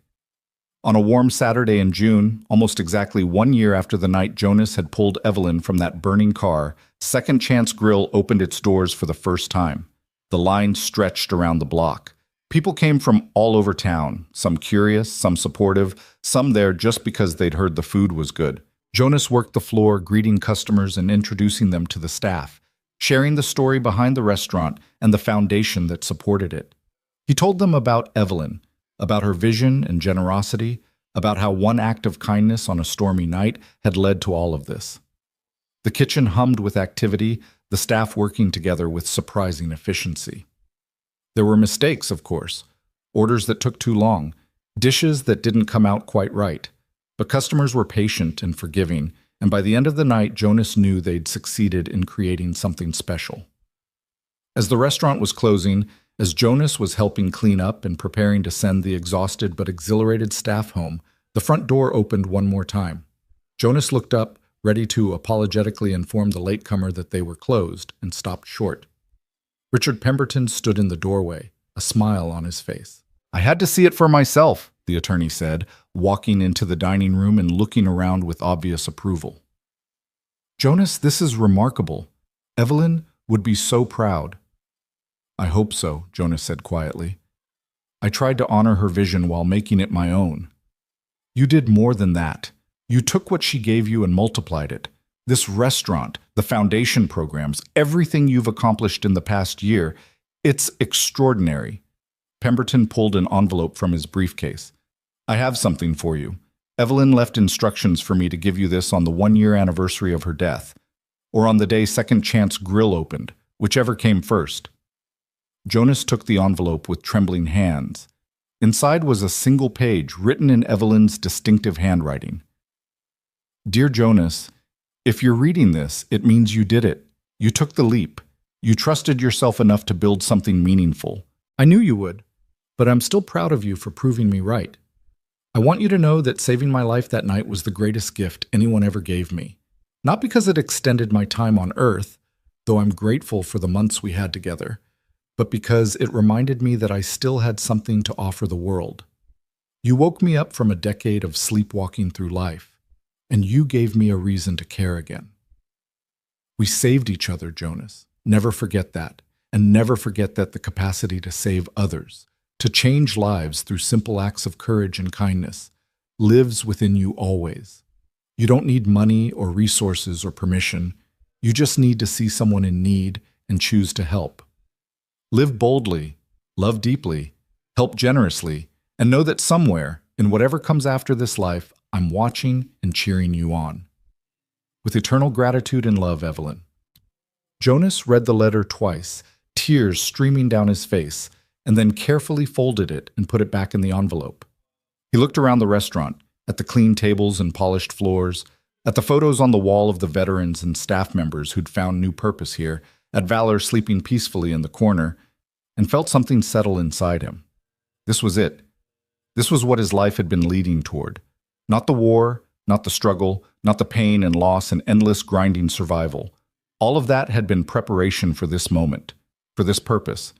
On a warm Saturday in June, almost exactly 1 year after the night Jonas had pulled Evelyn from that burning car, Second Chance Grill opened its doors for the first time. The line stretched around the block. People came from all over town, some curious, some supportive, some there just because they'd heard the food was good. Jonas worked the floor, greeting customers and introducing them to the staff, sharing the story behind the restaurant and the foundation that supported it. He told them about Evelyn, about her vision and generosity, about how one act of kindness on a stormy night had led to all of this. The kitchen hummed with activity, the staff working together with surprising efficiency. There were mistakes, of course, orders that took too long, dishes that didn't come out quite right. But customers were patient and forgiving, and by the end of the night, Jonas knew they'd succeeded in creating something special. As the restaurant was closing, as Jonas was helping clean up and preparing to send the exhausted but exhilarated staff home, the front door opened one more time. Jonas looked up, ready to apologetically inform the latecomer that they were closed, and stopped short. Richard Pemberton stood in the doorway, a smile on his face. "I had to see it for myself," the attorney said, walking into the dining room and looking around with obvious approval. "Jonas, this is remarkable. Evelyn would be so proud." "I hope so," Jonas said quietly. "I tried to honor her vision while making it my own." "You did more than that. You took what she gave you and multiplied it. This restaurant, the foundation programs, everything you've accomplished in the past year, it's extraordinary." Pemberton pulled an envelope from his briefcase. "I have something for you. Evelyn left instructions for me to give you this on the 1-year anniversary of her death, or on the day Second Chance Grill opened, whichever came first." Jonas took the envelope with trembling hands. Inside was a single page written in Evelyn's distinctive handwriting. "Dear Jonas, if you're reading this, it means you did it. You took the leap. You trusted yourself enough to build something meaningful. I knew you would, but I'm still proud of you for proving me right. I want you to know that saving my life that night was the greatest gift anyone ever gave me. Not because it extended my time on Earth, though I'm grateful for the months we had together, but because it reminded me that I still had something to offer the world. You woke me up from a decade of sleepwalking through life, and you gave me a reason to care again. We saved each other, Jonas. Never forget that, and never forget that the capacity to save others, to change lives through simple acts of courage and kindness, lives within you always. You don't need money or resources or permission. You just need to see someone in need and choose to help. Live boldly, love deeply, help generously, and know that somewhere, in whatever comes after this life, I'm watching and cheering you on. With eternal gratitude and love, Evelyn." Jonas read the letter twice, tears streaming down his face, and then carefully folded it and put it back in the envelope. He looked around the restaurant, at the clean tables and polished floors, at the photos on the wall of the veterans and staff members who'd found new purpose here, at Valor sleeping peacefully in the corner, and felt something settle inside him. This was it. This was what his life had been leading toward. Not the war, not the struggle, not the pain and loss and endless grinding survival. All of that had been preparation for this moment, for this purpose,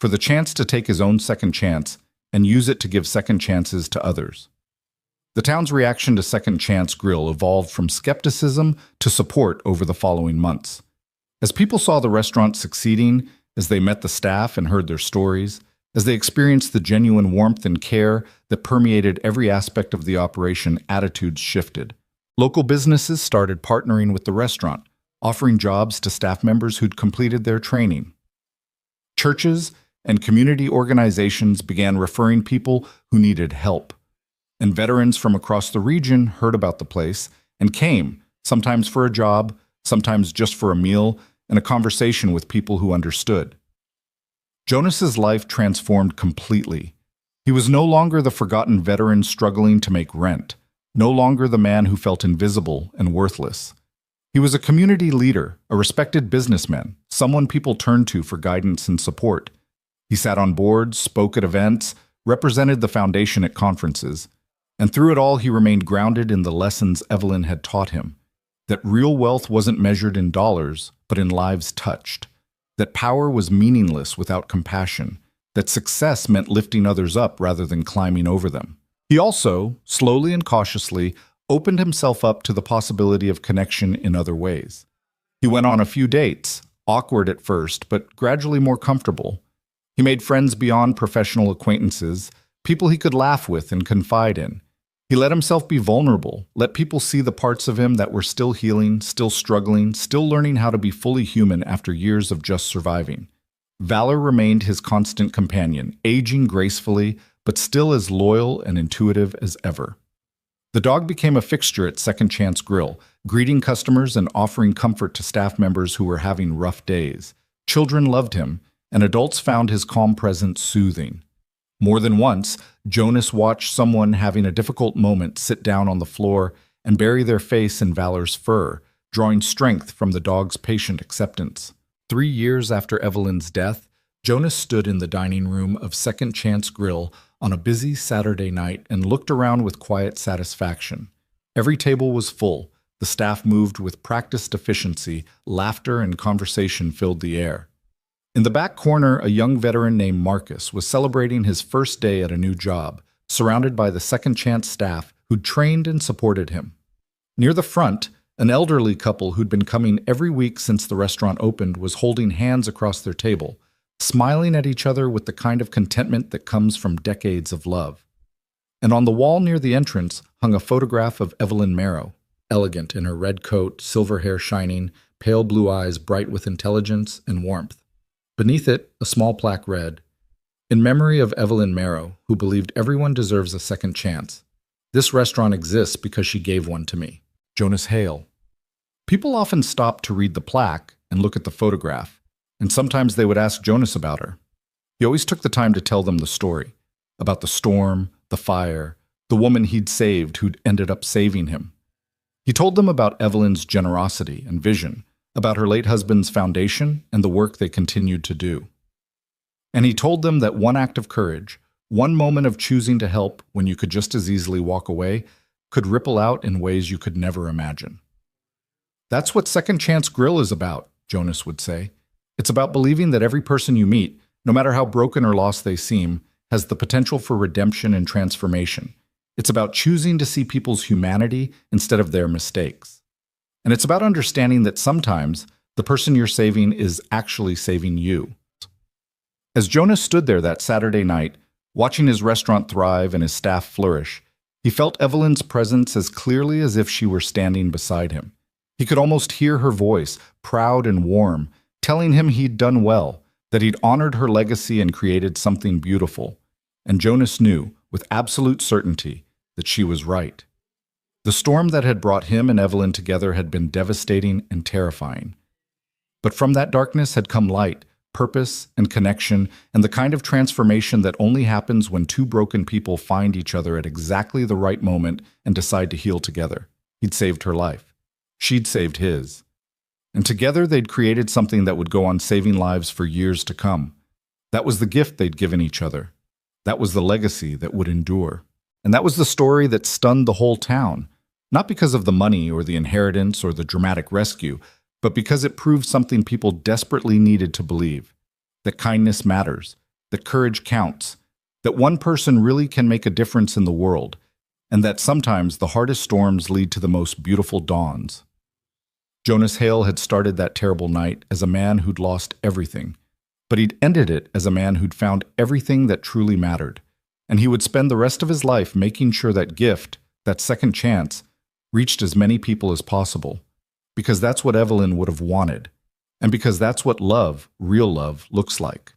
for the chance to take his own second chance and use it to give second chances to others. The town's reaction to Second Chance Grill evolved from skepticism to support over the following months. As people saw the restaurant succeeding, as they met the staff and heard their stories, as they experienced the genuine warmth and care that permeated every aspect of the operation, attitudes shifted. Local businesses started partnering with the restaurant, offering jobs to staff members who'd completed their training. Churches and community organizations began referring people who needed help. And veterans from across the region heard about the place and came, sometimes for a job, sometimes just for a meal and a conversation with people who understood. Jonas's life transformed completely. He was no longer the forgotten veteran struggling to make rent, no longer the man who felt invisible and worthless. He was a community leader, a respected businessman, someone people turned to for guidance and support. He sat on boards, spoke at events, represented the foundation at conferences, and through it all he remained grounded in the lessons Evelyn had taught him, that real wealth wasn't measured in dollars, but in lives touched, that power was meaningless without compassion, that success meant lifting others up rather than climbing over them. He also, slowly and cautiously, opened himself up to the possibility of connection in other ways. He went on a few dates, awkward at first, but gradually more comfortable. He made friends beyond professional acquaintances, people he could laugh with and confide in. He let himself be vulnerable, let people see the parts of him that were still healing, still struggling, still learning how to be fully human after years of just surviving. Valor remained his constant companion, aging gracefully, but still as loyal and intuitive as ever. The dog became a fixture at Second Chance Grill, greeting customers and offering comfort to staff members who were having rough days. Children loved him, and adults found his calm presence soothing. More than once, Jonas watched someone having a difficult moment sit down on the floor and bury their face in Valor's fur, drawing strength from the dog's patient acceptance. 3 years after Evelyn's death, Jonas stood in the dining room of Second Chance Grill on a busy Saturday night and looked around with quiet satisfaction. Every table was full, the staff moved with practiced efficiency, laughter and conversation filled the air. In the back corner, a young veteran named Marcus was celebrating his first day at a new job, surrounded by the Second Chance staff who'd trained and supported him. Near the front, an elderly couple who'd been coming every week since the restaurant opened was holding hands across their table, smiling at each other with the kind of contentment that comes from decades of love. And on the wall near the entrance hung a photograph of Evelyn Marrow, elegant in her red coat, silver hair shining, pale blue eyes bright with intelligence and warmth. Beneath it, a small plaque read, "In memory of Evelyn Marrow, who believed everyone deserves a second chance. This restaurant exists because she gave one to me. Jonas Hale." People often stopped to read the plaque and look at the photograph, and sometimes they would ask Jonas about her. He always took the time to tell them the story, about the storm, the fire, the woman he'd saved who'd ended up saving him. He told them about Evelyn's generosity and vision, about her late husband's foundation and the work they continued to do. And he told them that one act of courage, one moment of choosing to help when you could just as easily walk away, could ripple out in ways you could never imagine. "That's what Second Chance Grill is about," Jonas would say. "It's about believing that every person you meet, no matter how broken or lost they seem, has the potential for redemption and transformation. It's about choosing to see people's humanity instead of their mistakes. And it's about understanding that sometimes the person you're saving is actually saving you." As Jonas stood there that Saturday night, watching his restaurant thrive and his staff flourish, he felt Evelyn's presence as clearly as if she were standing beside him. He could almost hear her voice, proud and warm, telling him he'd done well, that he'd honored her legacy and created something beautiful. And Jonas knew, with absolute certainty, that she was right. The storm that had brought him and Evelyn together had been devastating and terrifying. But from that darkness had come light, purpose, and connection, and the kind of transformation that only happens when two broken people find each other at exactly the right moment and decide to heal together. He'd saved her life. She'd saved his. And together they'd created something that would go on saving lives for years to come. That was the gift they'd given each other. That was the legacy that would endure. And that was the story that stunned the whole town, not because of the money or the inheritance or the dramatic rescue, but because it proved something people desperately needed to believe, that kindness matters, that courage counts, that one person really can make a difference in the world, and that sometimes the hardest storms lead to the most beautiful dawns. Jonas Hale had started that terrible night as a man who'd lost everything, but he'd ended it as a man who'd found everything that truly mattered, and he would spend the rest of his life making sure that gift, that second chance, reached as many people as possible, because that's what Evelyn would have wanted, and because that's what love, real love, looks like.